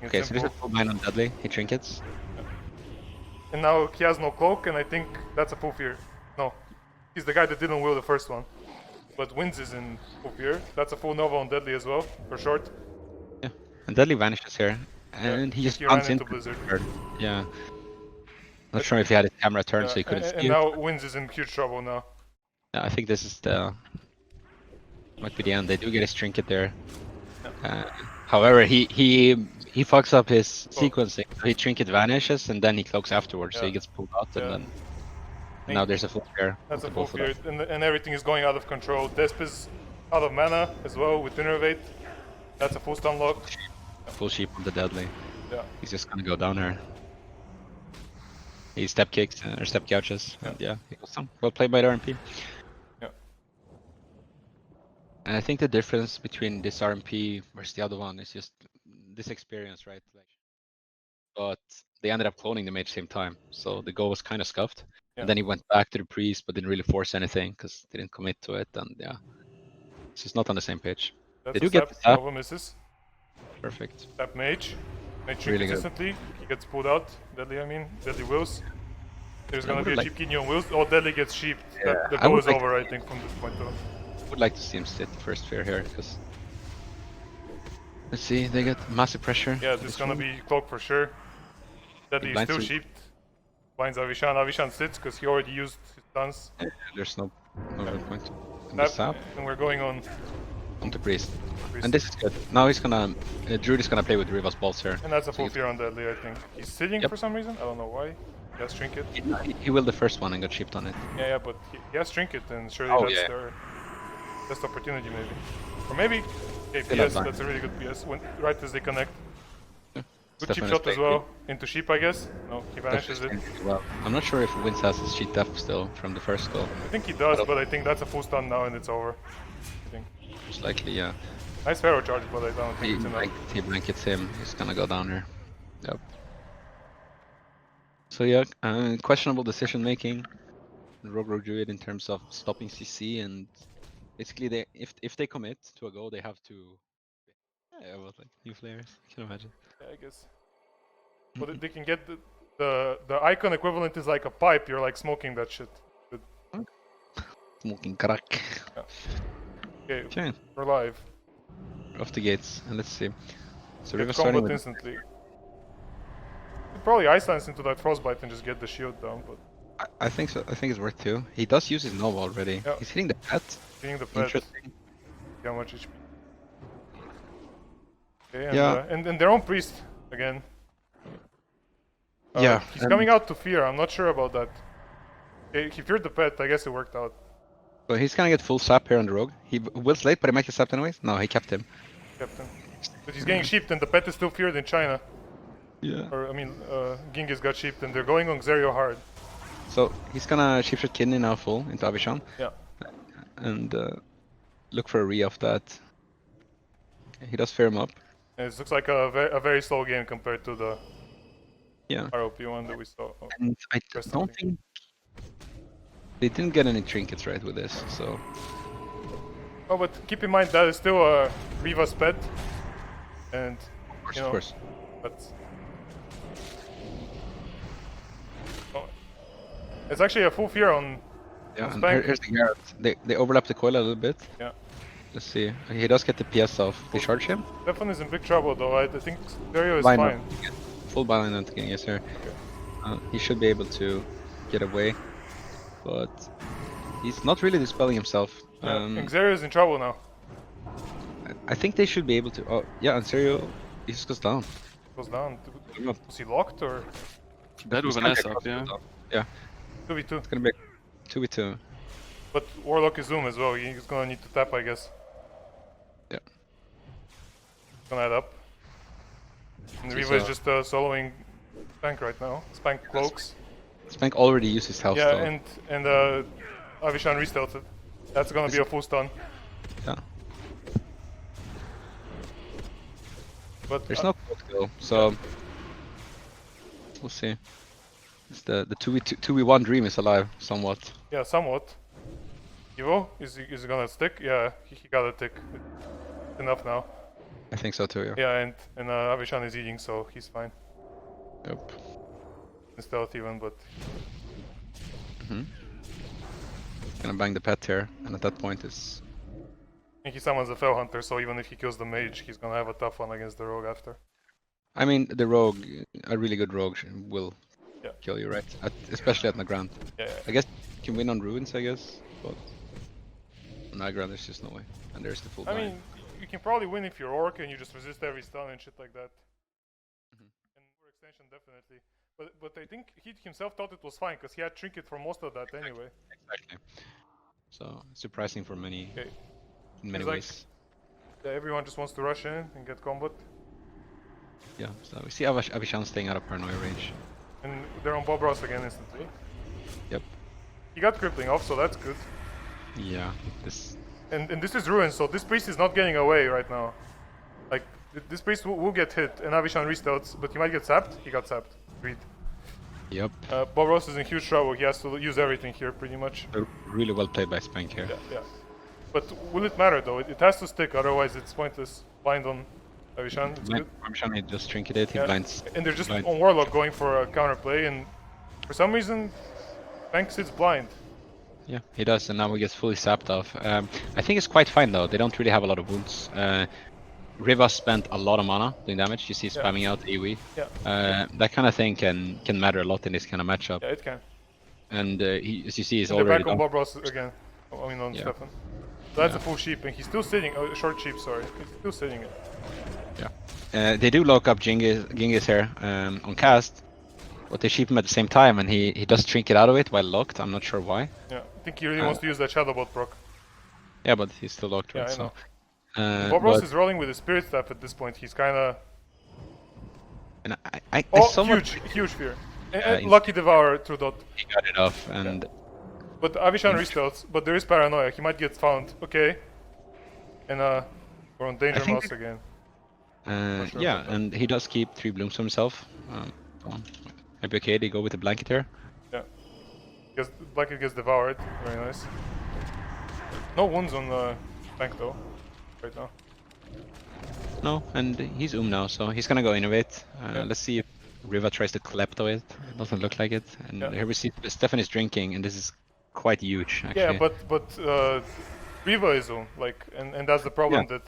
Okay, so this is full blind on deadly. He trinkets. And now he has no cloak, and I think that's a full fear. No, he's the guy that didn't will the first one. But Windz is in full fear. That's a full nova on deadly as well, for short. Yeah, and deadly vanishes here, and he just runs into Blizzard. Yeah. Not sure if he had his camera turned, so he couldn't see. And now Windz is in huge trouble now. Yeah, I think this is might be the end. They do get his trinket there. However, he fucks up his sequencing. He trinket vanishes and then he cloaks afterwards, so he gets pulled out and then now there's a full fear. That's a full fear, and everything is going out of control. Desp is out of mana as well with Innervate. That's a full stun lock. Full sheep on the deadly. Yeah. He's just gonna go down here. He step kicks or step couches. And he goes down. Well played by the RMP. Yeah. And I think the difference between this RMP versus the other one is just this experience, right? Like, but they ended up cloning the mage same time, so the goal was kind of scuffed. And then he went back to the priest, but didn't really force anything because they didn't commit to it. And it's just not on the same page. That's they do get the tap. Nova misses. Perfect. Tap mage. Mage Really consistently. He gets pulled out. Deadly, I mean. Deadly wills. There's gonna be a like... cheap kidney on wills. Oh, Deadly gets sheeped. Yeah, the goal is over, I think, from this point on. I would like to see him sit the first fear here, because... Let's see, they get massive pressure. Yeah, this is gonna be cloak for sure. Deadly is still sheeped. Blinds Avishan. Avishan sits because he already used his stuns. Yeah, there's no point. And we're going on the priest. And this is good. Now he's gonna Druid is gonna play with Rivah's balls here. And that's a full fear on Deadly, I think. He's sitting for some reason. I don't know why. He has Trinket. He willed the first one and got chipped on it. Yeah, but he has Trinket, and surely Oh, that's yeah. their best opportunity, maybe. Or maybe, okay, Still PS, have that's a really good PS, right as they connect. Good Steffen chip is shot as playing well, into sheep, I guess. No, he vanishes it. Well, I'm not sure if Windz has his cheat def still from the first goal. I think he does, but I think that's a full stun now and it's over. I think. Most likely, yeah. Nice Pharaoh charge, but I don't think it's enough. He blankets him. He's gonna go down here. Yep. So yeah, questionable decision making. Rogue Druid in terms of stopping CC, and basically they if they commit to a goal, they have to. Yeah, well, like new players. I can imagine. Yeah, I guess. But they can get the icon equivalent is like a pipe. You're like smoking that shit. Good. Smoking crack. Okay, Okay, we're live. off the gates, and let's see. So Get Rivah starting combat with instantly. You'd probably Ice Lance into that Frostbite and just get the shield down, but I think so. I think it's worth two. He does use his Nova already. Yeah. He's hitting the pet. getting the pet. Interesting. See how much HP. Okay, Yeah. And their own priest again. Yeah, He's and- coming out to fear. I'm not sure about that. Okay, he feared the pet. I guess it worked out. So he's gonna get full sap here on the rogue. He wills late, but he might get sapped anyways. No, he kept him. Kept him. But he's getting sheeped, and the pet is still feared in China. Yeah. Or I mean, Ghingis got sheeped, and they're going on Xeriyo hard. So he's gonna chip shot kidney now full into Avishan. Yeah. And look for a re of that. Okay, he does fear him up. And it looks like a very slow game compared to the Yeah. ROP one that we saw. Oh, And I Press don't something. think they didn't get any trinkets right with this. So Oh, but keep in mind that is still a Rivah's pet, and you know, of course. That's... Oh. It's actually a full fear on. Yeah. on And Speank. here's the Garrett. They overlap the coil a little bit. Yeah. Let's see. He does get the PS off. They charge him. Steffen is in big trouble though. I think Xeriyo is Line fine. up. Full byline on Ghingis here. He should be able to get away, but he's not really dispelling himself. Yeah. And Xeriyo is in trouble now. I think they should be able to. Oh, yeah, and Xeriyo, he just goes down. Goes down. I'm not- Was he locked or Dead with he's an gonna S get up, crossed yeah. off. Yeah, 2v2? it's gonna be 2v2. But Warlock is Zoom as well. He's gonna need to tap, I guess. Yeah. Gonna add up. And He's, Rivah is just soloing Speank right now. Speank cloaks. Speank already used his health Yeah, though. and Avishan re-stealthed. That's gonna be a full stun. Yeah. But There's no cloak though, so we'll see. It's the 2v1 dream is alive somewhat. yeah, somewhat. Evo, is he gonna stick? Yeah, he got a tick. Enough now. I think so too. Yeah. Yeah, and Avishan is eating, so he's fine. Yep. In stealth even, but Gonna bang the pet here, and at that point it's. I think he summons a Fell Hunter, so even if he kills the mage, he's gonna have a tough one against the rogue after. I mean, the rogue, a really good rogue will Yeah. kill you, right? Especially at Nagrand. Yeah, I guess you can win on ruins, I guess, but on Nagrand there's just no way. And there's the full I blind. mean, you can probably win if you're orc and you just resist every stun and shit like that. And for extension, definitely. But I think he himself thought it was fine because he had trinket for most of that anyway. Exactly. So surprising for many, Okay. in many It's like- ways. Yeah, everyone just wants to rush in and get combat. Yeah. So we see Avishan staying out of paranoia range. And they're on Bob Ross again instantly. Yep. He got crippling off, so that's good. Yeah. This. And this is ruins, so this priest is not getting away right now. Like, this priest will get hit, and Avishan restarts, but he might get sapped. He got sapped. Agreed. Yep. Bob Ross is in huge trouble. He has to use everything here, pretty much. Really well played by Speank here. Yeah. But will it matter though? It has to stick, otherwise it's pointless. Blind on Avishan, it's good. Avishan he just trinketed. He Yeah. blinds. And they're just blind. on Warlock going for a counterplay, and for some reason, Speank sits blind. Yeah, he does, and now he gets fully sapped off. I think it's quite fine though. They don't really have a lot of wounds. Rivah spent a lot of mana doing damage. You see spamming out AoE. Yeah. That kind of thing can matter a lot in this kind of matchup. Yeah, it can. And as you see, he's And they're already back on done. Bob Ross again. I mean on Yeah. Steffen. So that's a full sheep, and he's still sitting. Oh, short sheep, sorry. He's still sitting it. They do lock up Ghingis here on cast. but they sheep him at the same time, and he does trinket out of it while locked. I'm not sure why. Yeah, I think he really wants to use that Shadow Bolt proc. Yeah, but he's still locked, Yeah, right? I know. So, Bobros but, is rolling with the Spirit Staff at this point. He's kind of... and I Oh, somewhat huge fear. he's- Lucky Devour through dot. he got it off, and But Avishan restarts, but there is paranoia. He might get found. Okay. And we're on Danger think Mouse again. sure yeah, about that. and he does keep 3 blooms for himself. Come on. Maybe okay, they go with the blanket here. Yeah. Because Blanket gets devoured. Very nice. No wounds on Speank though. Right now. No, and he's now, so he's gonna go innovate. Yeah. Let's see if Rivah tries to klepto it. It doesn't look like it. And Yeah. here we see Steffen is drinking, and this is quite huge, actually. Yeah, but Rivah is like, and that's the problem that.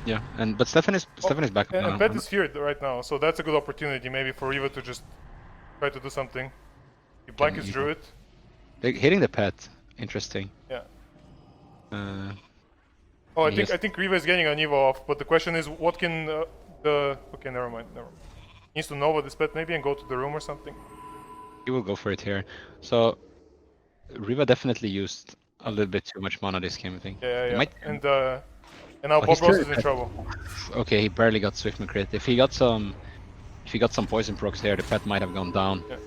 Yeah, but Steffen is back up And now. Pet is feared right now, so that's a good opportunity maybe for Rivah to just try to do something. He blankets you Druid. They're hitting the pet. Interesting. Yeah. Oh, I think Rivah is getting an Evo off, but the question is, what can okay, never mind. He needs to Nova this pet maybe and go to the room or something. He will go for it here. So Rivah definitely used a little bit too much mana this game, I think. Yeah. Might- And now Oh, he's Bobros still- is in trouble. Okay, he barely got Swift crit. If he got some poison procs there, the pet might have gone down. Yeah.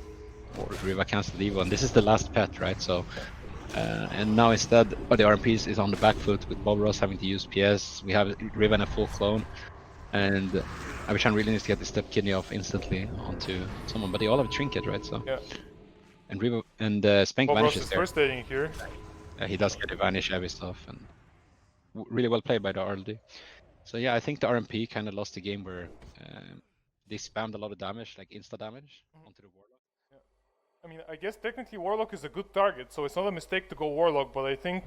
Or Rivah cancelled Evo, and this is the last pet, right? So, and now instead, the RMP is on the back foot with Bob Ross having to use PS. We have Rivah in a full clone, and Avishan really needs to get the step kidney off instantly onto someone. But they all have a trinket, right? So, Yeah. and Rivah and Speank Bobros vanishes is there. first aiding here. He does get a vanish heavy stuff, and really well played by the RLD. So yeah, I think the RMP kind of lost the game where they spammed a lot of damage, like insta damage, onto the Warlock. I mean, I guess technically Warlock is a good target, so it's not a mistake to go Warlock, but I think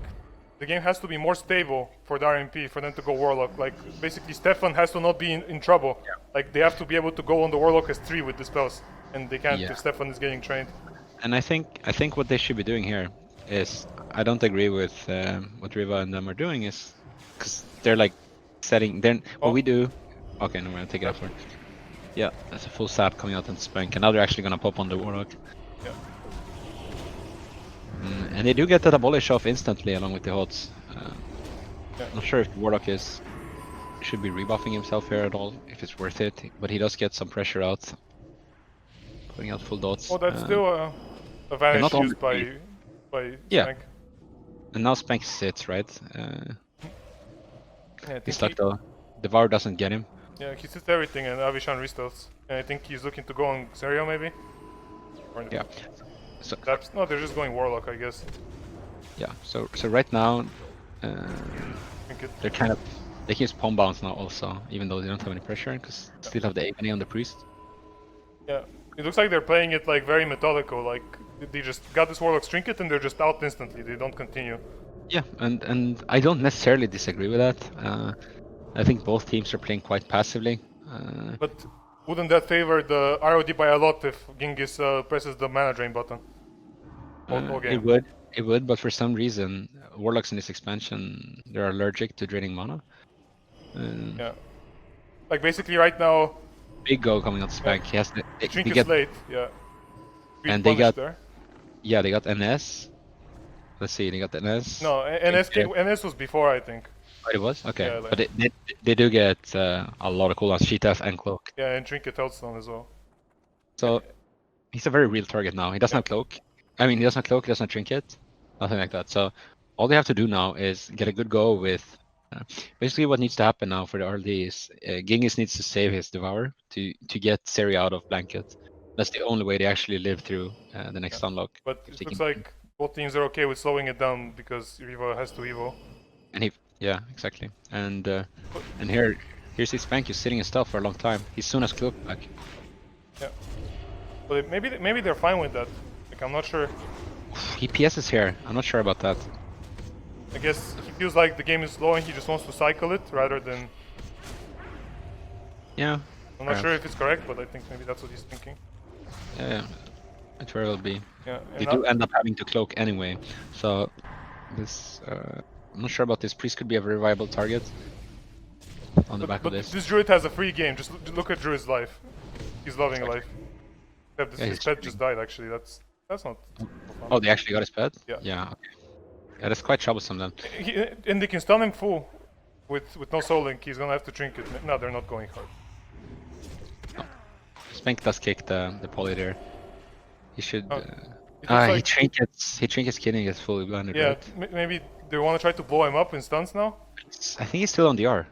the game has to be more stable for the RMP for them to go Warlock. Like, basically Steffen has to not be in trouble. Yeah. Like, they have to be able to go on the Warlock as 3 with the spells, and they can't Yeah. if Steffen is getting trained. And I think what they should be doing here is, I don't agree with what Rivah and them are doing, is because they're like setting. Then what Oh. we do. Okay, no, I'm gonna take it after. Yeah, that's a full sap coming out in Speank, and now they're actually gonna pop on the Warlock. Yeah. And they do get that abolish off instantly along with the HOTS. Yeah. I'm not sure if the Warlock should be rebuffing himself here at all, if it's worth it, but he does get some pressure out. Putting out full dots. Oh, that's still a vanish not on used the by Yeah. Speank. And now Speank sits, right? Yeah, I He's think stuck though. Devour doesn't get him. yeah, he sits everything and Avishan restarts. And I think he's looking to go on Xeriyo maybe? Or Yeah. So no, they're just going Warlock, I guess. yeah. So right now, I think they're kind of they can use palm bounce now also, even though they don't have any pressure, because still have the agony on the priest. Yeah, it looks like they're playing it like very methodical. Like they just got this Warlock's trinket and they're just out instantly. They don't continue. Yeah, and I don't necessarily disagree with that. I think both teams are playing quite passively. But wouldn't that favor the ROD by a lot if Ghingis presses the mana drain button? All game. It would, but for some reason, Warlocks in this expansion, they're allergic to draining mana. Yeah. Like basically right now, Big go coming out Speank. He has to. They Trinket's get, late. Yeah. And they got- there. yeah, they got NS. Let's see, they got the NS. No, NS was before, I think. Oh, it was? Okay. Yeah, like- But they do get a lot of cooldowns, Sheetaf and Cloak. Yeah, and Trinket Healthstone as well. So he's a very real target now. He doesn't have Cloak. I mean, he doesn't have Cloak, he doesn't have Trinket. Nothing like that. So all they have to do now is get a good go with... basically what needs to happen now for the RLD is Ghingis needs to save his Devour to get Xeriyo out of Blanket. That's the only way they actually live through the next unlock. But If it they looks can- like both teams are okay with slowing it down because Rivah has to Evo. And yeah, exactly. And here's his Speank, he's sitting in stealth for a long time. He soon has Cloak back. Yeah. But maybe they're fine with that. Like I'm not sure. He PS's here. I'm not sure about that. I guess he feels like the game is slow and he just wants to cycle it rather than. Yeah. I'm not Perhaps. sure if it's correct, but I think maybe that's what he's thinking. Yeah, it very well be. Yeah. They And do end up having to Cloak anyway. So this, I'm not sure about this. Priest could be a very viable target on the back of but this. this Druid has a free game. Just look at Druid's life. He's loving life. Except Yeah, his he's pet just died. Actually, that's not. Oh, they actually got his pet? Yeah. Yeah, okay. Yeah, that's quite troublesome then. And they can stun him full with no soul link. He's gonna have to trinket. No, they're not going hard. Speank does kick the poly there. He should... It looks he like- trinkets kidney gets fully blinded, Yeah, right? maybe they want to try to blow him up in stuns now. I think he's still on the R.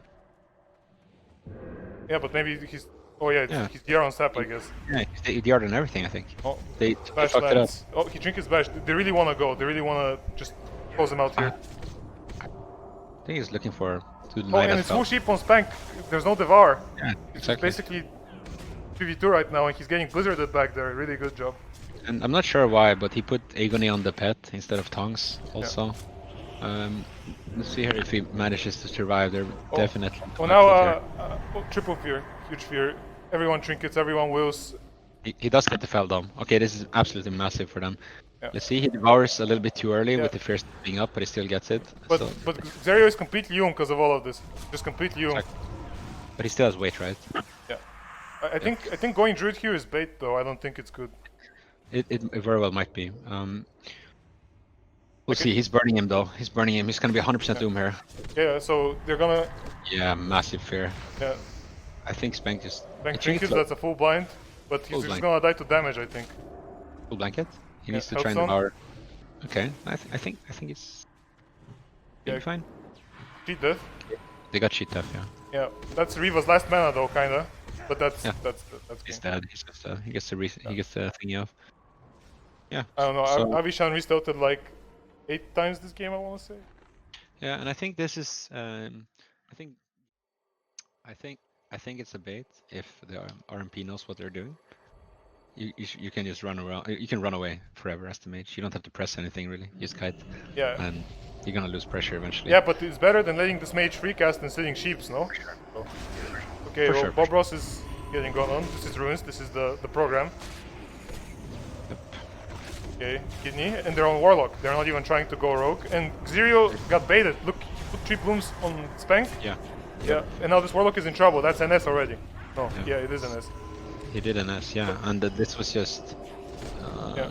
Yeah, but maybe he's. Oh yeah, Yeah. he's DR on step, I guess. Yeah, they DR'd and everything, I think. Oh, They bash fucked it up. lands. Oh, he trinkets bash. They really want to go. They really want to just close him out here. I think he's looking for to Oh, deny and that it's spell. full sheep on Speank. There's no Devour. Yeah, It's exactly. basically 2v2 right now, and he's getting blizzarded back there. Really good job. And I'm not sure why, but he put Agony on the pet instead of tongues also. Let's see here if he manages to survive. They're definitely. Oh, now triple fear, huge fear. Everyone trinkets, everyone wills. He does get the fell dome. Okay, this is absolutely massive for them. Yeah. Let's see, he devours a little bit too early Yeah. with the fear being up, but he still gets it. But So, but Xeriyo is completely Yum because of all of this. Just completely Yum. Exactly. but he still has weight, right? Yeah. I think going Druid here is bait though. I don't think it's good. It very well might be. We'll see. He's burning him though. He's burning him. He's gonna be 100% doom here. Yeah. So they're gonna. Yeah, massive fear. Yeah. I think Speank just. Bank I think it's trinkets. That's a full blind. But he's Full just blind. gonna die to damage. I think. full blanket. He needs to health try and zone. devour. Okay, I think it's. Yeah. Fine. Cheat death. They got cheat death, yeah. Yeah. That's Rivah's last mana though, kinda. But that's Yeah. that's He's cool. dead. He's just he gets the he gets the thingy off. Yeah. I don't know. So- Avishan restarted like 8 times this game. I want to say. Yeah, and I think this is I think it's a bait if the RMP knows what they're doing. You can just run around. You can run away forever as the mage. You don't have to press anything really. You just kite, Yeah. and you're gonna lose pressure eventually. Yeah, but it's better than letting this mage freecast and sitting sheeps, no? So- Okay, For well, sure, for Bob Ross is getting gone on. This is Ruins. This is the program. Yep. Okay, Kidney, and they're on Warlock. They're not even trying to go rogue. And Xeriyo got baited. Look, he put 3 blooms on Speank. Yeah. Yeah, and now this Warlock is in trouble. That's NS already. No, Yeah. yeah, it is NS. He did an S, yeah, and this was just Yeah.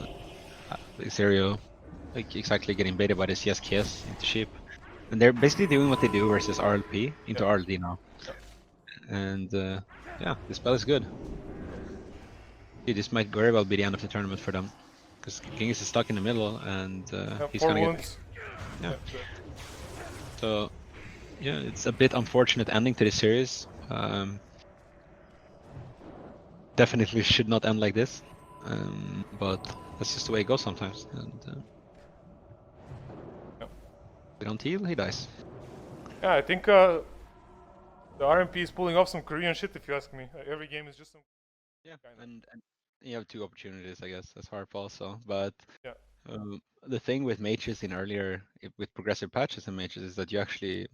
Xeriyo, like exactly getting baited by the CSKS into sheep, and they're basically doing what they do versus RLP into Yeah. RLD now, and yeah, the spell is good. Dude, this might very well be the end of the tournament for them, because Ghingis is stuck in the middle, and Yeah, he's 4 gonna get. wounds. Yeah. Yeah. So, yeah, it's a bit unfortunate ending to the series. Definitely should not end like this, but that's just the way it goes sometimes. And they don't heal, he dies. Yeah, I think the RMP is pulling off some Korean shit, if you ask me. Every game is just some. Yeah, Kinda. and you have 2 opportunities, I guess, as Harp also. But Yeah. the thing with mages in earlier, with progressive patches in mages, is that you actually,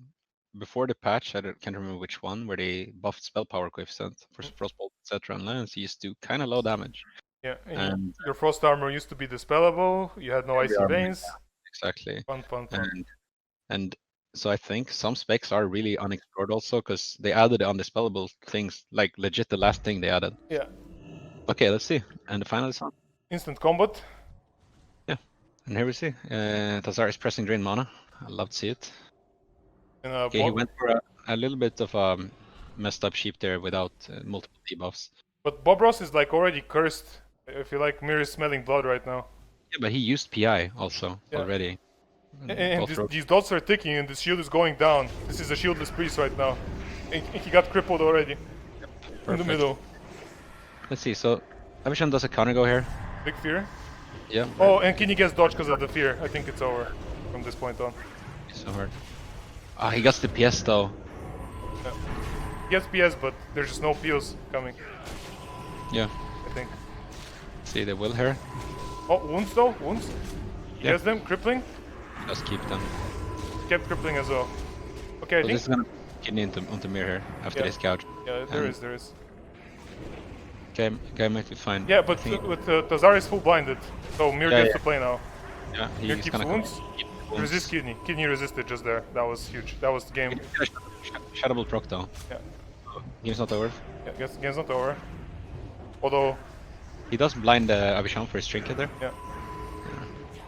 before the patch, can't remember which one, where they buffed spell power coefficient for Frostbolt, etc. and Lance, you used to kind of low damage. Yeah, And your Frost armor used to be dispellable. You had no icy armor, veins. exactly. Fun. And so I think some specs are really unexplored also, because they added undispellable things, like legit the last thing they added. Yeah. Okay, let's see. And the final is on. Instant combat. And here we see. Tazar is pressing drain mana. I love to see it. And Okay, he went for a little bit of messed up sheep there without multiple debuffs. But Bob Ross is like already cursed. I feel like Mir is smelling blood right now. Yeah, but he used PI also Yeah. already. And Both rogues. these dots are ticking and this shield is going down. This is a shieldless priest right now. And he got crippled already. In the Perfect. middle. Let's see. So Avishan does a counter go here. Big fear. Yeah. Oh, and Kini gets dodged because of the fear. I think it's over from this point on. So hard. Ah, he gets the PS though. Yeah. He has PS, but there's just no peels coming, Yeah. I think. See the will here. Oh, wounds though? Wounds? He Yeah. has them? Crippling? Just keep them. Kept crippling as well. Okay, I So think. this is gonna get onto Mir here after Yeah. this couch. Yeah, there is. Guy might be fine. Yeah, but I think- with Tazar is full blinded, so Mir Yeah, gets yeah. to play now. yeah, Mir he's keeps gonna wounds. keep the wounds. Resist Kidney. Kidney resisted just there. That was huge. That was the game. Shattable proc though. Yeah. Game's not over. Yeah, game's not over. Although, He does blind Avishan for his trinket there. yeah.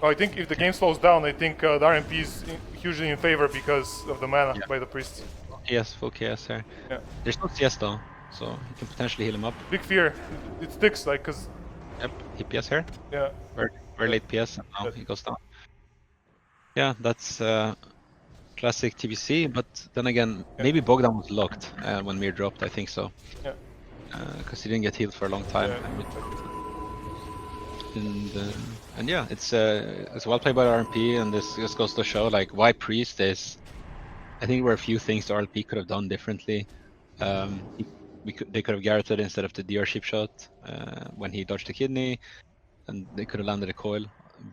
Oh, I think if the game slows down, I think the RMP is hugely in favor because of the mana by the priests. Yes, full KS here. Yeah. There's no CS though, so he can potentially heal him up. Big fear. It sticks, like, cause Yep, he PS here. yeah. Very late PS, and now he goes down. Yeah, that's classic TBC, but then again, maybe Bogdan was locked when Mir dropped, I think so. Yeah. Because he didn't get healed for a long time. And yeah, it's well played by the RMP, and this just goes to show like why Priest is. I think there were a few things the RLP could have done differently. They could have garroted instead of the DR ship shot when he dodged the kidney, and they could have landed a coil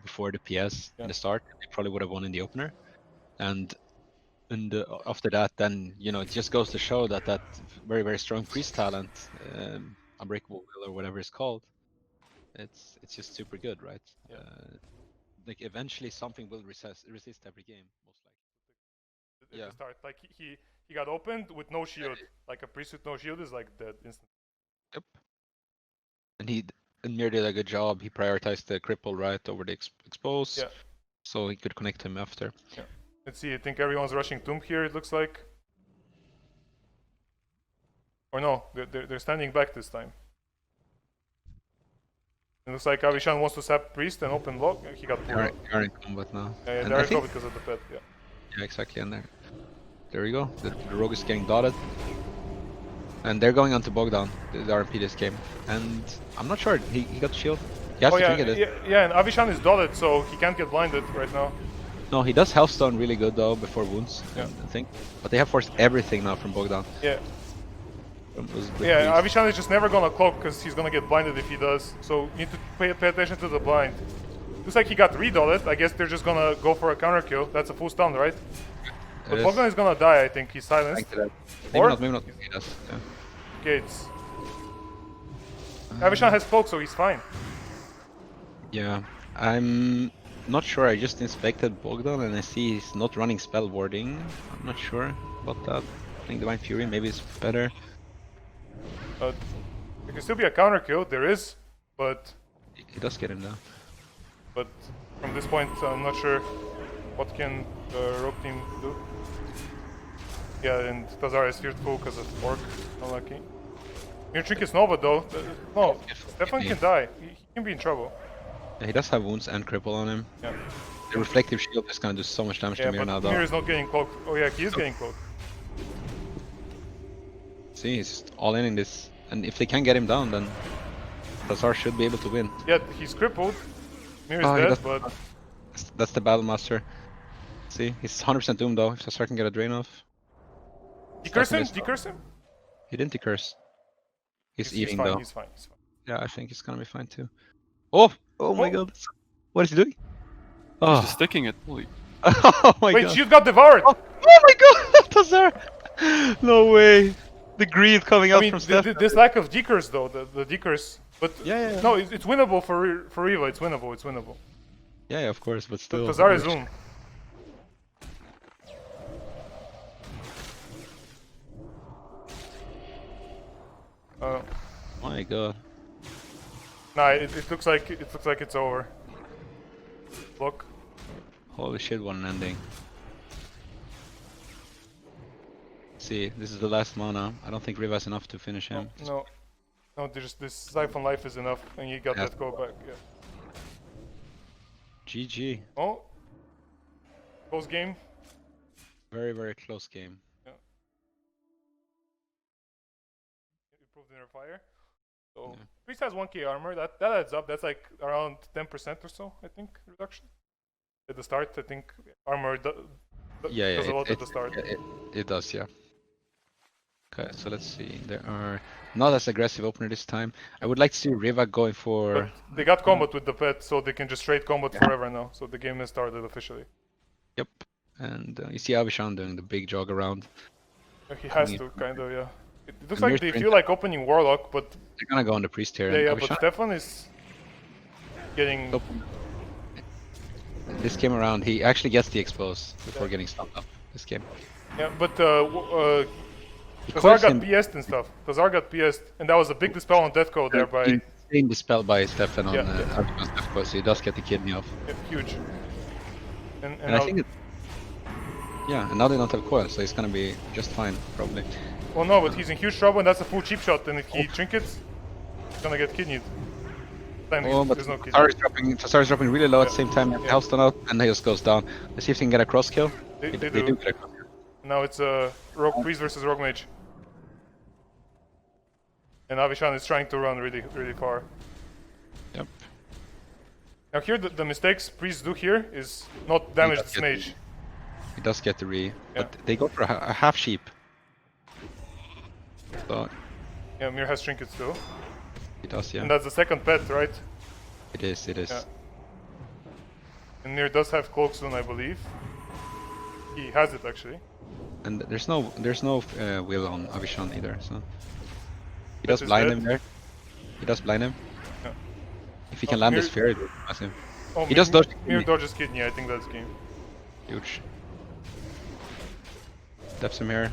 before the PS in the start. They probably would have won in the opener, and after that, then it just goes to show that very, very strong Priest talent, Unbreakable Will or whatever it's called, it's just super good, right? Yeah. Like eventually something will resist every game, most likely. At the start, like he got opened with no shield. Like a priest with no shield is like dead instant. Yep. And Mir did a good job. He prioritized the cripple right over the expose. Yeah. So he could connect him after. Yeah. Let's see. I think everyone's rushing Tomb here. It looks like. Or no, they're standing back this time. It looks like Avishan wants to sap priest and open lock. He got pulled out. They are in combat now. Yeah, they are in because of the pet. Yeah. Yeah, exactly. And there we go. The rogue is getting dotted. And they're going on to Bogdan, the RMP this game. And I'm not sure. He got shield. He has to trinket it. Yeah, and Avishan is dotted, so he can't get blinded right now. No, he does Healthstone really good though before wounds, Yeah. I think. But they have forced everything now from Bogdan. Yeah. Yeah, Avishan is just never gonna cloak because he's gonna get blinded if he does. So you need to pay attention to the blind. Looks like he got redotted. I guess they're just gonna go for a counter kill. That's a full stun, right? But Bogdan is gonna die, I think. He's silenced. Maybe not. Maybe he does. Yeah. Gates. Avishan has cloak, so he's fine. Yeah, I'm not sure. I just inspected Bogdan and I see he's not running spell warding. I'm not sure about that. I think Divine Fury maybe is better. There can still be a counter kill. There is, but He does get him down. But from this point, I'm not sure what can the Rogue team do. Yeah, and Tazar is fearful because of Orc. Unlucky. Your trick is Nova though. No, Steffen can die. He can be in trouble. Yeah, he does have wounds and cripple on him. Yeah. The reflective shield is gonna do so much damage to Mir now but though. Mir is not getting cloaked. Oh yeah, he is getting cloaked. See, he's just all in this. And if they can get him down, then Tazar should be able to win. Yeah, he's crippled. Mir is Oh, dead, but that's the Battle Master. See, he's 100% doomed though. If Tazar can get a drain off. decurse him. Decurse him. He didn't decurse. He's eating fine, though. He's fine. He's fine. Yeah, I think he's gonna be fine too. Oh my god. What is he doing? He's Oh, just sticking it. Holy. oh my Wait, god. shield got devoured. Oh my god, Tazar! No way. The greed coming out from Steffen. This lack of decurse though, the decurse. But Yeah. no, it's winnable for Rivah. It's winnable. It's winnable. Yeah, of course, but still. Tazar is zoom. My god. Nah, it looks like it's over. Look. Holy shit, what an ending. See, this is the last mana. I don't think Rivah is enough to finish him. No, there's this Siphon Life is enough, and you got Yeah. that go back. Yeah. GG. Oh. Close game. Very, very close game. Improved inner fire. So Priest has 1k armor. That adds up. That's like around 10% or so, I think, reduction. At the start, I think armor does a lot at the start. It does, yeah. Okay, so let's see. There are not as aggressive opener this time. I would like to see Rivah going for. But they got combat with the pet, so they can just trade combat forever now. So the game has started officially. Yep. And you see Avishan doing the big jog around. He has to, kind of, yeah. It looks And like Mir's they feel like opening Warlock, but They're gonna go on the priest here. yeah, and but Avishan, Steffen is getting. this came around, he actually gets the expose before getting stunned up this game. Yeah, but He Tazar coils got him. PS'd and stuff. Tazar got PS'd, and that was a big dispel on Deathcode there by... Insane dispel by Steffen on Yeah, Avishan's Deathcode, so he does get the kidney off. Yeah, huge. And And I think it... Yeah, and now they don't have coil, so he's gonna be just fine, probably. Well, no, but he's in huge trouble, and that's a full cheap shot, and if he trinkets, he's gonna get kidneyed. Then Oh, but there's no kidney. Tazar is dropping really low at the same time, and Yeah. health done out, and he just goes down. Let's see if they can get a cross kill. They They do. do get a cross kill. Now it's a Rogue Priest versus Rogue Mage. And Avishan is trying to run really, really far. Yep. Now here, the mistakes Priests do here is not damage does this get mage. He does get the re, Yeah. but they go for a half sheep. So Yeah, Mir has trinkets too. he does, yeah. And that's the second pet, right? It is, it is. Yeah. And Mir does have cloak soon, I believe. He has it actually. And there's no will on Avishan either, so he This does is blind dead. him there. He does blind him. Yeah. If he can land Mir- this fear, it would pass him. Oh, He does dodge the Mir kidney. dodges kidney, I think that's game. Huge. Steps him here.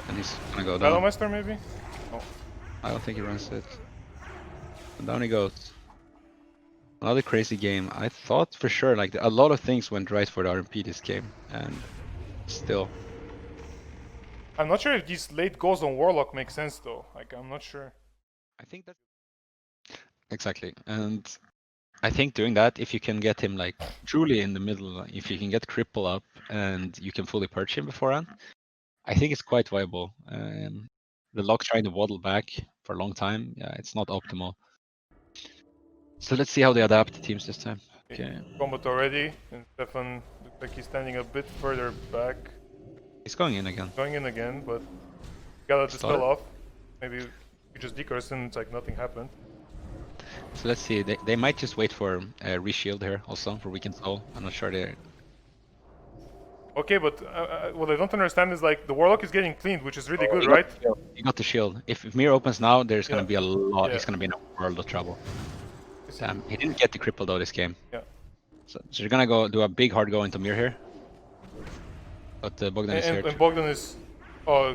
And he's gonna go Battle down. Master maybe? I don't think he runs it. And down he goes. Another crazy game. I thought for sure like a lot of things went right for the RMP this game, and still. I'm not sure if these late goals on Warlock make sense though. Like, I'm not sure. I think that exactly, and I think doing that, if you can get him like truly in the middle, if you can get cripple up and you can fully purge him beforehand, I think it's quite viable. The lock trying to waddle back for a long time, yeah, it's not optimal. So let's see how they adapt the teams this time. Okay, Combat already, and Steffen looks like he's standing a bit further back. he's going in again. Going in again, but gotta dispel Start. off. Maybe you just decurse him, it's like nothing happened. So let's see, they might just wait for reshield here also for Weakened Soul. I'm not sure they. Okay, but what I don't understand is like the Warlock is getting cleaned, which is really good, He got right? the shield. He got the shield. If Mir opens now, there's gonna Yeah. be a lot. Yeah. He's gonna be in a world of trouble. Damn, he didn't get the cripple though this game. Yeah. So they're gonna go do a big hard go into Mir here. But Bogdan is here. And Bogdan is... Oh,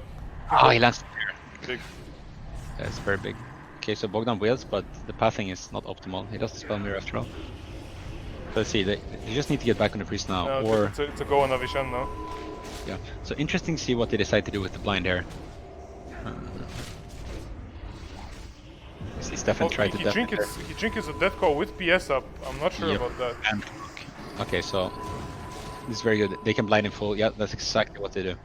Oh, he lands here. big. That's very big. Okay, so Bogdan wheels, but the pathing is not optimal. He does dispel Mir after all. So let's see, they just need to get back on the priest now, No, or it's a go on Avishan now. yeah. So interesting to see what they decide to do with the blind here. See, Steffen tried to he deafen there. trinkets a death call with PS up. I'm not sure Yep. about that. And okay, so this is very good. They can blind him full. Yeah, that's exactly what they do.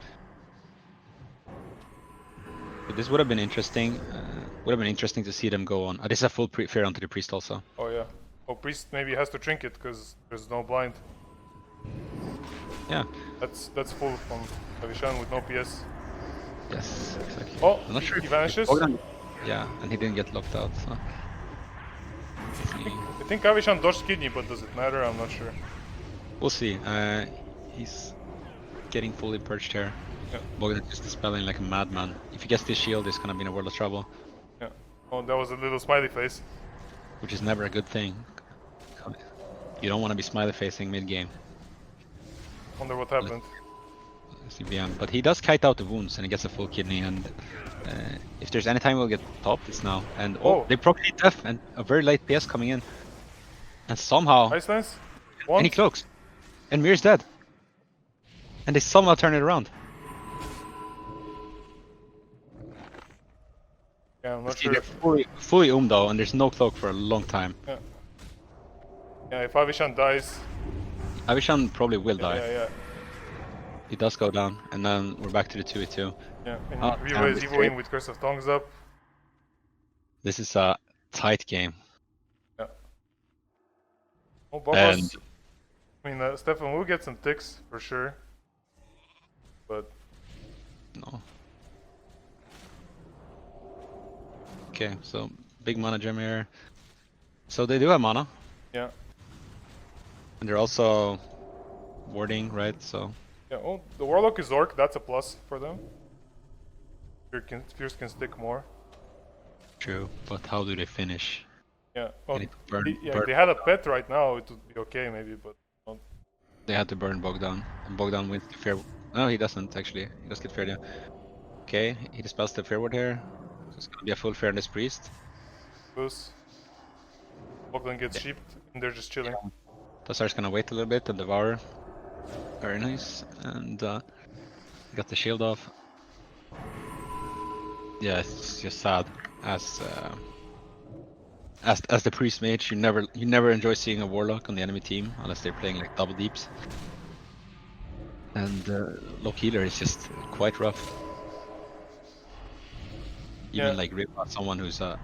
But this would have been interesting. Would have been interesting to see them go on. This is a full fear onto the priest also. Oh yeah. Oh, Priest maybe has to trinket because there's no blind. Yeah. That's full from Avishan with no PS. Yes, exactly. Oh, I'm not sure he if vanishes. Bogdan- yeah, and he didn't get locked out. So. I think Avishan dodged kidney, but does it matter? I'm not sure. We'll see. He's getting fully purged here. Yeah. Bogdan is dispelling like a madman. If he gets this shield, he's gonna be in a world of trouble, Yeah. Oh, that was a little smiley face. which is never a good thing. You don't want to be smiley facing mid game. Wonder what happened. CBM, but he does kite out the wounds and he gets a full kidney. And if there's any time we'll get topped, it's now. And they proccede death and a very late PS coming in, and somehow Ice Lance? and he cloaks, and Mir's dead, and they somehow turn it around. Yeah, I'm not See, sure. they're fully though, and there's no cloak for a long time. Yeah, if Avishan dies. Avishan probably will die. Yeah. He does go down, and then we're back to the 2v2. Yeah, and Oh, Rivah damn, is this Evo in with Curse of Tongues up. This is a tight game. Yeah. Oh, And Bobos. I mean, Steffen will get some ticks for sure. But no. Okay, so big mana gem here. So they do have mana, yeah. and they're also warding, right? So Yeah, oh, the Warlock is Orc, that's a plus for them. Spears can stick more. true, but how do they finish? Yeah, well, need to burn- if burn- they had a pet right now, it would be okay maybe, but not. They had to burn Bogdan, and Bogdan wins the fair. No, he doesn't actually. He does get fair. Yeah. Okay, he dispels the Fear Ward here. So it's gonna be a full Fairness Priest. Goose. Bogdan gets sheeped, and they're just chilling. Tazar's gonna wait a little bit and devour. Very nice. And got the shield off. Yeah, it's just sad. As the priest mage, you never enjoy seeing a warlock on the enemy team unless they're playing like double deeps. And low healer is just quite rough. Even Yeah. like Rivah, someone who's a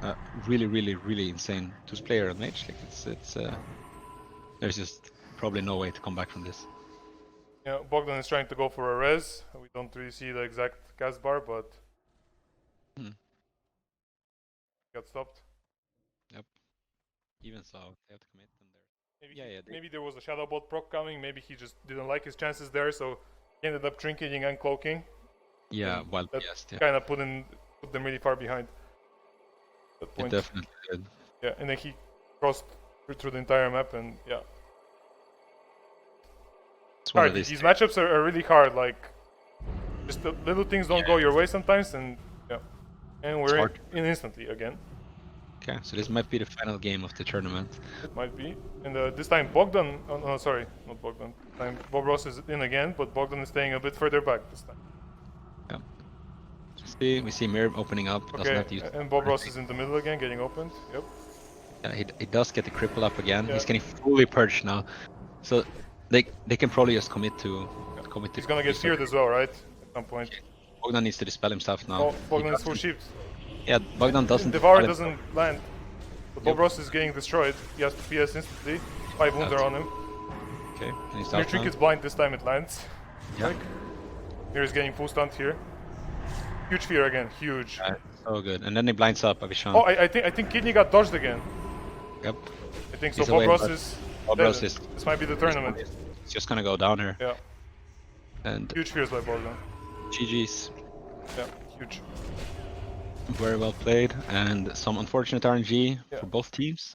really insane TuS player on mage, like it's there's just probably no way to come back from this. Yeah, Bogdan is trying to go for a res. We don't really see the exact cast bar, but got stopped. Yep. Even so, they have to commit and they're Maybe there was a shadow bot proc coming. Maybe he just didn't like his chances there, so he ended up trinketing and cloaking. yeah, well, that yes, yeah. Kind of put them really far behind. That It point. definitely did. Yeah, and then he crossed through the entire map, and yeah. It's one Hard. of these These matchups are really hard. Like, just the little things don't go your way sometimes, and yeah. And we're hard. in instantly again. Okay, so this might be the final game of the tournament. It might be. And this time Bogdan, oh no, sorry, not Bogdan. This time Bob Ross is in again, but Bogdan is staying a bit further back this time. We see Mirror opening up. Doesn't have to Okay, use and Bob Ross is in the middle again, getting opened. Yep. Yeah, he does get the cripple up again. Yeah. He's getting fully purged now, so they can probably just commit to He's gonna get feared as well, right? At some point. Bogdan needs to dispel himself now. Oh, Bogdan is full sheeped. Yeah, Bogdan doesn't. Devour dispel doesn't land. But Bob Ross is getting destroyed. He has to PS instantly. 5 wounds are on him. himself. Okay, and he's Your out trick now. is blind this time, it lands. Yeah. Like, here is getting full stunned here. Huge fear again, huge. So good. And then he blinds up Avishan. Oh, I think Kidney got dodged again. Yep. I think so. He's Bob away, Ross but is. Bob dead. Ross is This might be the tournament. it's just gonna go down here. Yeah. And Huge fears by Bogdan. GG's. Yeah, huge. Very well played, and some unfortunate RNG Yeah. for both teams.